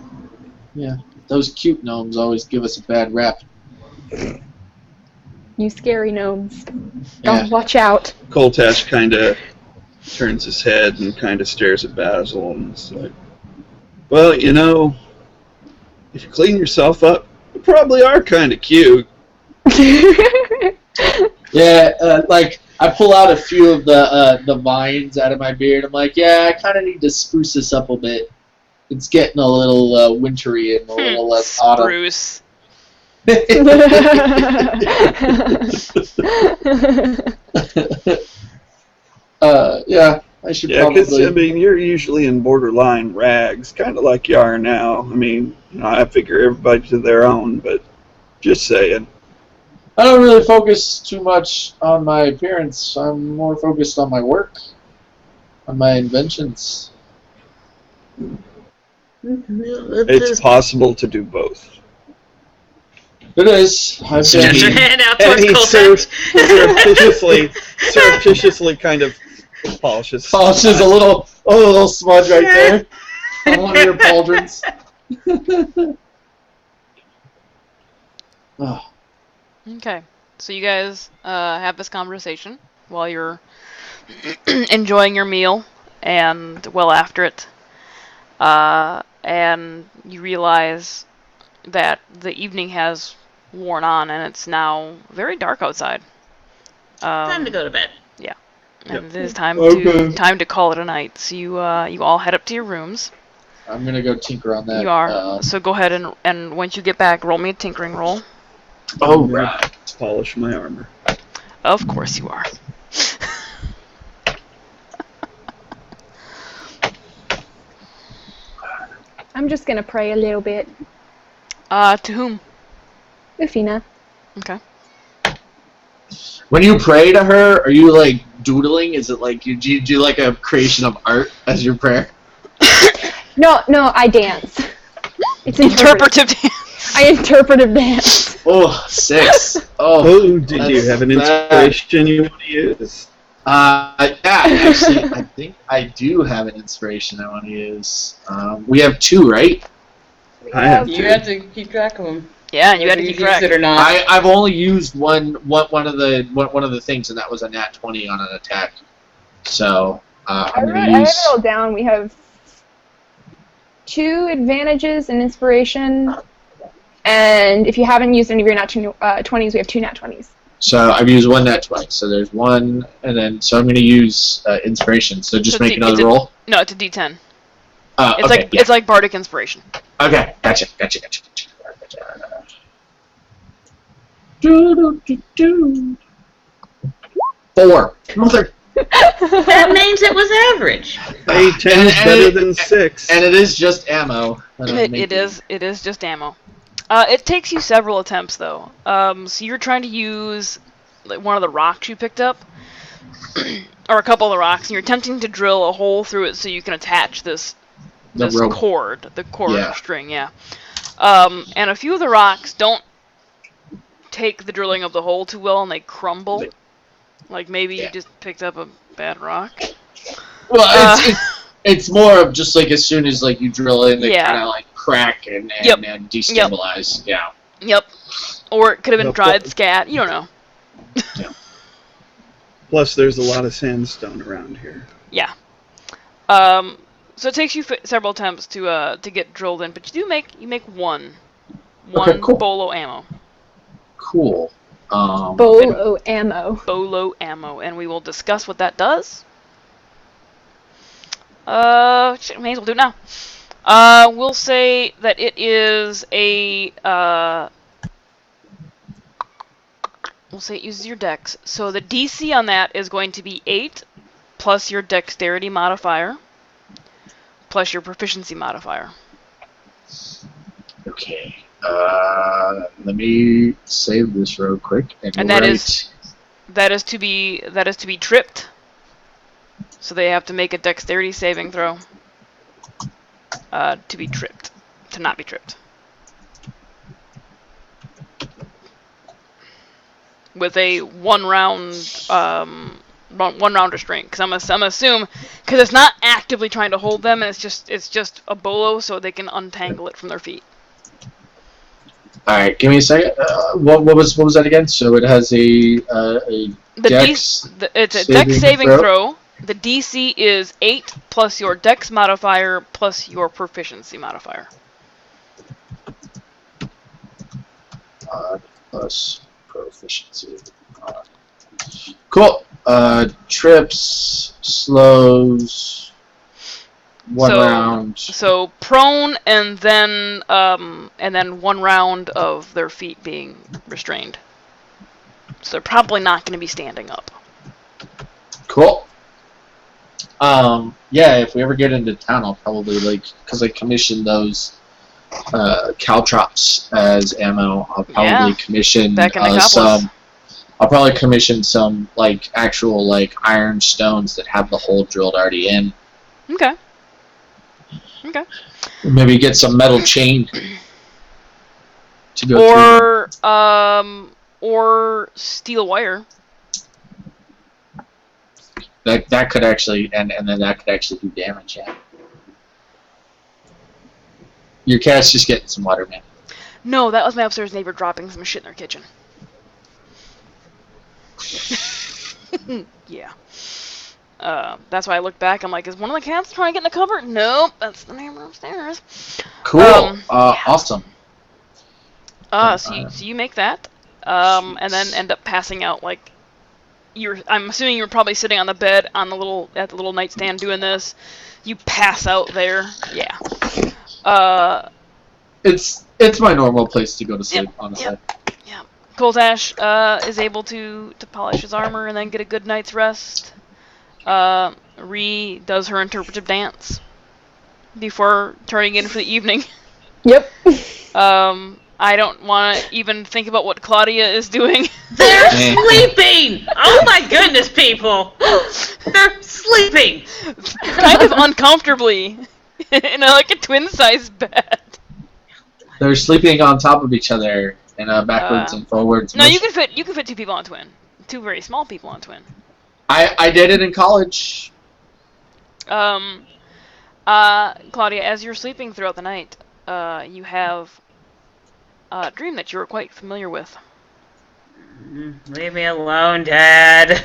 Yeah, those cute gnomes always give us a bad rap. You scary gnomes. Yeah. Oh, watch out. Koltash kind of turns his head and kind of stares at Basil and is like, well, you know, if you clean yourself up, you probably are kind of cute. Yeah, like I pull out a few of the vines out of my beard. I'm like, yeah, I kind of need to spruce this up a bit. It's getting a little wintry and a little less autumn. Spruce. Yeah, I should Yeah, because, probably. I mean, you're usually in borderline rags, kind of like you are now. I mean, you know, I figure everybody to their own, but just saying. I don't really focus too much on my appearance. I'm more focused on my work, on my inventions. It's possible to do both. It is. I've Stretch your been, hand out And towards he Koltash. surreptitiously kind of polishes. polishes a little smudge right there on one of your pauldrons. Oh. Okay, so you guys have this conversation while you're enjoying your meal and well after it, and you realize that the evening has worn on and it's now very dark outside. Time to go to bed. And it is time Okay. to call it a night. So you all head up to your rooms. I'm gonna go tinker on that. You are. So go ahead and once you get back, roll me a tinkering roll. Oh, right. Polish my armor. Of course you are. I'm just gonna pray a little bit. To whom? Ufina. Okay. When you pray to her, are you like doodling? Is it like you do like a creation of art as your prayer? No, I dance. It's Interpretive dance. I interpretive dance. Oh, 6. Oh, did you that's have an bad. inspiration you want to use? Yeah, actually, I think I do have an inspiration I want to use. We have 2, right? I have You two. have to keep track of them. Yeah, and you got to Whether keep use track. it or not. I've only used one of the things, and that was a nat 20 on an attack. So I I'm have gonna it use. all down. We have 2 advantages in inspiration, and if you haven't used any of your nat 20s, we have 2 nat 20s. So I've used 1 nat 20. So there's 1, and then so I'm gonna use inspiration. So just So make it's another roll. No, it's a D10. It's Okay, like it's like bardic inspiration. Okay, gotcha. Four. Mother. That means it was average. Hey, 10 is better than 6. And it is just ammo. It is just ammo. It takes you several attempts though. So you're trying to use like one of the rocks you picked up, or a couple of the rocks, and you're attempting to drill a hole through it so you can attach this rope. cord, the cord Yeah. string, yeah. And a few of the rocks don't take the drilling of the hole too well, and they crumble. Like maybe you just picked up a bad rock. Well, it's more of just like as soon as like you drill in, they Yeah. kind of like crack and Yep. destabilize. Yeah. Yep. Or it could have been No, dried but- scat. You don't know. Plus, there's a lot of sandstone around here. Yeah. So it takes you several attempts to get drilled in, but you make one Okay, cool. bolo ammo. Cool. Bolo ammo. Bolo ammo, and we will discuss what that does. Shit, may as well do it now. We'll say that it is a, we'll say it uses your dex. So the DC on that is going to be 8, plus your dexterity modifier, plus your proficiency modifier. Okay. Let me save this real quick. And that is to be tripped. So they have to make a dexterity saving throw to be tripped, to not be tripped. With a one round restraint, because I'm assume because it's not actively trying to hold them, and it's just a bolo, so they can untangle it from their feet. All right, give me a second. What was that again? So it has a dex. It's a dex saving throw. The DC is 8 plus your dex modifier plus your proficiency modifier. Plus proficiency. Cool. Trips, slows, one round. So prone, and then 1 round of their feet being restrained. So they're probably not going to be standing up. Cool. Yeah, if we ever get into town, I'll probably because I commissioned those caltrops as ammo. I'll probably commission some. I'll probably commission some actual iron stones that have the hole drilled already in. Okay. Maybe get some metal chain to go through. Or steel wire. That could actually and then that could actually do damage. Yeah. Your cat's just getting some water, man. No, that was my upstairs neighbor dropping some shit in their kitchen. Yeah. That's why I looked back. I'm like, is one of the cats trying to get in the cupboard? Nope, that's the neighbor upstairs. Cool. Awesome. So you make that, and then end up passing out I'm assuming you're probably sitting on the bed at the little nightstand doing this. You pass out there. Yeah. It's my normal place to go to sleep, honestly. Yeah. Coltash is able to polish his armor and then get a good night's rest. Ree does her interpretive dance before turning in for the evening. Yep. I don't want to even think about what Claudia is doing. They're sleeping! Oh my goodness, people! They're sleeping! Kind of uncomfortably. In a twin-sized bed. They're sleeping on top of each other in a backwards and forwards. No, you can fit 2 people on twin. 2 very small people on twin. I did it in college. Claudia, as you're sleeping throughout the night, you have a dream that you were quite familiar with. Leave me alone, Dad.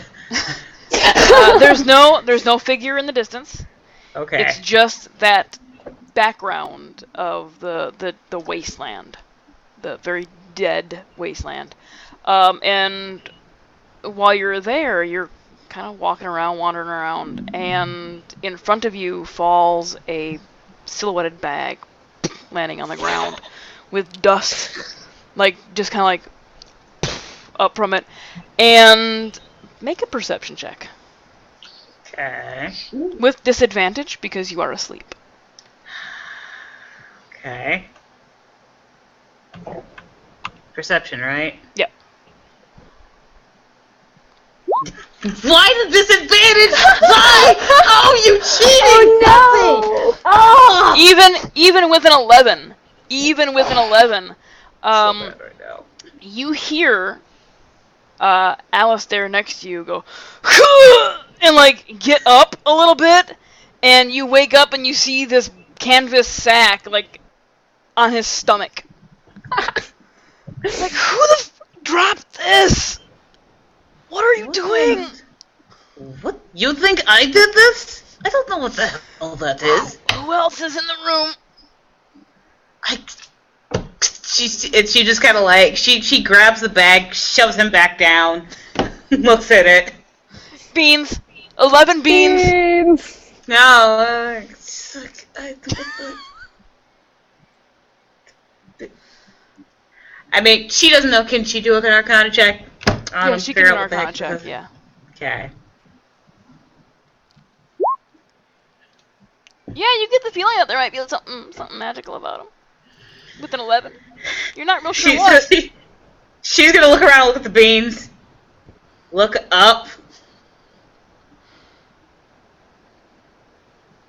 There's no figure in the distance. Okay. It's just that background of the wasteland, the very dead wasteland. And while you're there, you're kind of walking around, wandering around, and in front of you falls a silhouetted bag landing on the ground with dust, just kind of up from it. And make a perception check. Okay. With disadvantage because you are asleep. Okay. Perception, right? Yep. Why the disadvantage? Why? Oh, you cheating! Oh no! Oh! Even with an 11. So bad right now. You hear Alistair next to you go and get up a little bit, and you wake up and you see this canvas sack on his stomach. Who the dropped this? What are you doing? What? You think I did this? I don't know what the hell that is. Who else is in the room? she just kind of like she grabs the bag, shoves him back down, looks at it. Beans. 11 beans. No, it's like, I mean, she doesn't know. Can she do an Arcana check? Yeah, she can do an Arcana check. Yeah. Okay. Yeah, you get the feeling that there might be something magical about him. With an 11, you're not real sure what. She's gonna look around, look at the beans, look up.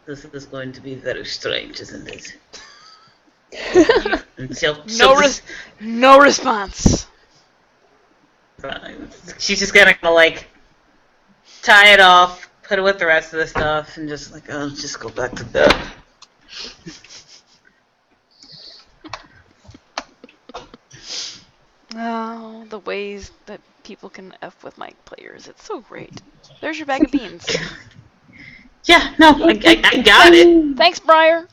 This is going to be very strange, isn't it? No response. She's just gonna like tie it off, put it with the rest of the stuff, and just like, oh, just go back to bed. Oh, the ways that people can F with my players. It's so great. There's your bag of beans. Yeah, no, I got it. Thanks, Briar.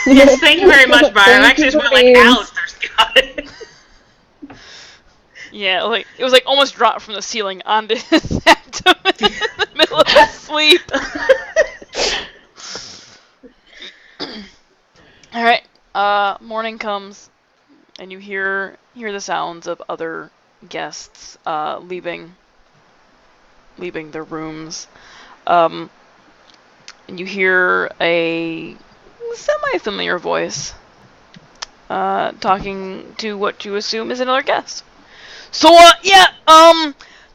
Yes, thank you very much, Briar. I actually just went like, Alistair's got it. Yeah, like it was like almost dropped from the ceiling onto his abdomen in the middle of his sleep. Alright, morning comes, and you hear the sounds of other guests leaving their rooms. And you hear a semi-familiar voice talking to what you assume is another guest. So,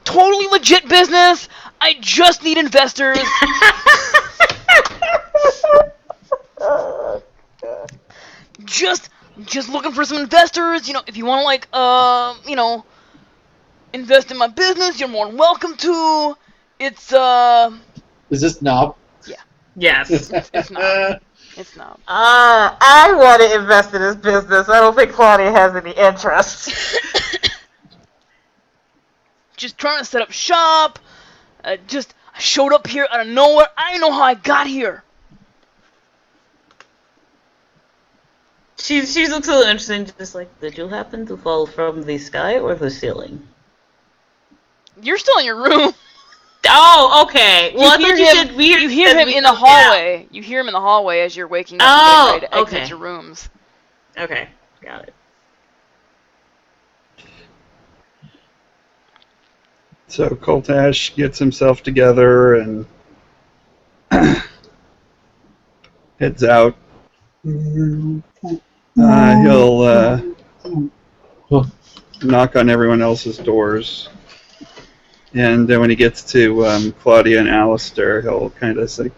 totally legit business. I just need investors. Just looking for some investors. You know, if you want to, like, invest in my business, you're more than welcome to. It's, Is this Knob? Yeah. Yes. It's not. It's not. I want to invest in this business. I don't think Claudia has any interest. Just trying to set up shop. I showed up here out of nowhere. I don't know how I got here. She looks a little interesting, just like, did you happen to fall from the sky or the ceiling? You're still in your room. Oh, okay. Well, I thought you said you hear him in the hallway. You hear him in the hallway as you're waking up and getting ready to exit your rooms. Okay, got it. So Koltash gets himself together and heads out. He'll knock on everyone else's doors. And then when he gets to Claudia and Alistair, he'll kind of say,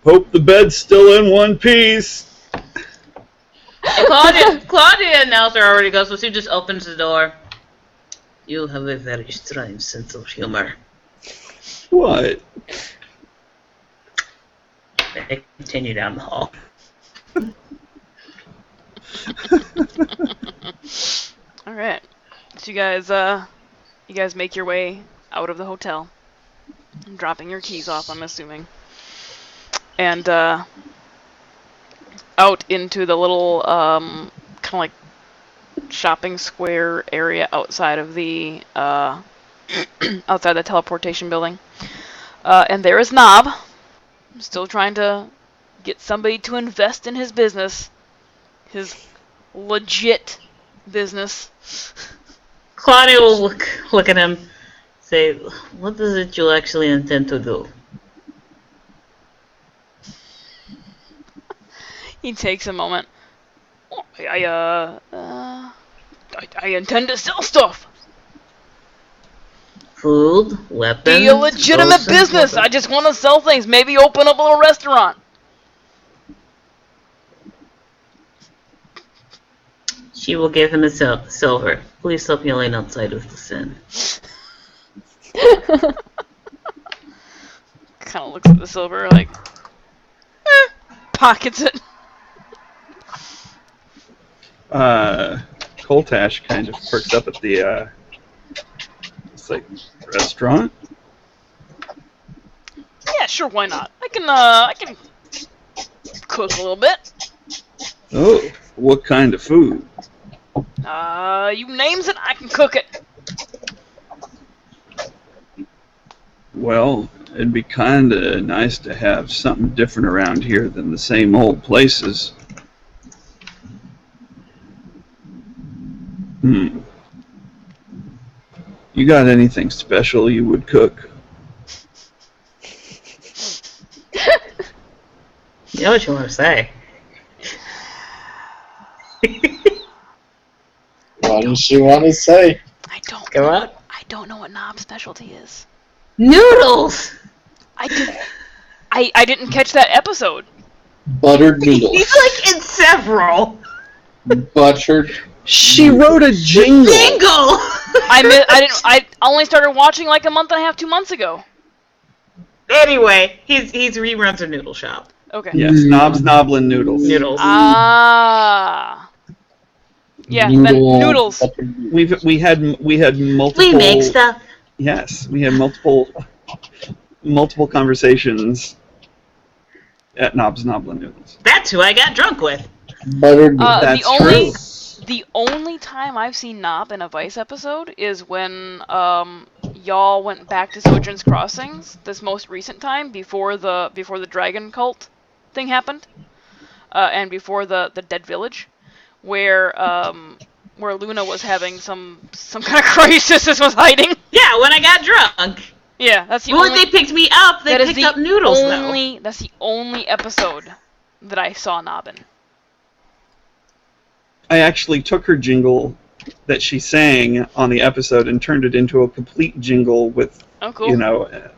"Hope the bed's still in one piece." Claudia and Alistair already go, so she just opens the door. You have a very strange sense of humor. What? They continue down the hall. All right, so you guys make your way out of the hotel, dropping your keys off, I'm assuming, and out into the little kind of like shopping square area outside of the outside the teleportation building, and there is Knob, still trying to get somebody to invest in his business, his legit business. Claudia will look at him, say, "What is it you actually intend to do?" He takes a moment. Oh, I intend to sell stuff. Food, weapons. Be a legitimate business. I just want to sell things. Maybe open up a little restaurant. She will give him a silver. Please stop yelling outside of the sin. Kind of looks at the silver like, pockets it. Koltash kind of perks up at the it's like restaurant. Yeah, sure, why not? I can cook a little bit. Oh, what kind of food? You names it, I can cook it. Well, it'd be kinda nice to have something different around here than the same old places. You got anything special you would cook? You know what you want to say. What does she want to say? I don't Go know. on. I don't know what Knob's specialty is. Noodles! I didn't catch that episode. Buttered noodles. He's like in several. Buttered. She wrote a jingle! Jingle! I only started watching like a month and a half, 2 months ago. Anyway, he runs a noodle shop. Okay. Yes, Knobs Noblin Noodles. Noodles. Ah. Yeah, then noodles. Buttered noodles. We had multiple. We make stuff. Yes, we had multiple conversations at Knobs Noblin Noodles. That's who I got drunk with. Buttered noodles. That's The only time I've seen Knob in a Vice episode is when y'all went back to Sojourn's Crossings, this most recent time, before the dragon cult thing happened, and before the Dead Village, where Luna was having some kind of crisis and was hiding. Yeah, when I got drunk. Yeah, that's the When only. they picked me up, they that is picked the up noodles, only. That's the only episode that I saw Knob in. I actually took her jingle that she sang on the episode and turned it into a complete jingle with, Oh, cool.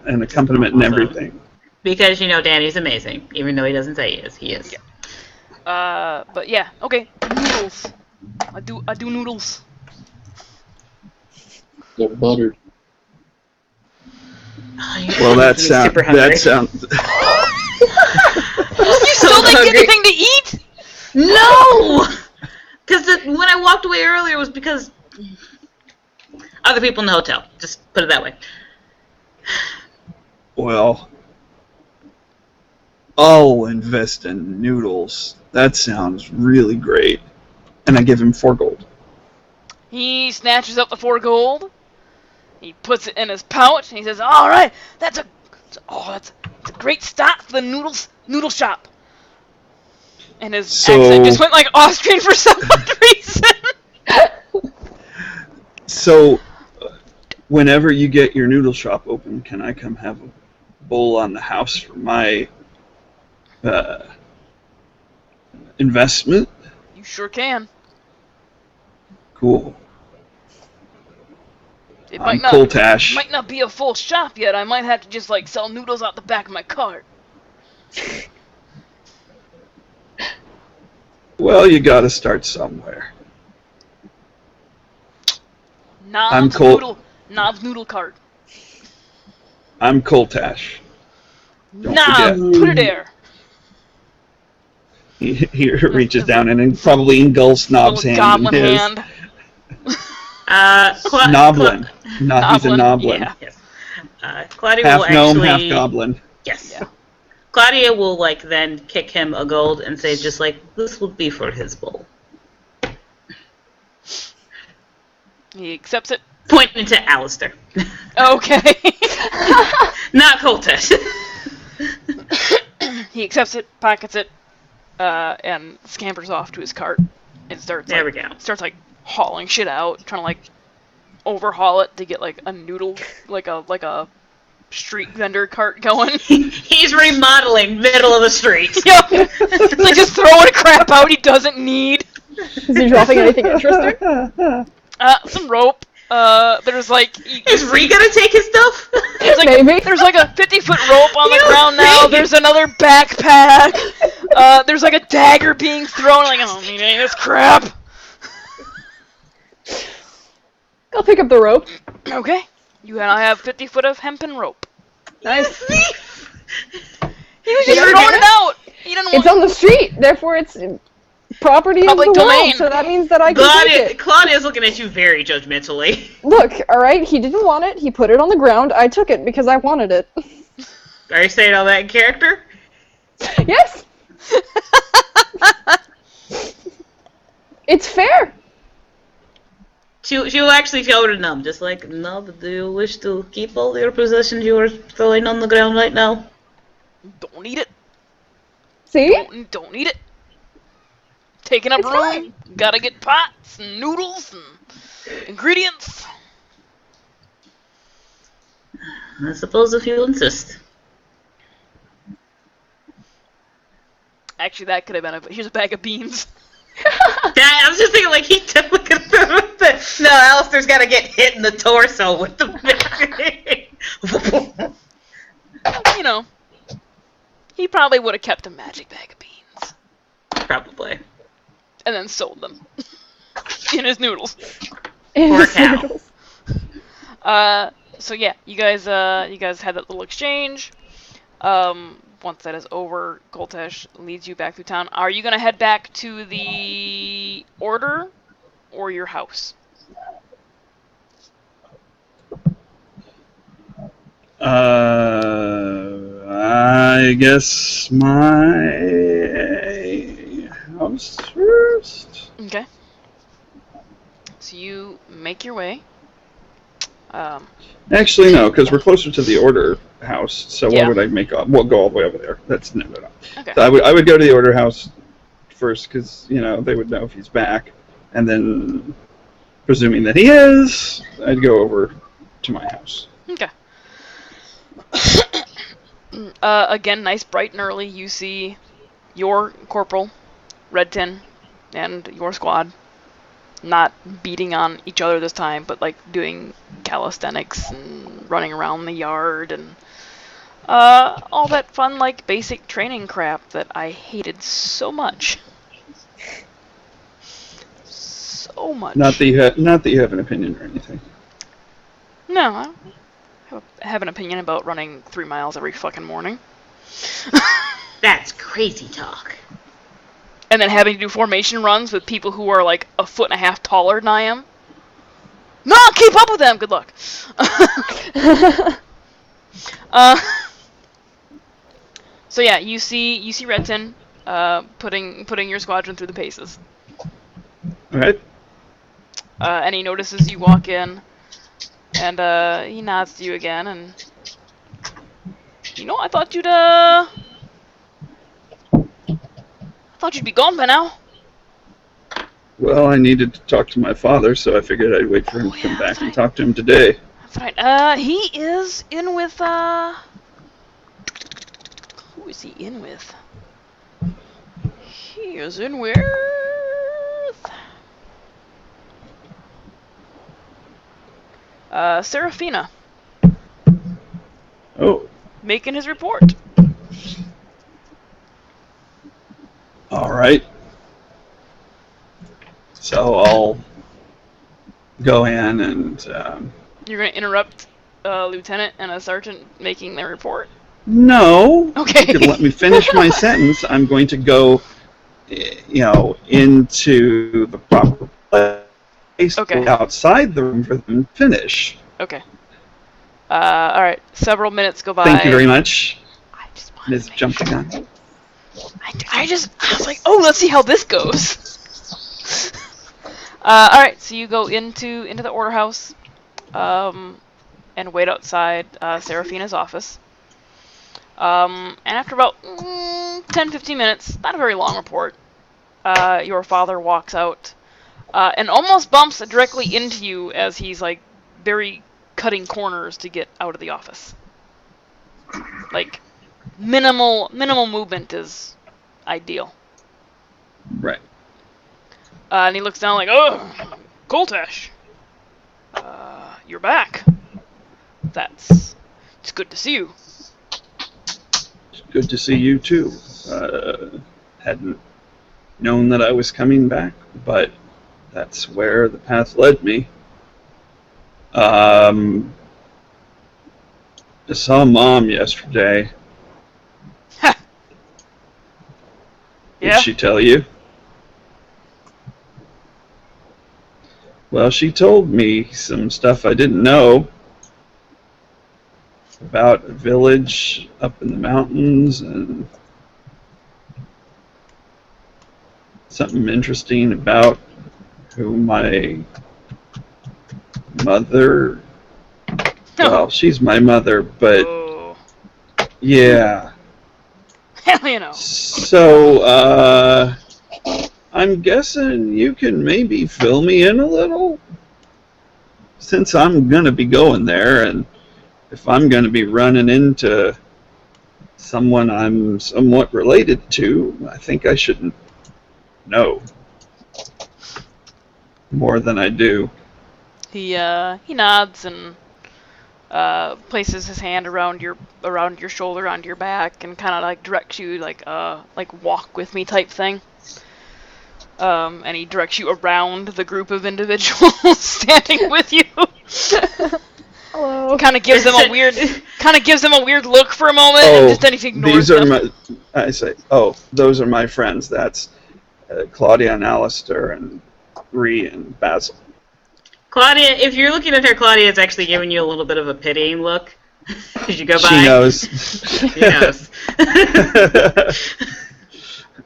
an accompaniment and everything. Because, Danny's amazing. Even though he doesn't say he is. He is. Yeah. But yeah, okay. Noodles. I do noodles. They're buttered. Well, that Super hungry. sounds. You still didn't get anything to eat? No! Because when I walked away earlier, it was because other people in the hotel. Just put it that way. Well, I'll invest in noodles. That sounds really great. And I give him 4 gold. He snatches up the 4 gold. He puts it in his pouch and he says, "All right, that's a great start for the noodle shop." And his accent just went like Austrian for some odd reason. So, whenever you get your noodle shop open, can I come have a bowl on the house for my investment? You sure can. Cool. It I'm might Coltash. not be a full shop yet. I might have to just like sell noodles out the back of my cart. Well, you gotta start somewhere. Knob's noodle cart. I'm Coltash. Don't Knob, forget. put it there. He reaches down and probably engulfs Knob's Little hand in goblin his. hand. Noblin. He's a Noblin. Yeah. Yes. Claudia Half will gnome, actually... half goblin. Yes. Yeah. Claudia will, then kick him a gold and say, just this would be for his bowl. He accepts it. Pointing to Alistair. Okay. Not Coltess. He accepts it, pockets it, and scampers off to his cart and starts There we go. hauling shit out, trying to overhaul it to get a noodle, like a street vendor cart going. He's remodeling middle of the street. Yep. Just throwing crap out he doesn't need. Is he dropping anything interesting? Some rope. There's Is Ree gonna take his stuff? Maybe. There's a 50-foot rope on the You ground now. think? There's another backpack. There's a dagger being thrown. I don't need any of this crap. I'll pick up the rope. Okay. You and I have 50 foot of hempen rope. Nice. He was just You're throwing gonna- it out. He didn't It's want. on the street, therefore it's property Public of the domain. world, so that means that I can take it. Claudia's looking at you very judgmentally. Look, alright, he didn't want it, he put it on the ground, I took it because I wanted it. Are you saying all that in character? Yes! It's fair! She will actually tell her to Nub, just like, Nub, do you wish to keep all your possessions you are throwing on the ground right now? Don't need it. See? Don't need it. Taking up It's room. fine. Gotta get pots and noodles and ingredients. I suppose if you insist. Actually, that could have been here's a bag of beans. I was just thinking, like, he definitely could have done it. No, Alistair's got to get hit in the torso with the. You know, he probably would have kept a magic bag of beans Probably. and then sold them in his noodles. Poor cow. So yeah, you guys had that little exchange. Once that is over, Goltesh leads you back through town. Are you gonna head back to the Order or your house? I guess my house first. Okay. So you make your way. Actually, no, because we're closer to the Order house. So Yeah. why would I we'll go all the way over there? That's no. Okay. So I would go to the Order house first, because they would know if he's back, and then, presuming that he is, I'd go over to my house. Okay. Again, nice, bright and early. You see your corporal, Red Tin, and your squad not beating on each other this time, but like doing calisthenics and running around the yard and all that fun, like basic training crap that I hated so much. So much. Not that you have an opinion or anything. No, I don't have an opinion about running 3 miles every fucking morning. That's crazy talk. And then having to do formation runs with people who are like a foot and a half taller than I am. No, keep up with them. Good luck. So yeah, you see Redton putting your squadron through the paces. All right. And he notices you walk in, and he nods to you again, and I thought you'd be gone by now. Well, I needed to talk to my father, so I figured I'd wait for him to come back and talk to him today. That's right. He is in with, who is he in with? He is in with... Serafina. Oh, Making his report. all right. So I'll go in and... You're going to interrupt a lieutenant and a sergeant making their report? No. Okay. You can let me finish my sentence. I'm going to go, into the proper place Okay. outside the room for them to finish. Okay. Alright. Several minutes go by. Thank you very much, I just wanted Ms. to make Jumping. sure. I was like, oh, let's see how this goes. Alright, so you go into the order house, and wait outside Serafina's office. And after about 10-15 minutes, not a very long report, your father walks out and almost bumps directly into you as he's like very cutting corners to get out of the office. Like minimal movement is ideal. Right. And he looks down like, oh, Goltesh, you're back. It's good to see you. It's good to see you, too. Hadn't known that I was coming back, but that's where the path led me. I saw Mom yesterday. Yeah? Did she tell you? Well, she told me some stuff I didn't know about a village up in the mountains and something interesting about who my mother. Well, she's my mother, but Oh. yeah. Hell, you know. So, I'm guessing you can maybe fill me in a little? Since I'm gonna be going there, and if I'm gonna be running into someone I'm somewhat related to, I think I should know more than I do. He nods and places his hand around your shoulder, onto your back, and kind of like directs you like walk with me type thing. And he directs you around the group of individuals standing with you. Hello. Kind of gives them a weird look for a moment, and just then he ignores these are them. I say, those are my friends. That's Claudia and Alistair and Ree and Basil. Claudia, if you're looking at her, Claudia is actually giving you a little bit of a pitying look as you go by. She knows. She knows.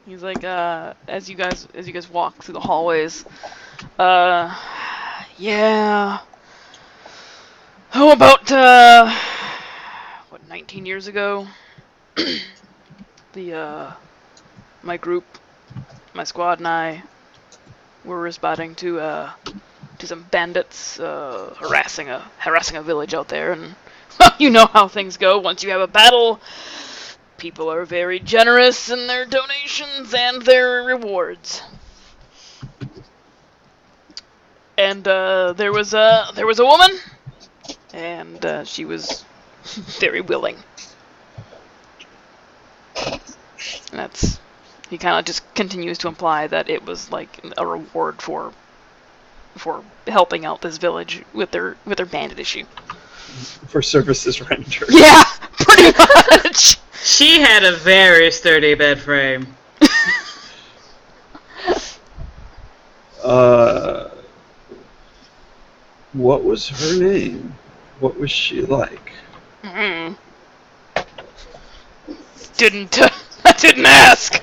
He's like, as you guys walk through the hallways, yeah. How about 19 years ago? My group, my squad, and I were responding to some bandits harassing a village out there, and well, you know how things go. Once you have a battle, people are very generous in their donations and their rewards. And there was a woman, and she was very willing. And he kind of just continues to imply that it was like a reward for helping out this village with their bandit issue. For services rendered. Yeah, pretty much. She had a very sturdy bed frame. What was her name? What was she like? I didn't ask.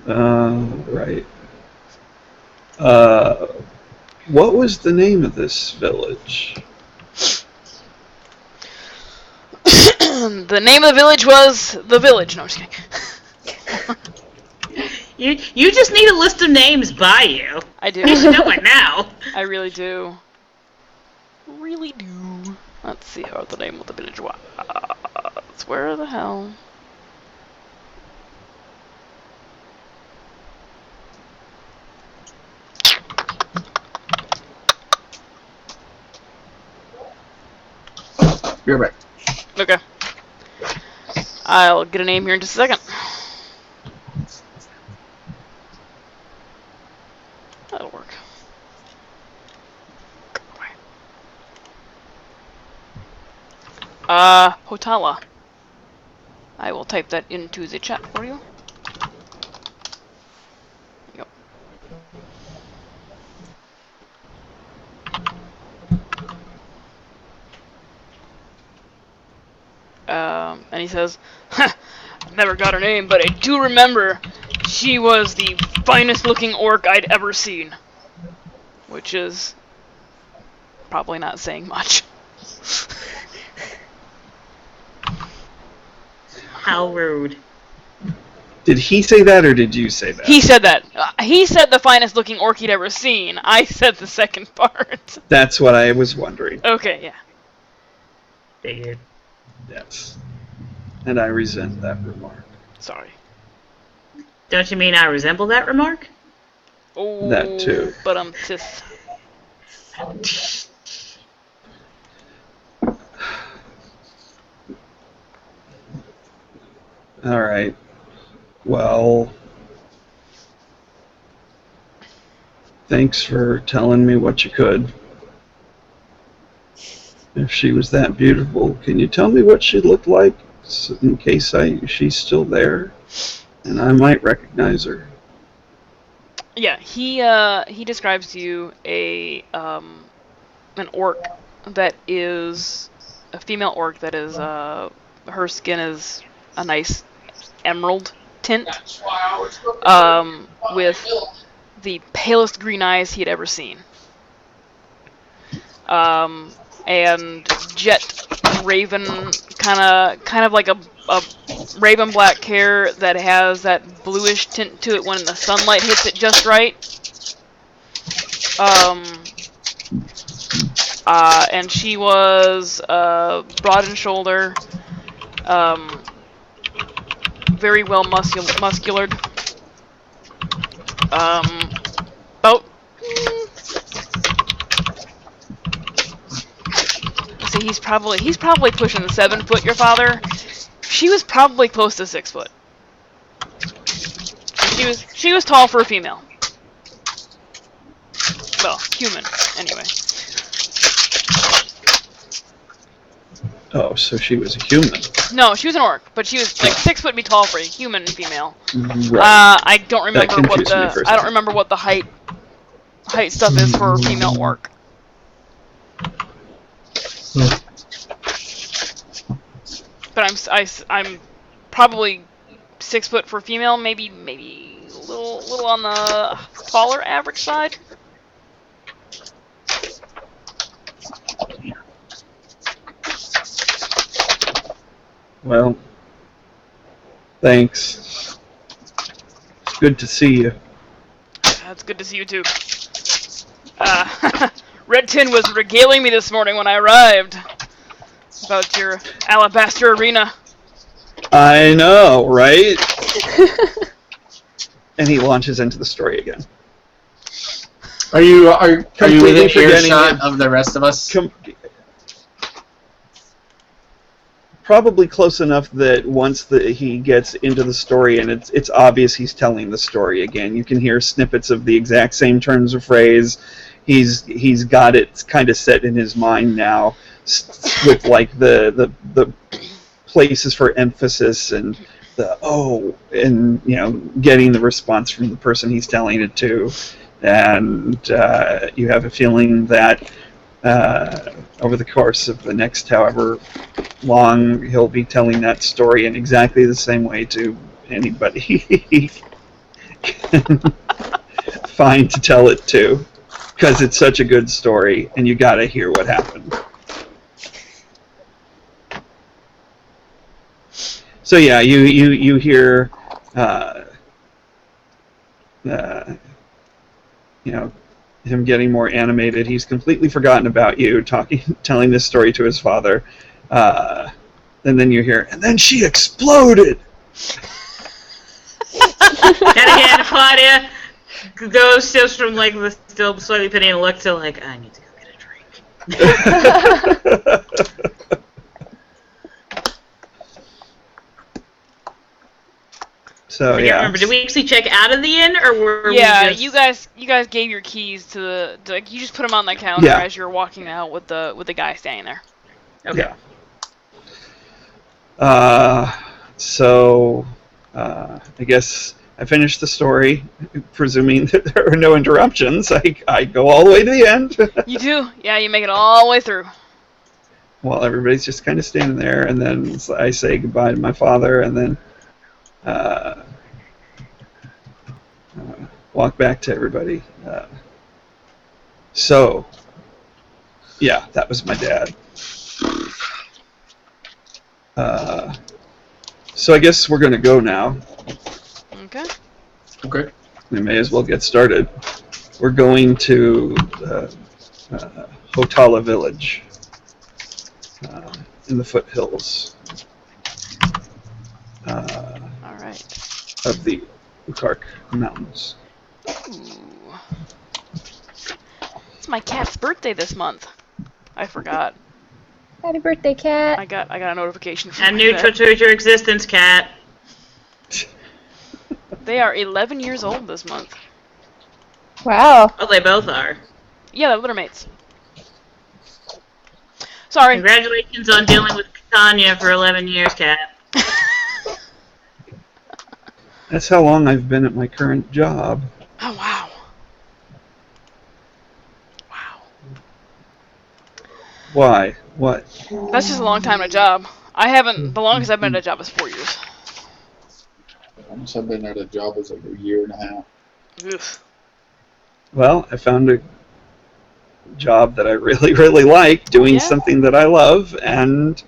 Right. What was the name of this village? The name of the village was The Village. No, I'm just kidding. You just need a list of names by you. I do. You should know it now. I really do. Really do. Let's see how the name of the village was. Where the hell? Be right back. Okay. I'll get a name here in just a second. That'll work. Hotala. I will type that into the chat for you. Yep. And he says, never got her name, but I do remember she was the finest looking orc I'd ever seen. Which is probably not saying much. How rude. Did he say that or did you say that? He said that. He said the finest looking orc he'd ever seen. I said the second part. That's what I was wondering. Okay, yeah. Figured. Yes. And I resent that remark. Sorry. Don't you mean I resemble that remark? Oh, That too. But I'm just... All right. Well, thanks for telling me what you could. If she was that beautiful, can you tell me what she looked like, in case she's still there, and I might recognize her? Yeah, he describes to you an orc that is a female orc that is her skin is a nice emerald tint, with the palest green eyes he'd ever seen. and jet raven, kind of like a raven black hair that has that bluish tint to it when the sunlight hits it just right. And she was broad in shoulder, very well muscular. About let's see, he's probably pushing 7 foot. Your father, she was probably close to 6 foot. She was tall for a female. Well, human, anyway. Oh, so she was a human. No, she was an orc, but she was like 6 foot be tall for a human female. Right. I don't remember what the height stuff is for a female orc. But I'm probably 6 foot for female, maybe a little on the taller average side. Well, thanks. It's good to see you. It's good to see you too. Red Tin was regaling me this morning when I arrived about your alabaster arena. I know, right? And he launches into the story again. Are you within forgetting earshot it. of the rest of us? Probably close enough that once he gets into the story and it's obvious he's telling the story again. You can hear snippets of the exact same turns of phrase. He's got it kind of set in his mind now, with like the places for emphasis and getting the response from the person he's telling it to, and you have a feeling that over the course of the next however long he'll be telling that story in exactly the same way to anybody he can find to tell it to, because it's such a good story and you gotta hear what happened. So yeah, you hear him getting more animated. He's completely forgotten about you, telling this story to his father. And then you hear, and then she exploded! And again, Claudia goes just from like the still slightly pitying look to like, I need to go get a drink. So I can't remember. Did we actually check out of the inn, or were we just... you guys gave your keys to you just put them on the counter as you were walking out with the guy standing there. Okay. Yeah. So I guess I finished the story, presuming that there are no interruptions. I go all the way to the end. You do? Yeah, you make it all the way through. While everybody's just kind of standing there, and then I say goodbye to my father, and then walk back to everybody. So, yeah, that was my dad. So I guess we're going to go now. Okay. Okay. We may as well get started. We're going to Hotala Village in the foothills All right. of the Ukark Mountains. Ooh. It's my cat's birthday this month. I forgot. Happy birthday, cat. I got a notification from I knew my vet. to your existence, cat. They are 11 years old this month. Wow. Oh, they both are. Yeah, they're littermates. Sorry. Congratulations on dealing with Tanya for 11 years, cat. That's how long I've been at my current job. Oh, wow. Wow. Why? What? That's just a long time at a job. The longest I've been at a job is 4 years. I've been at a job as like a year and a half. Oof. Well, I found job that I really, really like, doing Yeah. something that I love and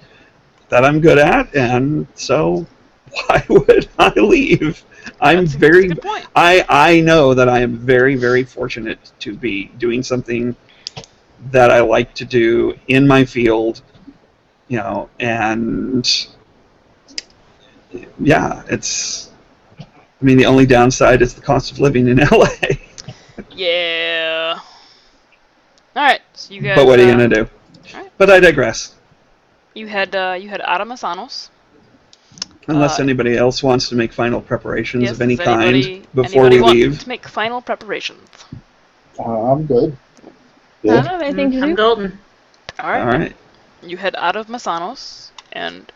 that I'm good at, and so why would I leave? That's a good point. I know that I am very, very fortunate to be doing something that I like to do in my field, and yeah, the only downside is the cost of living in LA. Yeah. Alright, so you guys... But what are you going to do? Alright. But I digress. You had out of Masanos. Unless anybody else wants to make final preparations Yes, of any does anybody- kind before anybody we want leave. to make final preparations? I'm good. I don't have anything to I'm do. golden. Alright. All right. You head out of Masanos and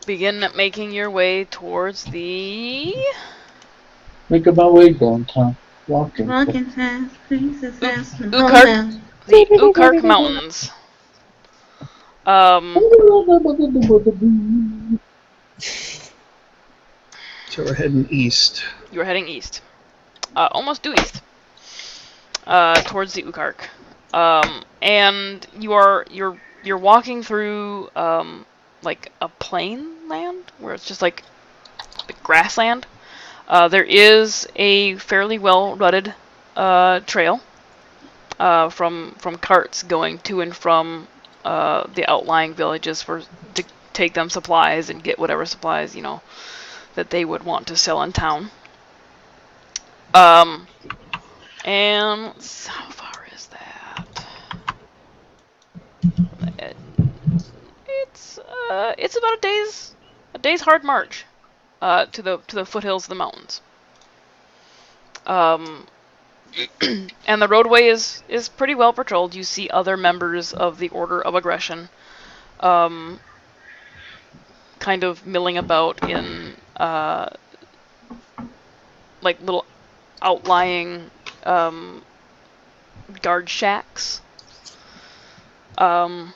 begin making your way towards the... Making my way downtown. Walking. Walking fast, pieces fast, and Ukar- hold down. the Ukark Mountains. So we're heading east. You're heading east. Almost due east. Towards the Ukark. And you're walking through like a plain land where it's just like grassland. There is a fairly well rutted trail from carts going to and from the outlying villages to take them supplies and get whatever supplies that they would want to sell in town. And how far is that? It's about a day's hard march to the foothills of the mountains. And the roadway is pretty well patrolled. You see other members of the Order of Aggression kind of milling about in like little outlying guard shacks. Probably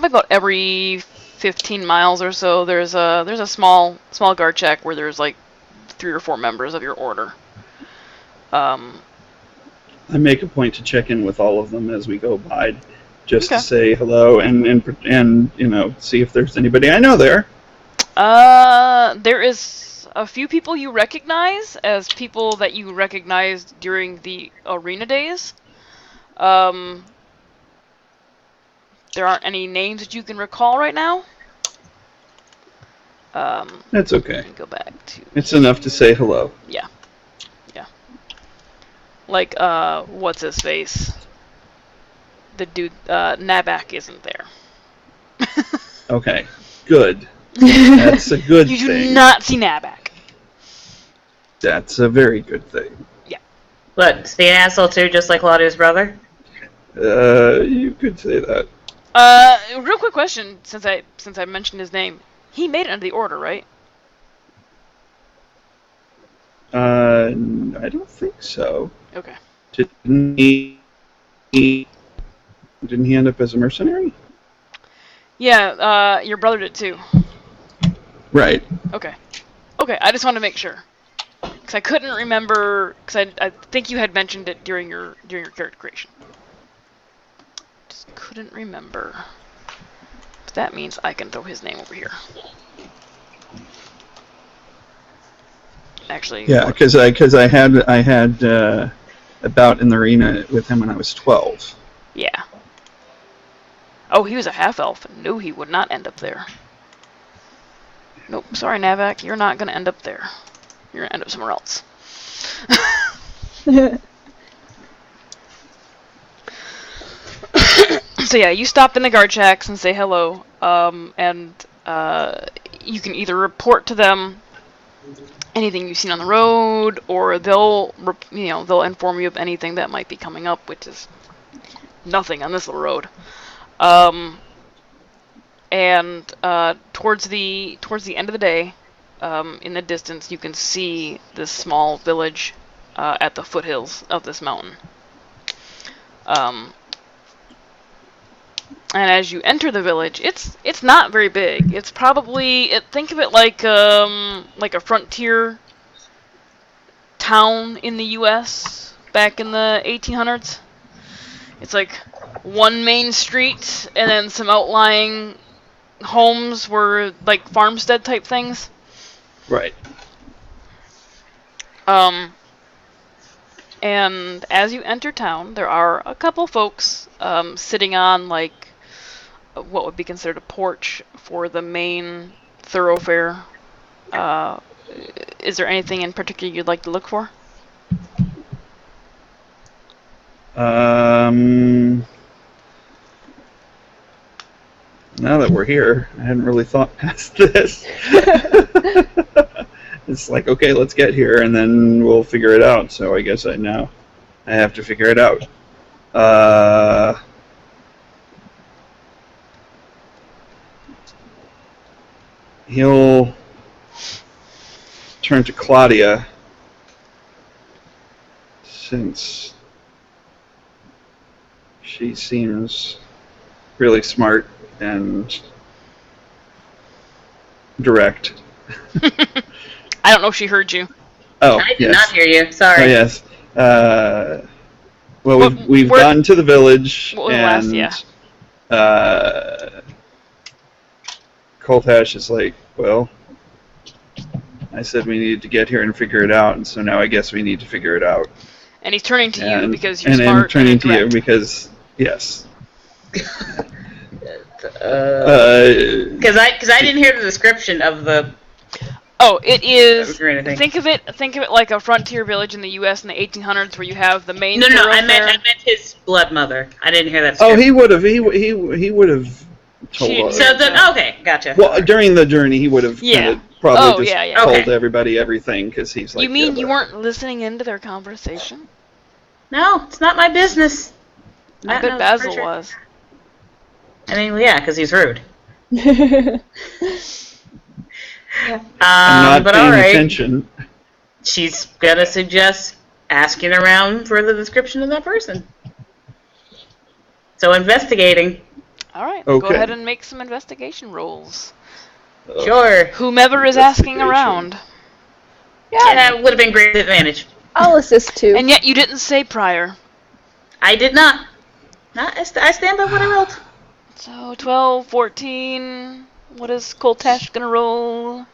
about every 15 miles or so there's a small guard shack where there's like 3 or 4 members of your order. I make a point to check in with all of them as we go by, just to say hello and see if there's anybody I know there. There is a few people you recognize as people that you recognized during the arena days. There aren't any names that you can recall right now. That's okay. Let me go back to... It's enough to say hello. Yeah. Like, what's his face? The dude, Nabak isn't there. Okay, good. That's a good You thing. do not see Nabak. That's a very good thing. What, is he an asshole too, just like Claudia's brother? You could say that. Real quick question, since I mentioned his name. He made it into the order, right? I don't think so. Okay. Didn't he end up as a mercenary? Yeah, your brother did too. Right. Okay, I just wanted to make sure. Because I couldn't remember, because I think you had mentioned it during your character creation. Just couldn't remember. But that means I can throw his name over here. Actually. Yeah, because I had a bout in the arena with him when I was 12. Yeah. Oh, he was a half-elf. No, he would not end up there. Nope, sorry, Navak, you're not going to end up there. You're going to end up somewhere else. So yeah, you stop in the guard shacks and say hello, and you can either report to them anything you've seen on the road, or they'll inform you of anything that might be coming up, which is nothing on this little road. And towards the end of the day, in the distance, you can see this small village at the foothills of this mountain. And as you enter the village, it's not very big. It's probably think of it like a frontier town in the U.S. back in the 1800s. It's like one main street, and then some outlying homes were like farmstead type things. Right. And as you enter town, there are a couple folks sitting on like what would be considered a porch for the main thoroughfare. Is there anything in particular you'd like to look for? Now that we're here, I hadn't really thought past this. It's like, okay, let's get here, and then we'll figure it out. So I guess I have to figure it out. He'll turn to Claudia, since she seems really smart and direct. I don't know if she heard you. Oh, I did yes. not hear you. Sorry. Oh, yes. Well, What- we've where- gotten to the village, What was the last? and Yeah. Coltash is like, well, I said we needed to get here and figure it out, and so now I guess we need to figure it out. And he's turning to you And- because you're and smart. I'm turning to you direct. because, yes. Because I didn't hear the description of the Oh, it is. or anything. Think of it like a frontier village in the U.S. in the 1800s, where you have the main. No, I thoroughfare. meant his blood mother. I didn't hear that. Oh, Description. he would have. He would have told She- us. So then, okay, gotcha. Well, during the journey, he would have Yeah. probably Oh, just yeah. told Okay. everybody everything because he's like. You mean yeah, you whatever. weren't listening into their conversation? No, it's not my business. I Matt bet knows Basil for sure. was. I mean, yeah, because he's rude. I'm not but paying all right. attention. She's gonna suggest asking around for the description of that person. So investigating. All right, go Okay. ahead and make some investigation rolls. Sure. Whomever is asking Investigation. around. Yeah, would have been great advantage. I'll assist too. And yet you didn't say prior. I did not. I stand by what I wrote. So 12, 14. What is Coltash gonna roll?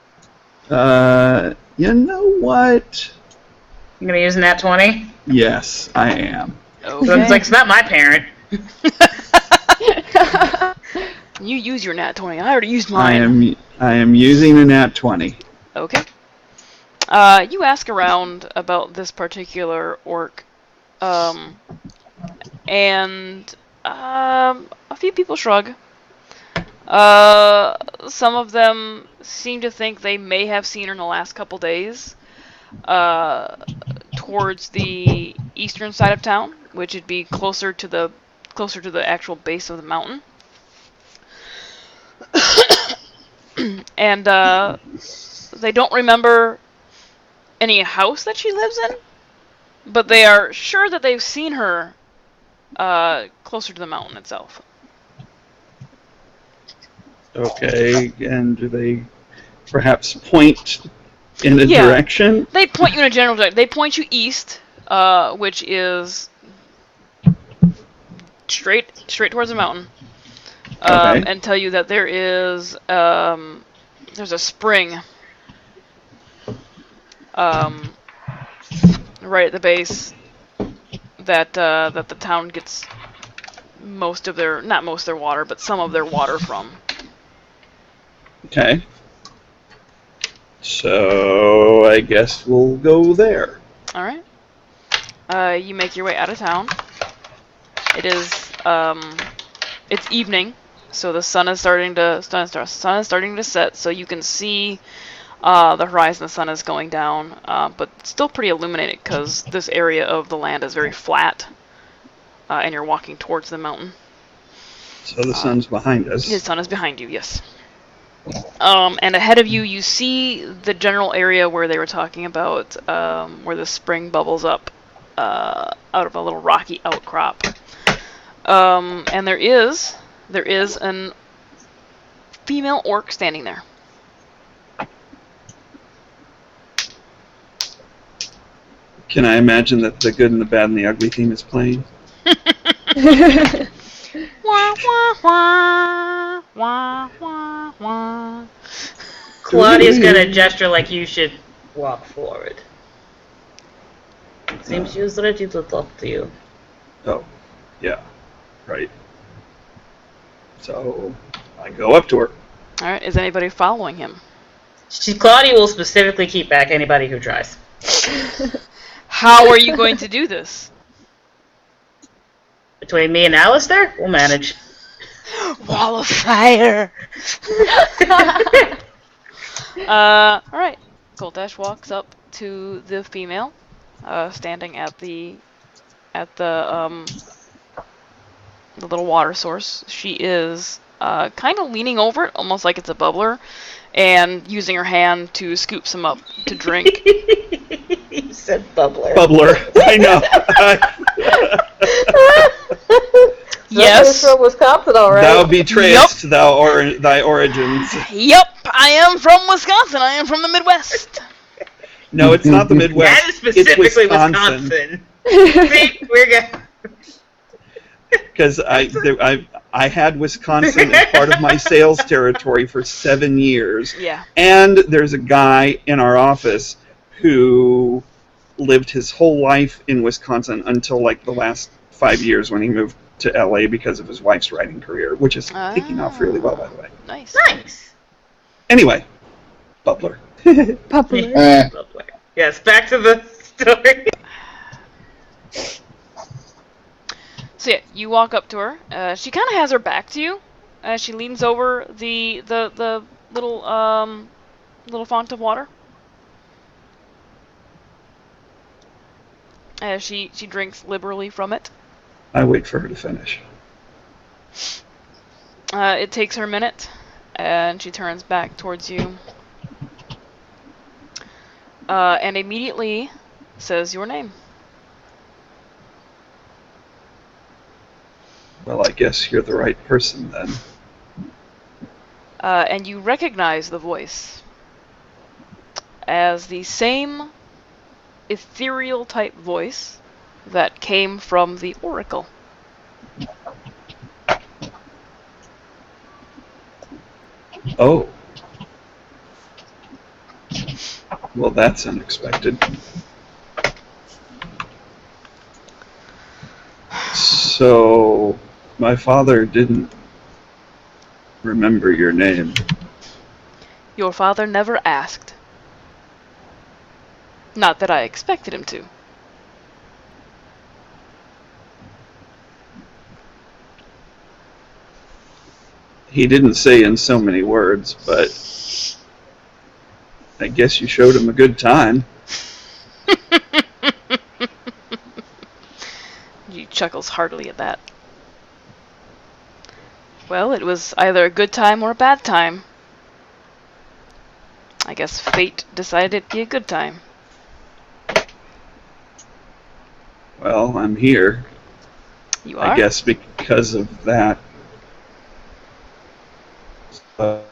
You know what? I'm gonna use nat 20. Yes, I am. So it's like it's not my parent. You use your nat 20. I already used mine. I am using a nat 20. Okay. You ask around about this particular orc, and a few people shrug. Some of them seem to think they may have seen her in the last couple days, towards the eastern side of town, which would be closer to the actual base of the mountain. And they don't remember any house that she lives in, but they are sure that they've seen her closer to the mountain itself. Okay, and do they perhaps point in a Yeah. direction? They point you in a general direction. They point you east, which is straight towards the mountain, Okay. and tell you that there is there's a spring right at the base that the town gets not most of their water, but some of their water from. Okay. So I guess we'll go there. All right. You make your way out of town. It is it's evening, so the sun is starting to set. So you can see the horizon. The sun is going down, but still pretty illuminated because this area of the land is very flat, and you're walking towards the mountain. So the sun's behind us. The sun is behind you. Yes. And ahead of you, you see the general area where they were talking about, where the spring bubbles up out of a little rocky outcrop. And there is an female orc standing there. Can I imagine that the good and the bad and the ugly theme is playing? Wah, wah, wah, wah, wah, wah. Claudia's gonna gesture like you should walk forward. It seems she was ready to talk to you. Oh, yeah, right. So I go up to her. All right. Is anybody following him? Claudia will specifically keep back anybody who tries. How are you going to do this? Between me and Alistair, we'll manage. Wall of fire. All right. Coltash walks up to the female, standing at the little water source. She is kind of leaning over it, almost like it's a bubbler, and using her hand to scoop some up to drink. You said bubbler. Bubbler. I know. Yes. From Wisconsin, all right. Thou betrayest thy origins. Yep, I am from Wisconsin. I am from the Midwest. No, it's not the Midwest. That is specifically it's Wisconsin. See, we're good. Because I had Wisconsin as part of my sales territory for 7 years. Yeah. And there's a guy in our office who lived his whole life in Wisconsin until like the last 5 years when he moved to LA because of his wife's writing career, which is taking off really well, by the way. Nice. Nice. Anyway, bubbler. Bubbler. Bubbler. Yes, back to the story. So yeah, you walk up to her. She kind of has her back to you. She leans over the little font of water. She drinks liberally from it. I wait for her to finish. It takes her a minute, and she turns back towards you, and immediately says your name. Well, I guess you're the right person then. And you recognize the voice as the same ethereal type voice that came from the Oracle. Oh. Well, that's unexpected. So, my father didn't remember your name. Your father never asked. Not that I expected him to. He didn't say in so many words, but I guess you showed him a good time. He chuckles heartily at that. Well, it was either a good time or a bad time. I guess fate decided it'd be a good time. Well, I'm here. You are? I guess because of that. So,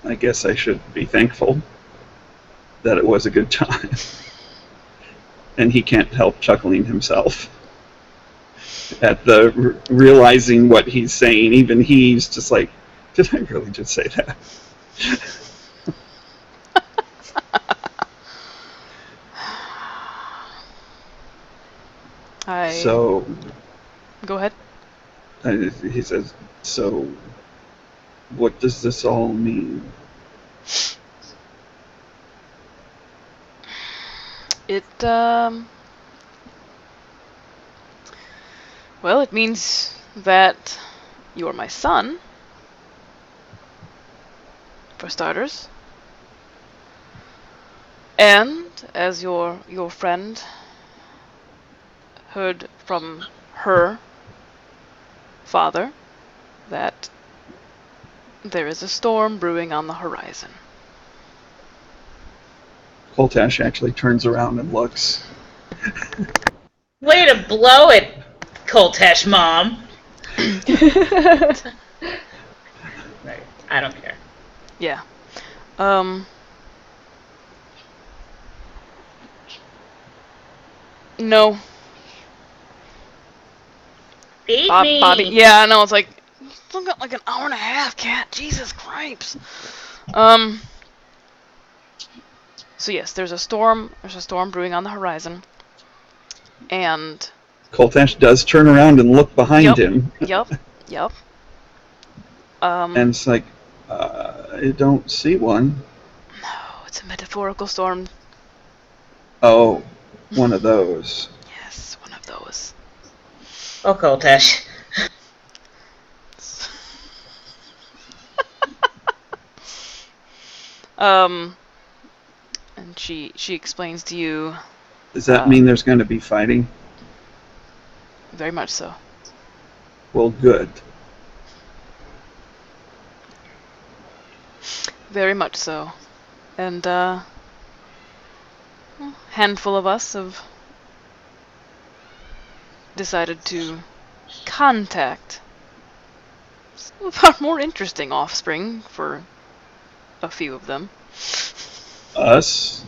I guess I should be thankful that it was a good time. And he can't help chuckling himself at the realizing what he's saying. Even he's just like, did I really just say that? So, Go ahead. he says, so what does this all mean? Well, it means that you're my son, for starters. And, as your friend heard from her father, that there is a storm brewing on the horizon. Coltash actually turns around and looks. Way to blow it, Coltash Mom. Right. I don't care. Yeah. No. Eat me. Bobby. Yeah, I know. It's like, still got like an hour and a half, Cat. Jesus Christ. So yes, there's a storm. There's a storm brewing on the horizon. And. Coltash does turn around and look behind him. Yep. And it's like, I don't see one. No, it's a metaphorical storm. Oh, one of those. Yes, one of those. Oh, Coltash. And she explains to you. Does that mean there's going to be fighting? Very much so. Well, good. Very much so. And, a handful of us have decided to contact some of our more interesting offspring for a few of them. Us?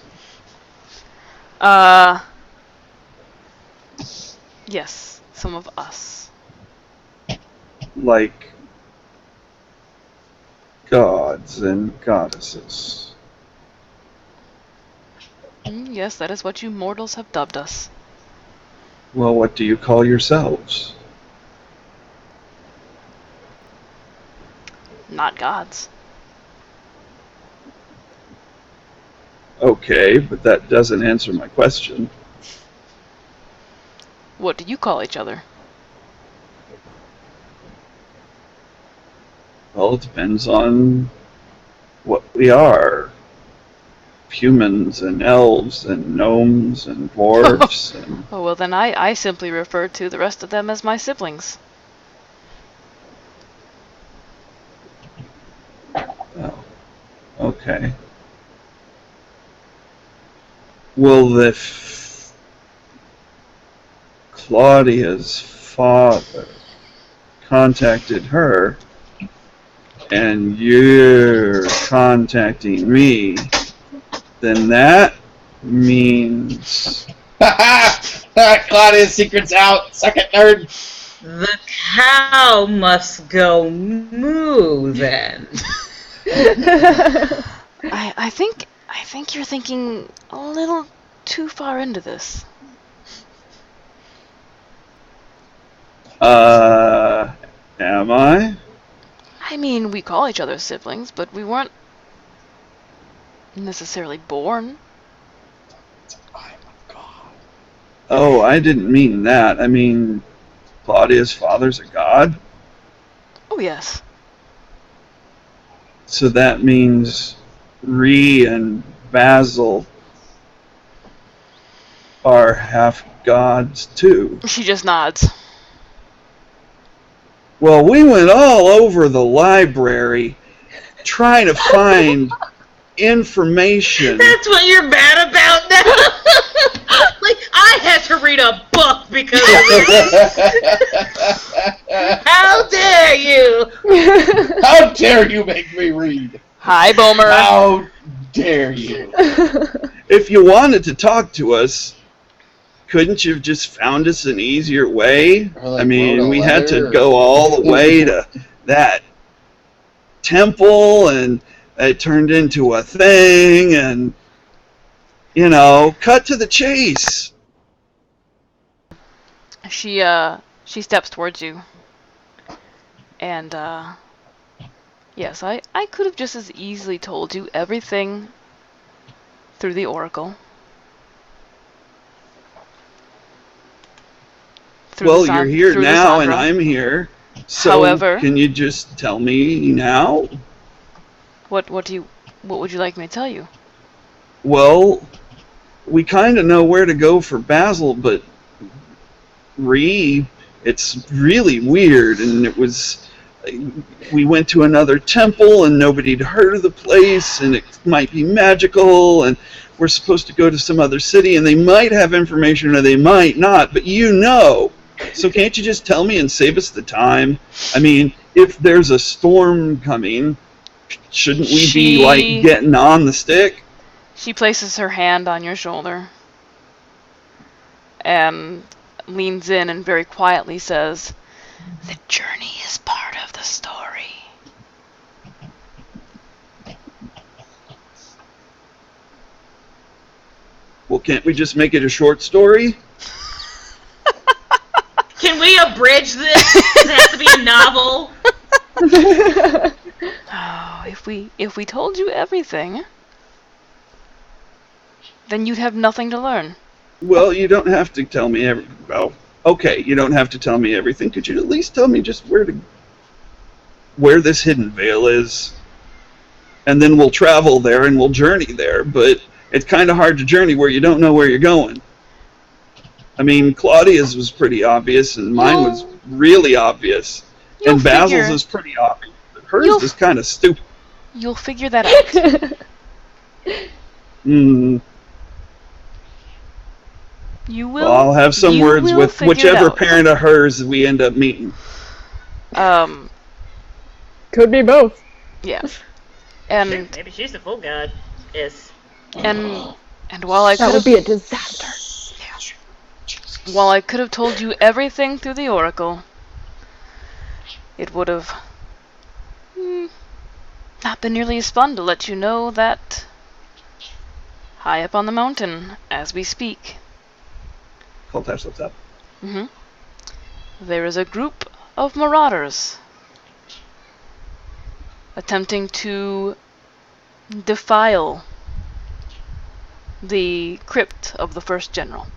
Yes, some of us. Like gods and goddesses. Yes, that is what you mortals have dubbed us. Well, what do you call yourselves? Not gods. Okay, but that doesn't answer my question. What do you call each other? Well, it depends on what we are. Humans and elves and gnomes and dwarves and... Oh, well then I simply refer to the rest of them as my siblings. Oh, okay. Well, if Claudia's father contacted her, and you're contacting me, then that means... Claudia's secret's out. Suck it, nerd. The cow must go moo then. I think you're thinking a little too far into this. Am I? I mean, we call each other siblings, but we weren't necessarily born. Oh, I didn't mean that. I mean, Claudia's father's a god? Oh, yes. So that means Ree and Basil are half gods too. She just nods. Well, we went all over the library trying to find information. That's what you're mad about now? Like, I had to read a book because of it. How dare you? How dare you make me read? Hi, Bomer. How dare you? If you wanted to talk to us, couldn't you have just found us an easier way? I mean, we had to go all the way to that temple, and it turned into a thing, and, you know, cut to the chase. She steps towards you. And, yes, I could have just as easily told you everything through the Oracle. Well, you're here now, and I'm here. So, however, can you just tell me now? What would you like me to tell you? Well, we kind of know where to go for Basil, but Ree, it's really weird, and it was... We went to another temple, and nobody'd heard of the place, and it might be magical, and we're supposed to go to some other city, and they might have information, or they might not, but you know. So can't you just tell me and save us the time? I mean, if there's a storm coming, shouldn't we be, like, getting on the stick? She places her hand on your shoulder. and leans in and very quietly says, "The journey is part of the story." Well, can't we just make it a short story? Can we abridge this? Does it have to be a novel? Oh, if we told you everything, then you'd have nothing to learn. Well, you don't have to tell me well, okay, you don't have to tell me everything. Could you at least tell me just where this hidden veil is? And then we'll travel there and we'll journey there, but it's kind of hard to journey where you don't know where you're going. I mean, Claudia's was pretty obvious, and mine was really obvious. You'll And Basil's figure- is pretty obvious. But hers You'll- is kind of stupid. You'll figure that out. You will. Well, I'll have some you words will with figure it whichever out. parent of hers we end up meeting. Could be both. Yeah. And Maybe she's the full god. Yes. and while I That could would be a disaster. while I could have told you everything through the oracle, it would have not been nearly as fun to let you know that high up on the mountain, as we speak, Call touch up. there is a group of marauders attempting to defile the crypt of the first general.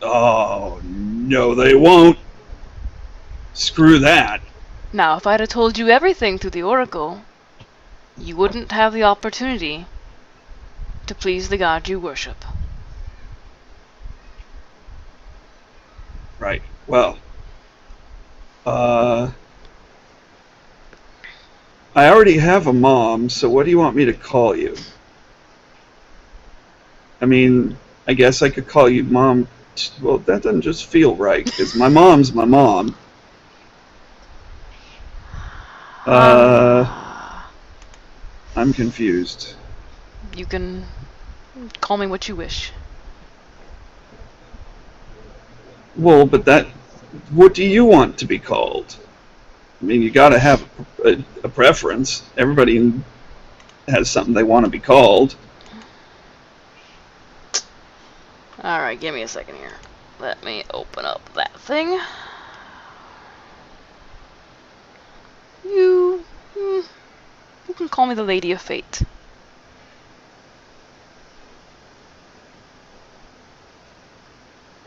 Oh, no, they won't. Screw that. Now, if I'd have told you everything through the oracle, you wouldn't have the opportunity to please the god you worship. Right. Well, I already have a mom, so what do you want me to call you? I mean, I guess I could call you Mom. Well, that doesn't just feel right, because my mom's my mom. I'm confused. You can call me what you wish. Well, but what do you want to be called? I mean, you gotta have a preference. Everybody has something they want to be called. Alright, give me a second here. Let me open up that thing. You can call me the Lady of Fate.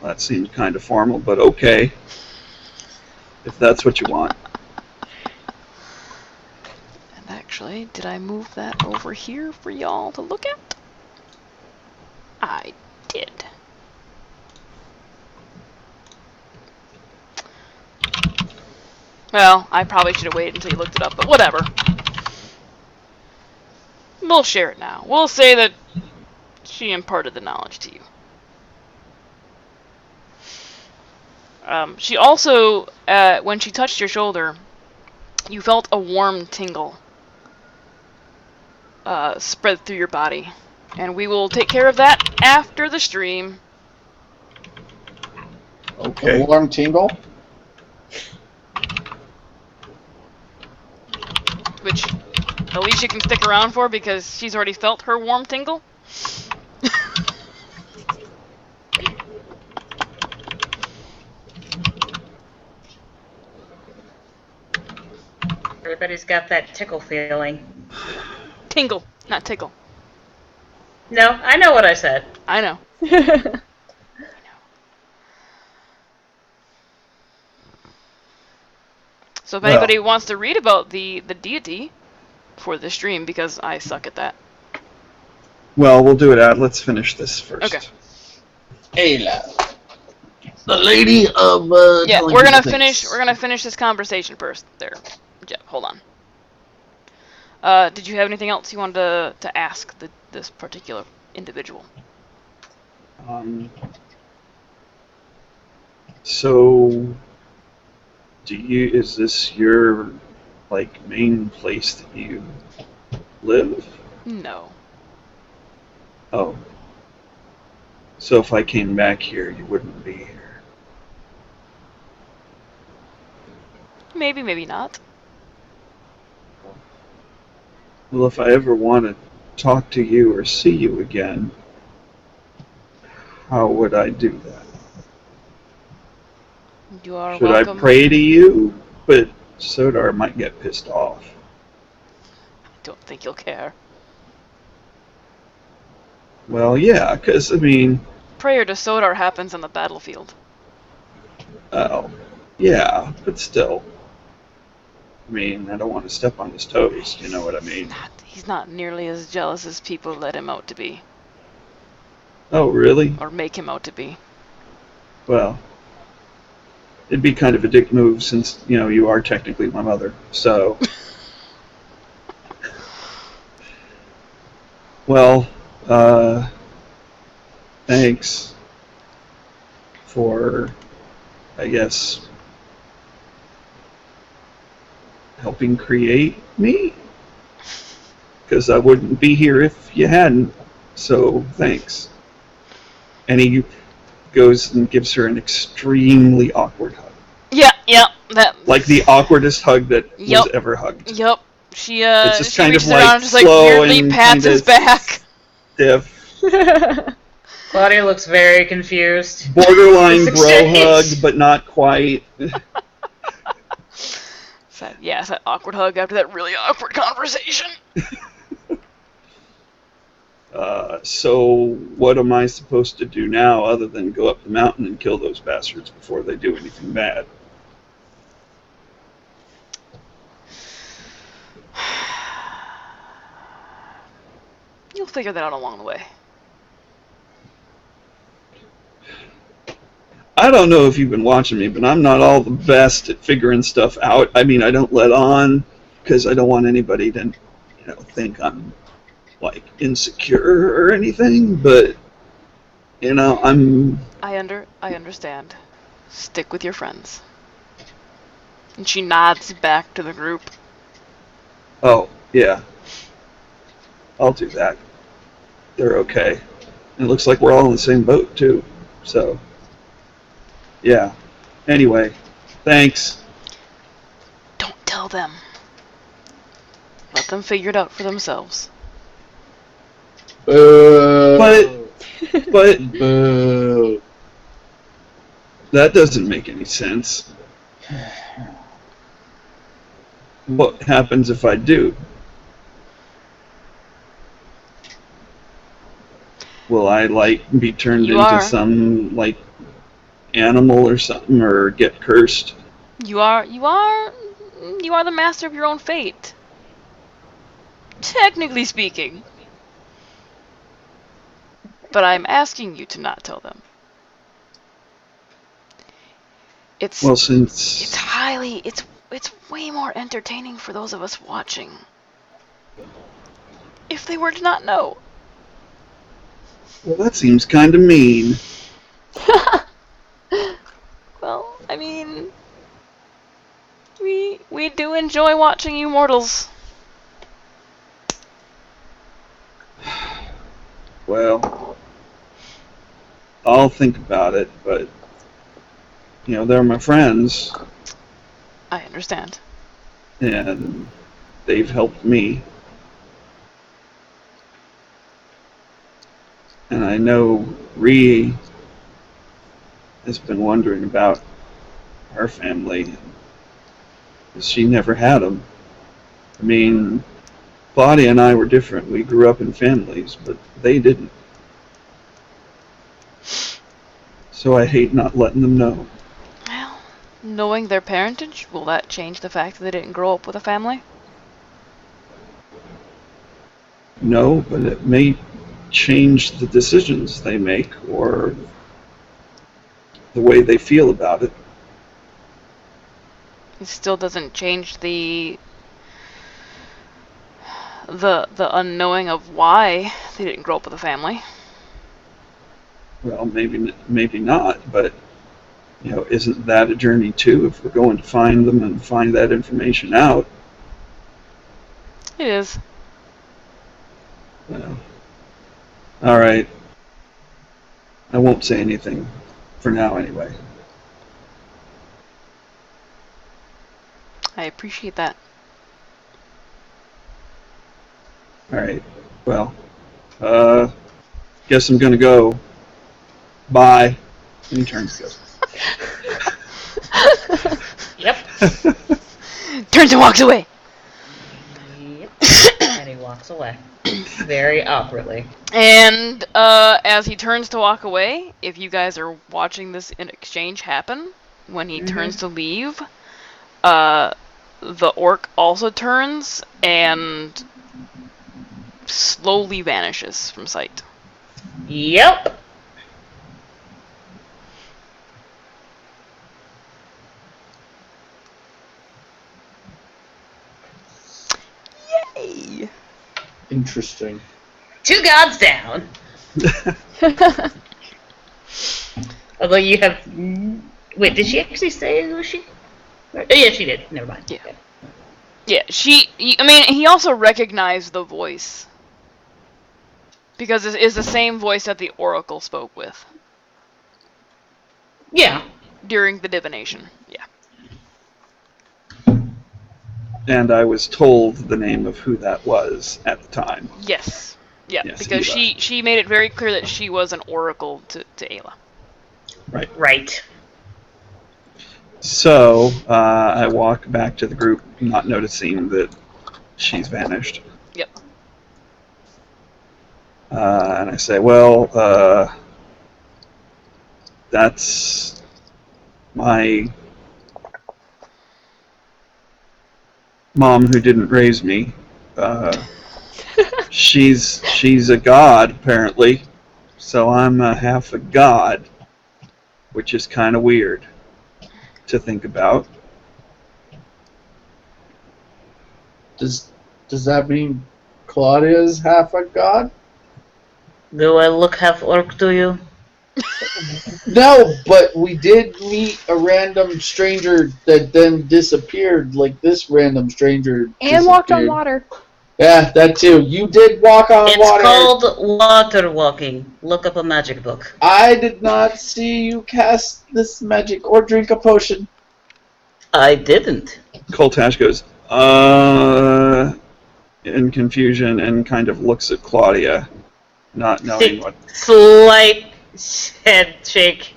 Well, that seemed kind of formal, but okay. If that's what you want. And actually, did I move that over here for y'all to look at? I did. Well, I probably should have waited until you looked it up, but whatever. We'll share it now. We'll say that she imparted the knowledge to you. She also, when she touched your shoulder, you felt a warm tingle spread through your body. And we will take care of that after the stream. Okay. A warm tingle? Which Alicia can stick around for because she's already felt her warm tingle. Everybody's got that tickle feeling. Tingle, not tickle. No, I know what I said. I know. So if anybody wants to read about the deity for the stream, because I suck at that. Well, we'll do it out. Let's finish this first. Okay. Esela. The lady of Yeah, telling we're gonna people finish. things. We're gonna finish this conversation first. There, Jeff. Hold on. Did you have anything else you wanted to ask this particular individual? So, is this your, like, main place that you live? No. Oh. So if I came back here, you wouldn't be here. Maybe, maybe not. Well, if I ever want to talk to you or see you again, how would I do that? You are Should welcome. I pray to you? But Sodar might get pissed off. I don't think you'll care. Well, yeah, because, I mean, Prayer to Sodar happens on the battlefield. oh, yeah, but still. I mean, I don't want to step on his toes, you know what I mean? He's not nearly as jealous as people let him out to be. Oh, really? Or make him out to be. Well, it'd be kind of a dick move since, you know, you are technically my mother, so... Well, thanks for, I guess, helping create me? Because I wouldn't be here if you hadn't, so thanks. And he goes and gives her an extremely awkward hug. Yeah, that... Like the awkwardest hug that Yep. was ever hugged. Yup. She, It's just she kind of reaches around like and just like slow weirdly and pats kinda his back. Stiff. Claudia looks very confused. Borderline This bro hug, exchange. but not quite. It's that awkward hug after that really awkward conversation. So what am I supposed to do now other than go up the mountain and kill those bastards before they do anything bad? You'll figure that out along the way. I don't know if you've been watching me, but I'm not all the best at figuring stuff out. I mean, I don't let on because I don't want anybody to, you know, think I'm like insecure or anything. But you know, I understand. Stick with your friends. And she nods back to the group. Oh yeah, I'll do that. They're okay. And it looks like we're all in the same boat too. So yeah. Anyway, thanks. Don't tell them. Let them figure it out for themselves. Boo. But Boo. that doesn't make any sense. What happens if I do? Will I like be turned You into are. some like animal or something, or get cursed? You are the master of your own fate. Technically speaking. But I'm asking you to not tell them. It's Well, since it's way more entertaining for those of us watching. If they were to not know. well, that seems kind of mean. Well, I mean, we do enjoy watching you mortals. Well, I'll think about it, but you know, they're my friends, I understand. and they've helped me. And I know Ree has been wondering about our family, because she never had them. I mean, Claudia and I were different. We grew up in families, but they didn't. So I hate not letting them know. Well, knowing their parentage, will that change the fact that they didn't grow up with a family? No, but it may change the decisions they make or the way they feel about it. It still doesn't change the unknowing of why they didn't grow up with a family. Well, maybe not, but you know, isn't that a journey too? If we're going to find them and find that information out, It is. well, all right. I won't say anything for now, anyway. I appreciate that. All right. Well, guess I'm gonna go. Bye. And he turns to go. Yep. Turns and walks away. Yep. And he walks away. Very awkwardly. And as he turns to walk away, if you guys are watching this exchange happen, when he turns to leave, the orc also turns and slowly vanishes from sight. Yep. Yay! Interesting. 2 gods down. Although you have... Wait, did she actually say who she... Oh, yeah, she did. Never mind. Yeah. Yeah, I mean, he also recognized the voice. Because it is the same voice that the Oracle spoke with. Yeah. During the divination. Yeah. And I was told the name of who that was at the time. Yes. Yeah, Yes, because Ayla. she made it very clear that she was an Oracle to Ayla. Right. So, I walk back to the group, not noticing that she's vanished. Yep. And I say, well, that's my mom who didn't raise me. She's a god, apparently. So I'm half a god, which is kind of weird to think about. Does that mean Claudia's half a god? Do I look half orc to you? No, but we did meet a random stranger that then disappeared, like this random stranger And walked on disappeared. water. Yeah, that too. You did walk on It's water. called water walking. Look up a magic book. I did not see you cast this magic or drink a potion. I didn't. Koltash goes, in confusion and kind of looks at Claudia, not knowing what. Slight head shake.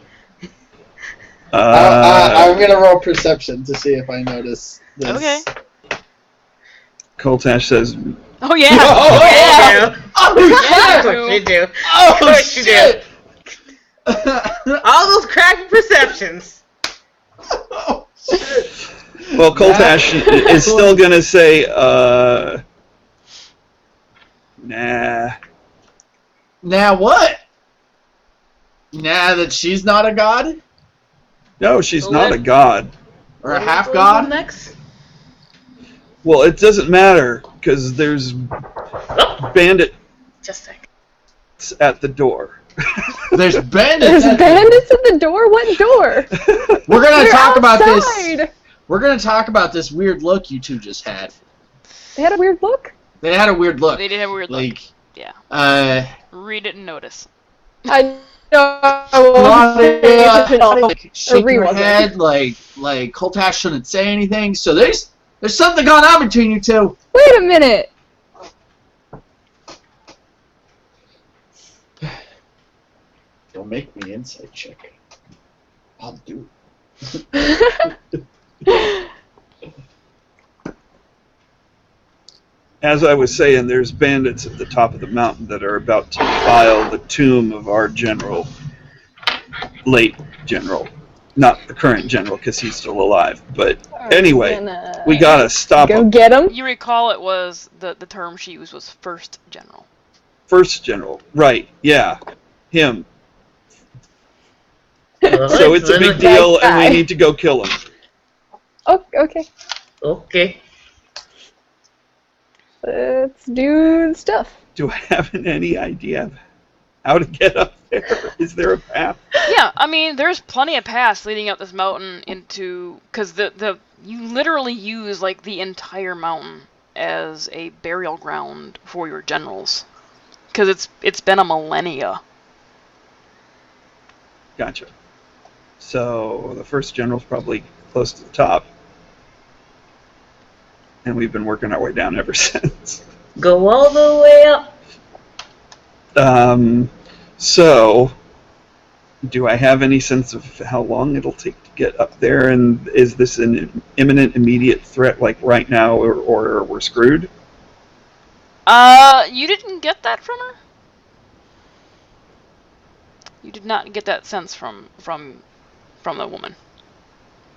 I'm gonna roll perception to see if I notice this. Okay. Koltash says, Oh yeah! Oh, yeah! Oh, Of course you do. Oh, Of course you do. shit! All those crappy perceptions. Oh, shit. well, Koltash is still going to say, nah. Now what? Now that she's not a god? No, she's not a god. Or a half What god? next? Well, it doesn't matter, because there's Oh, bandits just a sec. at the door. There's bandits. There's bandits at the door? What door? We're gonna They're talk about this. outside. We're gonna talk about this weird look you two just had. They had a weird look. They had a weird look. They did have a weird look. Like, Yeah. Read it and notice. I Claudia, know. like, shake your wasn't. head, like Koltash shouldn't say anything. So there's something going on between you two. Wait a minute. Don't make me insight check it. I'll do it. As I was saying, there's bandits at the top of the mountain that are about to defile the tomb of our general, late general. Not the current general, because he's still alive. But anyway, we gotta stop Go him. get him. You recall it was the term she used was first general. First general, right, yeah, him. Alright, So it's a then big it's deal, that and we guy. need to go kill him. Oh, okay. Okay. Let's do stuff. Do I have any idea of how to get up there? Is there a path? Yeah, I mean, there's plenty of paths leading up this mountain into, because you literally use like the entire mountain as a burial ground for your generals, because it's been a millennia. Gotcha. So the first general's probably close to the top. And we've been working our way down ever since. Go all the way up. So, do I have any sense of how long it'll take to get up there? And is this an imminent, immediate threat, like right now, or we're screwed? You didn't get that from her? You did not get that sense from the woman.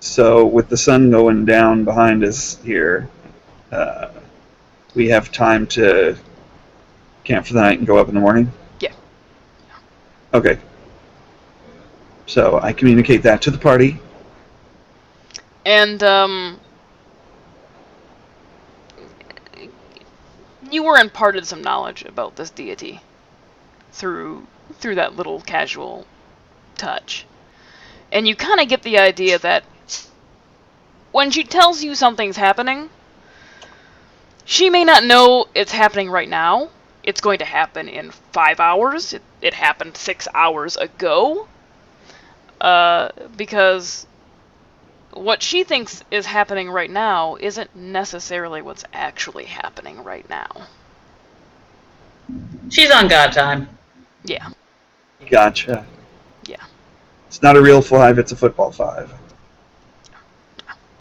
So, with the sun going down behind us here, we have time to camp for the night and go up in the morning? Yeah. Okay. So, I communicate that to the party. And, you were imparted some knowledge about this deity through that little casual touch. And you kind of get the idea that when she tells you something's happening, she may not know it's happening right now. It's going to happen in 5 hours. It happened 6 hours ago. Because what she thinks is happening right now isn't necessarily what's actually happening right now. She's on God time. Yeah. Gotcha. Yeah. It's not a real 5, it's a football 5.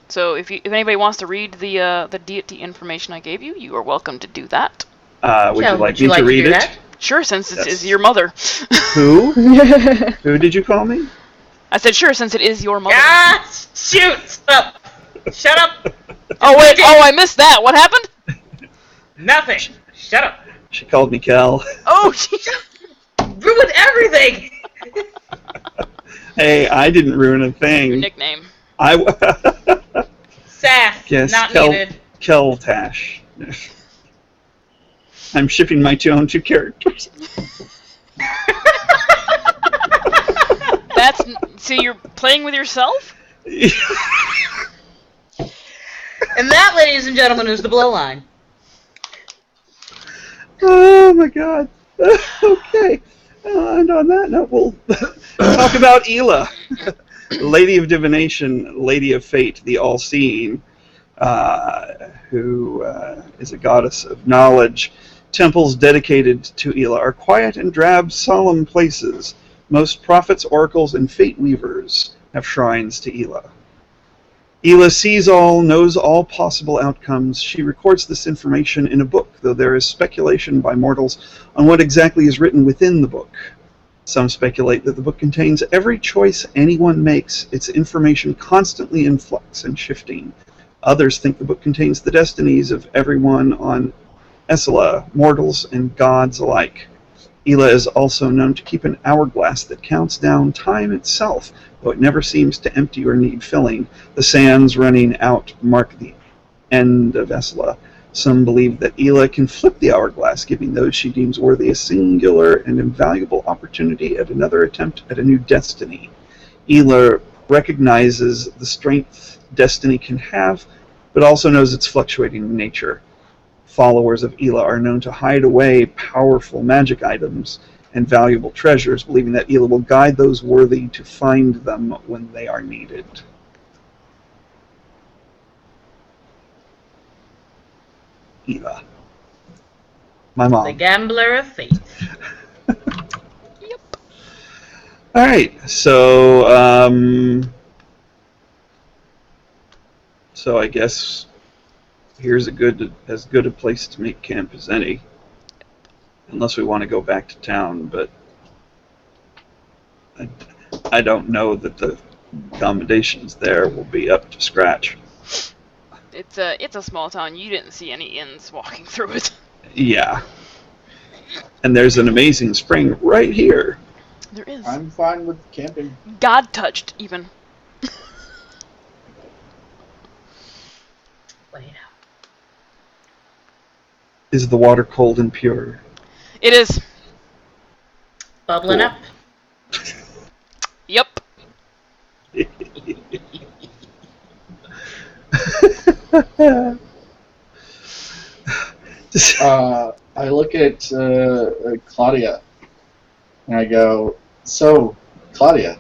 So if anybody wants to read the deity information I gave you, you are welcome to do that. Would you like me to read do it? that? Sure, since it Yes. is your mother. Who? Who did you call me? I said sure, since it is your mother. Ah, shoot! Stop! Shut up! Oh wait, I missed that. What happened? Nothing. Shut up. She called me Kel. Oh, she... Ruined everything. Hey, I didn't ruin a thing. Your nickname. Sass. Yes, Not needed. Keltash. I'm shipping my own 2 characters. That's so you're playing with yourself? And that, ladies and gentlemen, is the blow line. Oh my god. Okay. And on that note, we'll talk about Esela, Lady of Divination, Lady of Fate, the All-Seeing, who is a goddess of knowledge. Temples dedicated to Esela are quiet and drab, solemn places. Most prophets, oracles, and fate weavers have shrines to Esela. Esela sees all, knows all possible outcomes. She records this information in a book, though there is speculation by mortals on what exactly is written within the book. Some speculate that the book contains every choice anyone makes, its information constantly in flux and shifting. Others think the book contains the destinies of everyone on Esela, mortals and gods alike. Esela is also known to keep an hourglass that counts down time itself, though it never seems to empty or need filling. The sands running out mark the end of Esela. Some believe that Esela can flip the hourglass, giving those she deems worthy a singular and invaluable opportunity at another attempt at a new destiny. Esela recognizes the strength destiny can have, but also knows its fluctuating nature. Followers of Esela are known to hide away powerful magic items and valuable treasures, believing that Esela will guide those worthy to find them when they are needed. Esela. My mom. The gambler of fate. Yep. Alright, so I guess here's as good a place to make camp as any. Unless we want to go back to town, but I don't know that the accommodations there will be up to scratch. It's a small town. You didn't see any inns walking through it. Yeah. And there's an amazing spring right here. There is. I'm fine with camping. God touched even. Wait up. Is the water cold and pure? It is. Bubbling Cool. up. Yep. I look at Claudia and I go, "So, Claudia,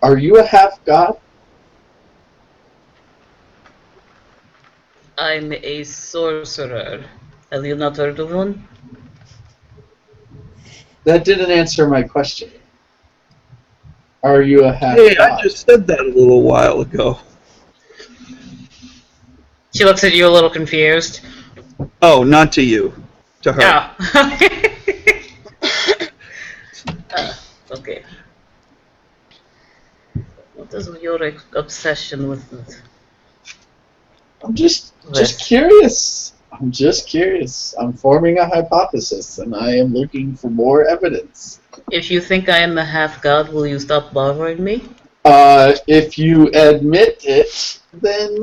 Are you a half-god? I'm a sorcerer. Have you not heard of one? That didn't answer my question. Are you a half-god? Hey, I just said that a little while ago. She looks at you a little confused. Oh, not to you. To her. Oh. Okay. What is your obsession with it? I'm just curious. I'm just curious. I'm forming a hypothesis, and I am looking for more evidence. If you think I am a half-god, will you stop bothering me? If you admit it, then...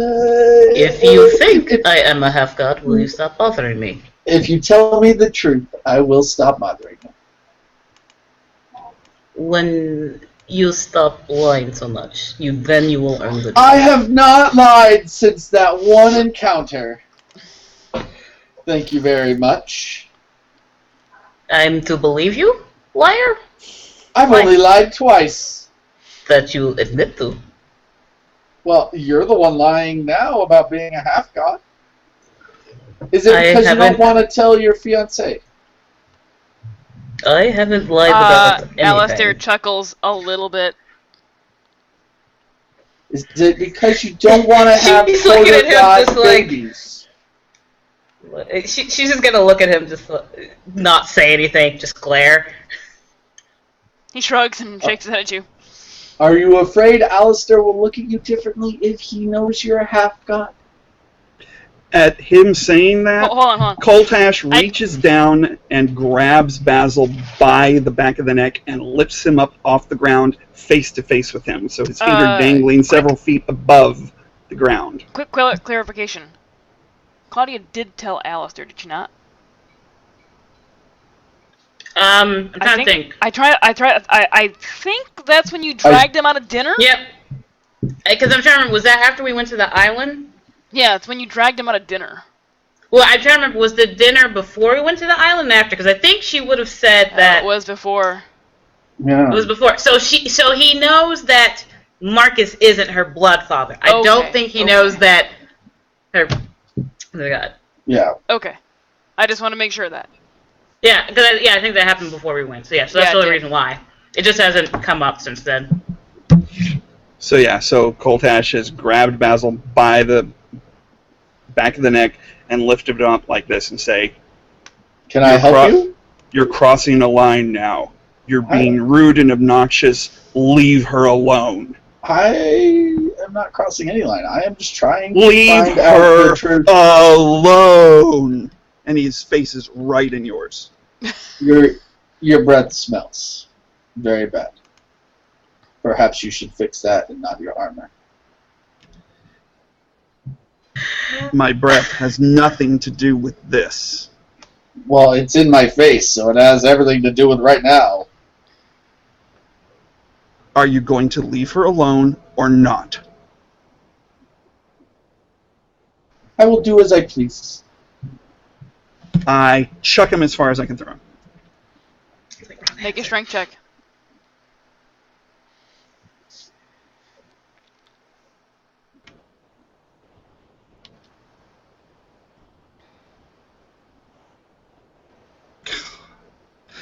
If you think I am a half-god, will you stop bothering me? If you tell me the truth, I will stop bothering you. When you stop lying so much, then you will earn the truth. I have not lied since that one encounter. Thank you very much. I'm to believe you, liar? I've only lied twice. That you admit to. Well, you're the one lying now about being a half-god. Is it I because you don't haven't- want to tell your fiancé? I haven't lied about anything. Alistair chuckles a little bit. Is it because you don't want to have She's looking at him quarter-god just like- babies? She's just gonna look at him, just not say anything, just glare. He shrugs and shakes his head at you. Are you afraid Alistair will look at you differently if he knows you're a half-god? At him saying that, Hold on, hold on. Coltash reaches down and grabs Basil by the back of the neck and lifts him up off the ground face to face with him, so his feet are dangling several feet above the ground. Quick clarification. Claudia did tell Alistair, did she not? I'm trying to think. I think that's when you dragged him out of dinner? Yep. Because I'm trying to remember, was that after we went to the island? Yeah, it's when you dragged him out of dinner. Well, I'm trying to remember, was the dinner before we went to the island or after? Because I think she would have said that... It was before. Yeah. It was before. So he knows that Marcus isn't her blood father. I don't think he knows that her... Oh my god. Yeah. Okay. I just want to make sure of that. Yeah, because I think that happened before we went. So that's the only reason why. It just hasn't come up since then. So Coltash has grabbed Basil by the back of the neck and lifted him up like this and say, Can I help you? You're crossing a line now. You're being rude and obnoxious. Leave her alone. I am not crossing any line. I am just trying to Leave find out her the truth. alone. And his face is right in yours. Your breath smells very bad. Perhaps you should fix that and not your armor. My breath has nothing to do with this. Well, it's in my face, so it has everything to do with right now. Are you going to leave her alone or not? I will do as I please. I chuck him as far as I can throw him. Make a strength check.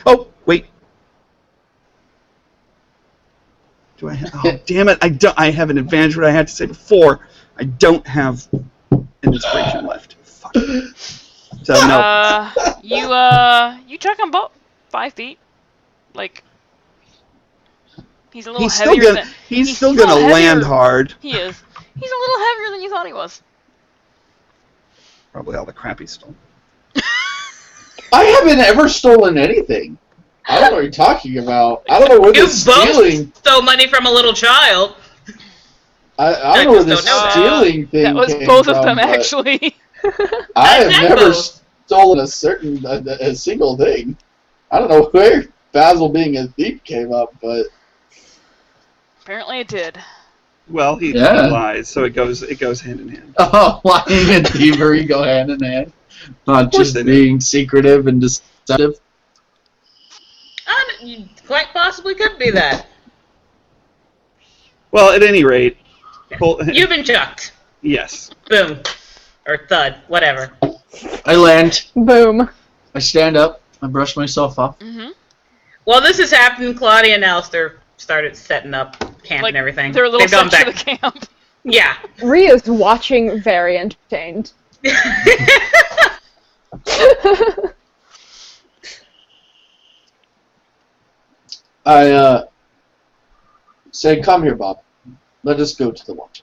Oh, wait. Do I have... Oh, damn it. I have an advantage what I had to say before. I don't have an inspiration left. Fuck. So, no. You chuck him about 5 feet. Like, he's a little heavier than... He's still gonna land hard. He is. He's a little heavier than you thought he was. Probably all the crap he stole. I haven't ever stolen anything. I don't know what you're talking about. I don't know where You this stealing... both stole money from a little child. I don't know where this stealing thing That was came both of from, them, but actually. I have Exactly. never stolen a single thing. I don't know where Basil being a thief came up, but Apparently it did. Well, he Yeah. lies, so it goes hand in hand. oh, lying and thievery go hand in hand. Not course just they do. being secretive and deceptive. You quite possibly could be that. Well, at any rate, You've been chucked. yes. Boom. Or thud. Whatever. I land. Boom. I stand up. I brush myself off. Mm-hmm. While this is happening, Claudia and Alistair started setting up camp Like, and everything. their little They've gone section back. of the camp. Yeah. Rio's watching, very entertained. I say, "Come here, Bob. Let us go to the water."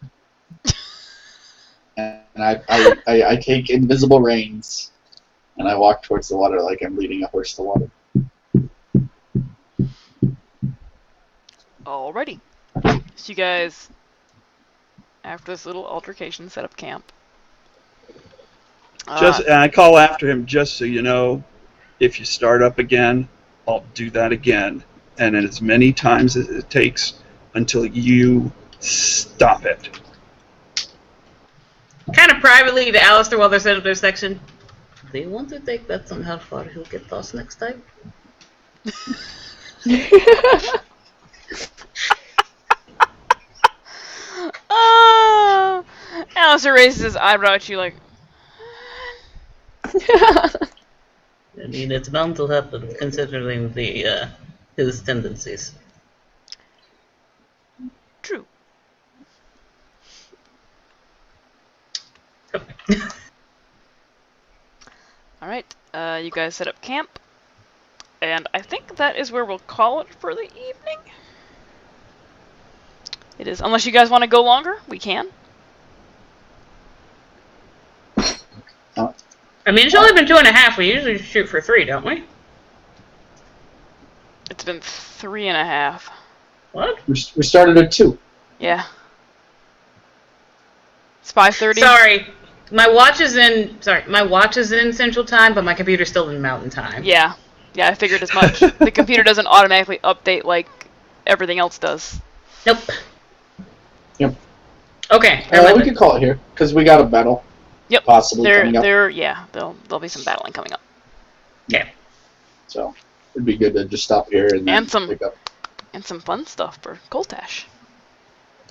And I take invisible reins, and I walk towards the water like I'm leading a horse to water. Alrighty. So you guys, after this little altercation, set up camp. I call after him, just so you know, if you start up again, I'll do that again, and as many times as it takes until you stop it. Kind of privately to Alistair while they're setting up their section. Do you want to take bets on how far he'll get lost next time? Alistair raises his eyebrow at you like, I mean, it's bound to happen, considering his tendencies. true. Alright, you guys set up camp. And I think that is where we'll call it for the evening. It is. Unless you guys want to go longer, we can. I mean, it's only been 2.5. We usually shoot for 3, don't we? It's been 3.5. What? We started at 2. Yeah. It's 5:30. Sorry. My watch is in Central Time, but my computer's still in Mountain Time. Yeah. Yeah, I figured as much. The computer doesn't automatically update like everything else does. Nope. Yep. Okay. We could call it here, because we got a battle. Yep. Possibly coming up. There'll be some battling coming up. Yeah. So it'd be good to just stop here and then pick up. And some fun stuff for Coltash.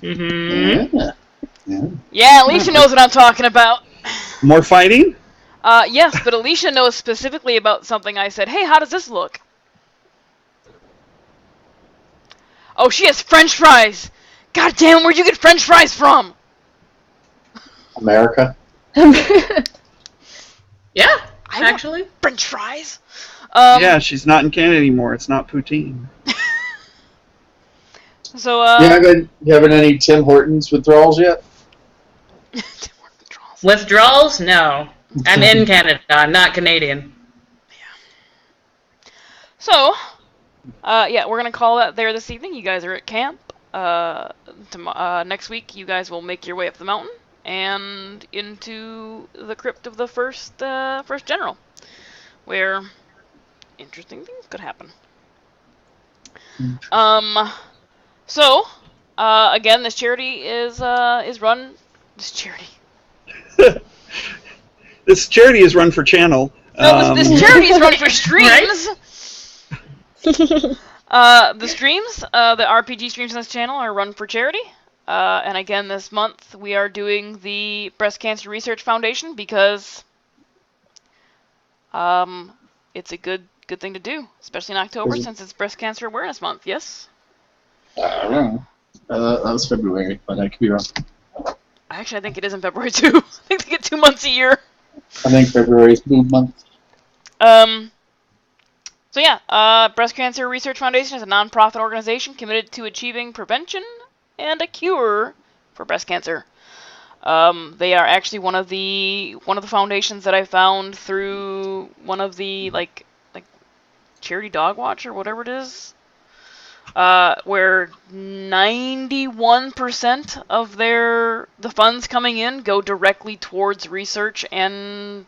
Mm-hmm. Yeah. Yeah, Alicia knows what I'm talking about. More fighting? Yes, but Alicia knows specifically about something I said. Hey, how does this look? Oh, she has French fries! God damn, where'd you get French fries from? America. Yeah, I want actually. French fries? Yeah, she's not in Canada anymore. It's not poutine. So, You haven't any Tim Hortons withdrawals yet? Withdrawals? No. I'm in Canada. I'm not Canadian. So, yeah, we're gonna call that there this evening. You guys are at camp. Next week, you guys will make your way up the mountain and into the crypt of the first general, where interesting things could happen. So, again, this charity is run. This charity. This charity is run for channel. No, this charity is run for streams. The streams, the RPG streams on this channel are run for charity. And again, this month we are doing the Breast Cancer Research Foundation because it's a good thing to do, especially in October since it's Breast Cancer Awareness Month. Yes. I don't know. That was February, but I could be wrong. Actually, I think it is in February too. I think they get 2 months a year. I think February is boob month. So yeah, Breast Cancer Research Foundation is a non-profit organization committed to achieving prevention and a cure for breast cancer. They are actually one of the foundations that I found through one of the like Charity Dog Watch or whatever it is, where 91% of the funds coming in go directly towards research and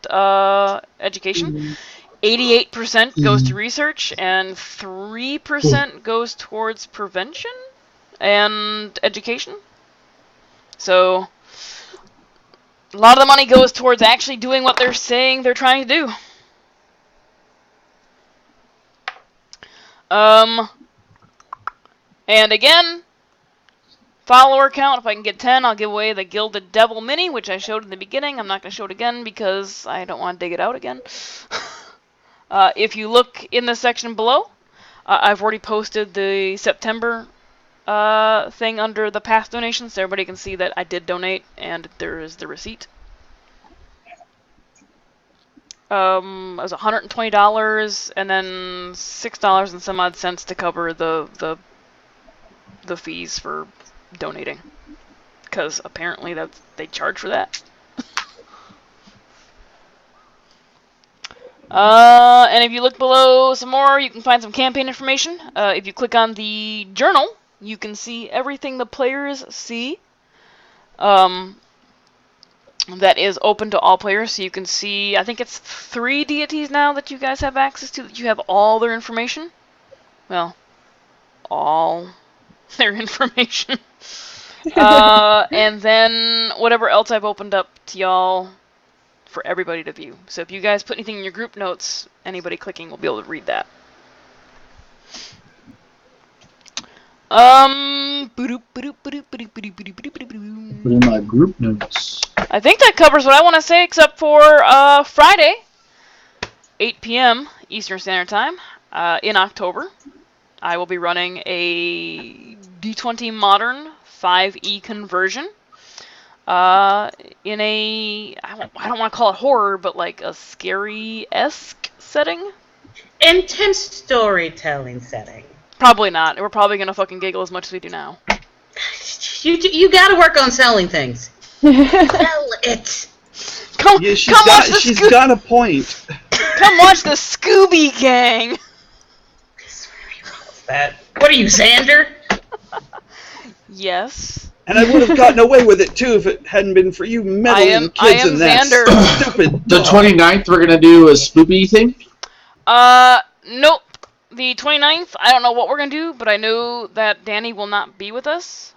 education. 88% goes to research, and 3% goes towards prevention and education. So, a lot of the money goes towards actually doing what they're saying they're trying to do. And again, Follower count, if I can get 10, I'll give away the Gilded Devil Mini, which I showed in the beginning. I'm not going to show it again because I don't want to dig it out again. If you look in the section below, I've already posted the September thing under the past donations, so everybody can see that I did donate, and there is the receipt. It was $120, and then $6 and some odd cents to cover the fees for donating, because apparently they charge for that. And if you look below some more, you can find some campaign information. If you click on the journal, you can see everything the players see. That is open to all players, so you can see, I think it's 3 deities now that you guys have access to, that you have all their information. Well, all their information. And then whatever else I've opened up to y'all for everybody to view. So if you guys put anything in your group notes, anybody clicking will be able to read that. Put in my group notes. I think that covers what I want to say, except for Friday, 8 p.m. Eastern Standard Time, in October. I will be running a D20 Modern 5e conversion in a, I don't want to call it horror, but like a scary-esque setting. Intense storytelling setting. Probably not. We're probably going to fucking giggle as much as we do now. You gotta work on selling things. Sell it. Come, Yeah, come watch the she's got a point. Come watch the Scooby Gang. That. What are you, Xander? Yes. And I would have gotten away with it too if it hadn't been for you meddling kids in that Xander. stupid. The 29th, we're gonna do a spoopy thing. Nope. The 29th, I don't know what we're going to do, but I know that Danny will not be with us.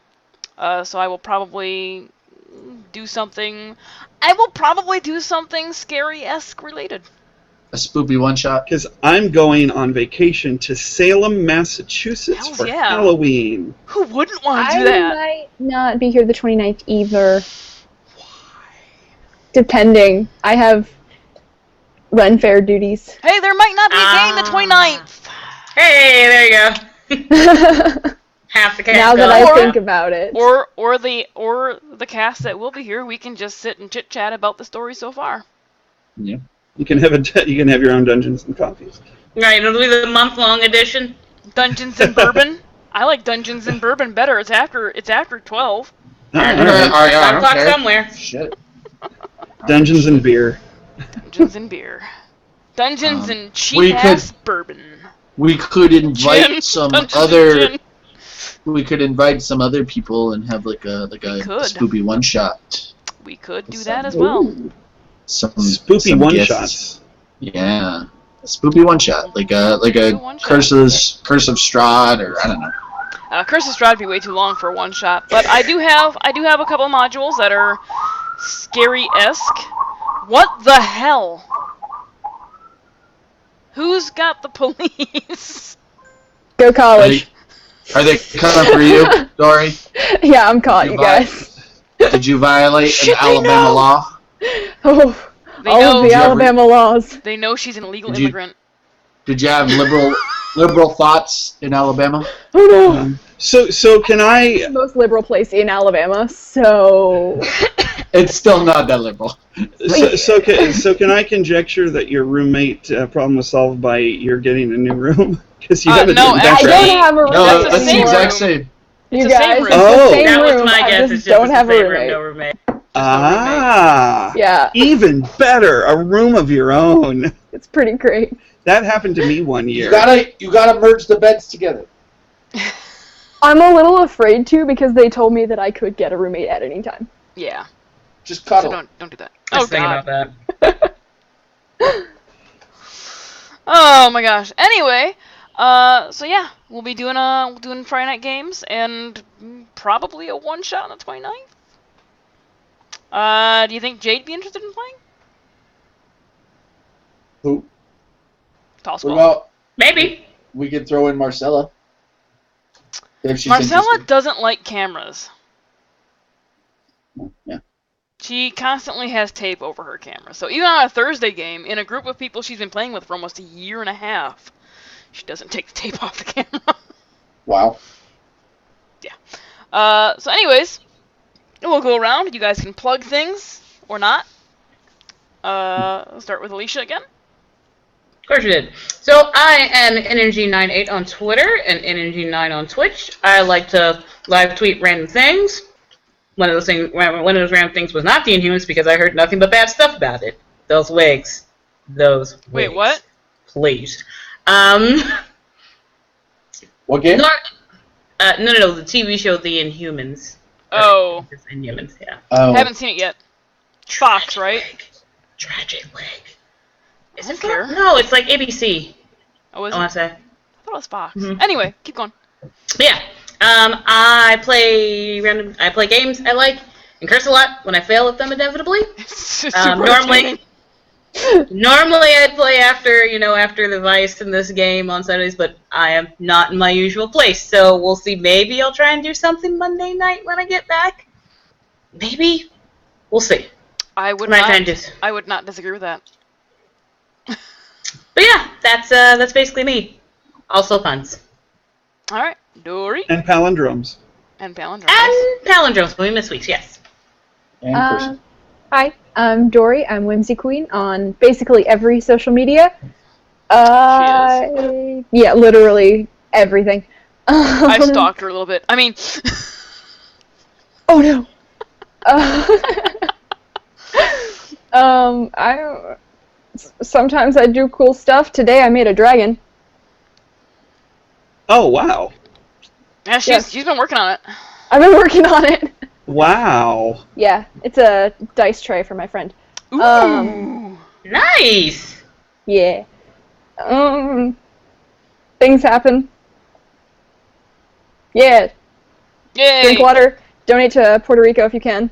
So I will probably do something... scary-esque related. A spoopy one-shot. Because I'm going on vacation to Salem, Massachusetts Hells for yeah. Halloween. Who wouldn't want to do I that? might not be here the 29th either. Depending. I have run fair duties. Hey, there might not be a game the 29th. Hey, there you go. Half the cast. Now that Or- I think about it. Or the cast that will be here, we can just sit and chit chat about the story so far. Yeah. You can have your own Dungeons and Coffees. Right, it'll be the month-long edition. Dungeons and Bourbon. I like Dungeons and Bourbon better. It's after 12. Gotta talk somewhere. Shit. Dungeons and beer. Dungeons and beer. Dungeons and we cheap ass bourbon. We could invite Gin. some Dungeons and other. gin. We could invite some other people and have like a could. spoopy one shot. We could do that as well. Some Spoopy some one guests. shots. Yeah, a spoopy one shot, like a one-shot. Curse of Strahd, or I don't know. Curse of Strahd would be way too long for a one shot, but I do have a couple of modules that are scary-esque. What the hell? Who's got the police? Go college. Are they coming for you, Dory? Yeah, I'm calling you guys. Did you violate Shit, an they Alabama know. law? Oh, They all know. of the Did you ever- Alabama laws. They know she's an illegal Did you- immigrant. Did you have liberal thoughts in Alabama? Oh no. So can I? The most liberal place in Alabama, so... It's still not that liberal. So can I conjecture that your roommate problem was solved by your getting a new room? Because you haven't no, been I back actually- there. don't have a room No, That's the that's the same exact room. same. You It's the guys, same room. it's the Oh. same That was room, my I guess. just It's don't just have the a same roommate. room, no roommate. Ah, Yeah, even better, a room of your own. it's pretty great. That happened to me one year. You gotta merge the beds together. I'm a little afraid to because they told me that I could get a roommate at any time. Yeah. Just So cuddle. don't do that. Just Oh think god. about that. Oh my gosh. Anyway, so yeah, we'll be doing Friday night games and probably a one shot on the 29th. Do you think Jade'd be interested in playing? Who? Tall What Squall. about Maybe. we could throw in Marcella? If she's Marcella interested. doesn't like cameras. Yeah. She constantly has tape over her camera. So even on a Thursday game, in a group of people she's been playing with for almost a year and a half, she doesn't take the tape off the camera. Wow. So anyways, we'll go around. You guys can plug things, or not. I'll start with Alicia again. Of course you did. So I am Energy98 on Twitter and Energy9 on Twitch. I like to live tweet random things. One of those random things was not the Inhumans because I heard nothing but bad stuff about it. Those wigs. Wait, what? Please. What game? No, the TV show The Inhumans. Oh. Inhumans, yeah. Oh. Haven't seen it yet. Fox, right? Tragic wig. Is it there? No, it's like ABC. Oh, is I it? want to say. I thought it was Fox. Mhm. Anyway, keep going. Yeah. I play games I like and curse a lot when I fail at them inevitably. Super Normally entertaining. I'd play after the Vice in this game on Saturdays, but I am not in my usual place. So we'll see. Maybe I'll try and do something Monday night when I get back. Maybe. We'll see. I would What am I trying to do? I would not disagree with that. But yeah, that's basically me. Also puns. All right, Dory And palindromes. and Palindrome. And palindromes, but we miss weeks, yes. And person. Hi, I'm Dory. I'm Whimsy Queen on basically every social media. Yeah, literally everything. I've stalked her a little bit. I mean, Oh no. Sometimes I do cool stuff. Today I made a dragon. Oh, wow. yeah, she's been working on it. I've been working on it. Wow. Yeah, it's a dice tray for my friend. Ooh. Nice! Yeah. Things happen. Yeah. Yay! Drink water. Donate to Puerto Rico if you can.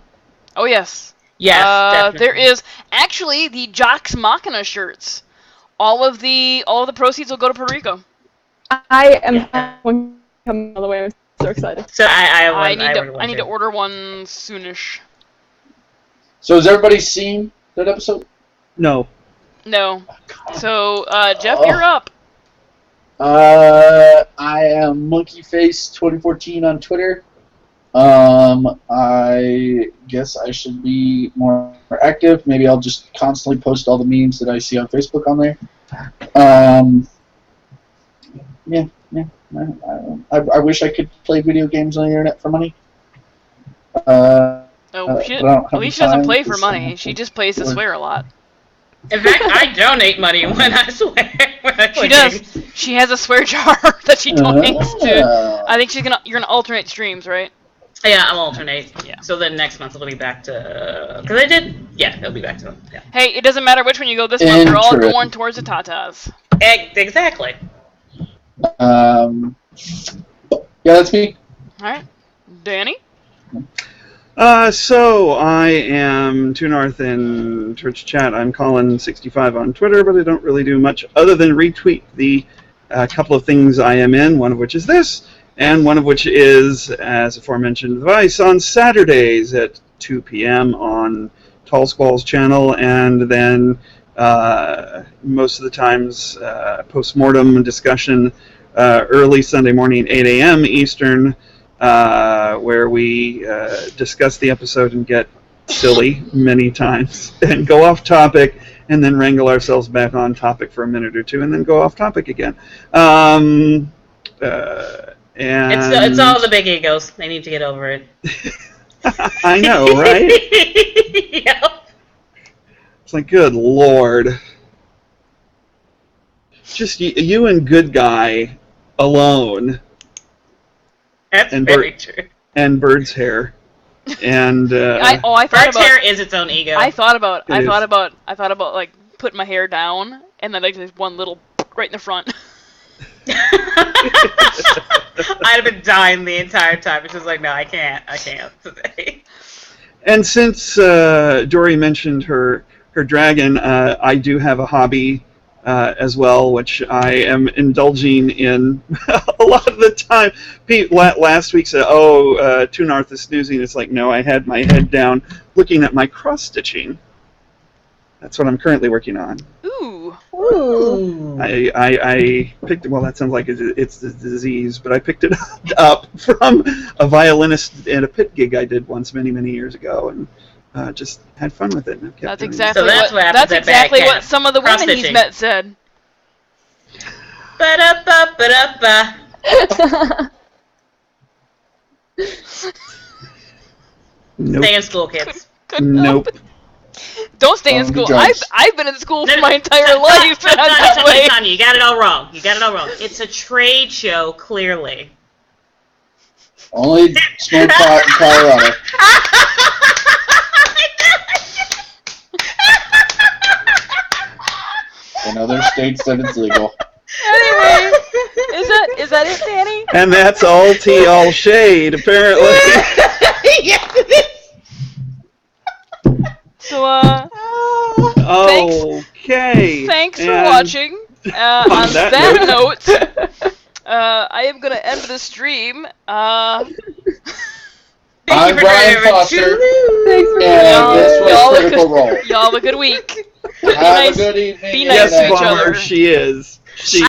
Oh yes. Yes, definitely. There is actually the Jox Machina shirts. All of the proceeds will go to Puerto Rico. I am coming all the way. I'm so excited. So I I need to order one soonish. So has everybody seen that episode? No. No. So Jeff, Oh. you're up. I am MonkeyFace2014 on Twitter. I guess I should be more active. Maybe I'll just constantly post all the memes that I see on Facebook on there. I wish I could play video games on the internet for money. Oh, but she, I don't have at least she the doesn't time play for because money. She just plays to Or- swear a lot. In fact, I donate money when I swear. When I She play does. games. She has a swear jar that she donates to. Ah. I think you're gonna alternate streams, right? Yeah, I'll alternate. Yeah. So then next month it'll be back to... Because I did... Yeah, it'll be back to... Yeah. Hey, it doesn't matter which one you go this month. They're all Interesting. going towards the Tatas. Exactly. Yeah, that's me. All right, Danny. So I am Tunarth in Twitch chat. I'm Colin65 on Twitter, but I don't really do much other than retweet the couple of things I am in, one of which is this, and one of which is, as aforementioned, Vice on Saturdays at 2 p.m. on Tall Squall's channel, and then most of the times post-mortem discussion early Sunday morning, 8 a.m. Eastern, where we discuss the episode and get silly many times and go off topic and then wrangle ourselves back on topic for a minute or two and then go off topic again. And It's all the big egos. They need to get over it. I know, right? Yep. It's like, good Lord. Just you and Good Guy alone. That's And very true. And Bird's Hair. And I thought Bird's about. hair is its own ego. I thought about It like putting my hair down and then like just one little right in the front. I'd have been dying the entire time. It's just like, no, I can't today. And since Dory mentioned her dragon, I do have a hobby as well, which I am indulging in a lot of the time. Pete last week said, Tune North is snoozing. It's like, no, I had my head down looking at my cross-stitching. That's what I'm currently working on. Ooh. Ooh. I picked, well, that sounds like it's the disease, but I picked it up from a violinist at a pit gig I did once many, many years ago, and just had fun with it. And I've kept That's doing it. exactly So that's what happens that's at exactly bad what camp. some of the women he's Cross-stitching. met said. Ba-da-ba, ba-da-ba. Nope. Stay in school, kids. Couldn't help Nope. it. Don't stay in school. jokes. I've been in school for No, my entire life, and I'm that way. Tanya, you got it all wrong. You got it all wrong. It's a trade show, clearly. Only smoke pot in Colorado. In other states that it's legal. Anyway, is that it, Danny? And that's all tea, all shade, apparently. Yes, it is. So, Okay. thanks for And watching. On that that note, I am gonna end the stream. I'm Thank you for Brian joining, Foster, Thanks for and this Y'all was look Critical Role. Y'all have a good week. Have nice- a good evening. be and nice Yes, to good each night. Bomber, other. she is. She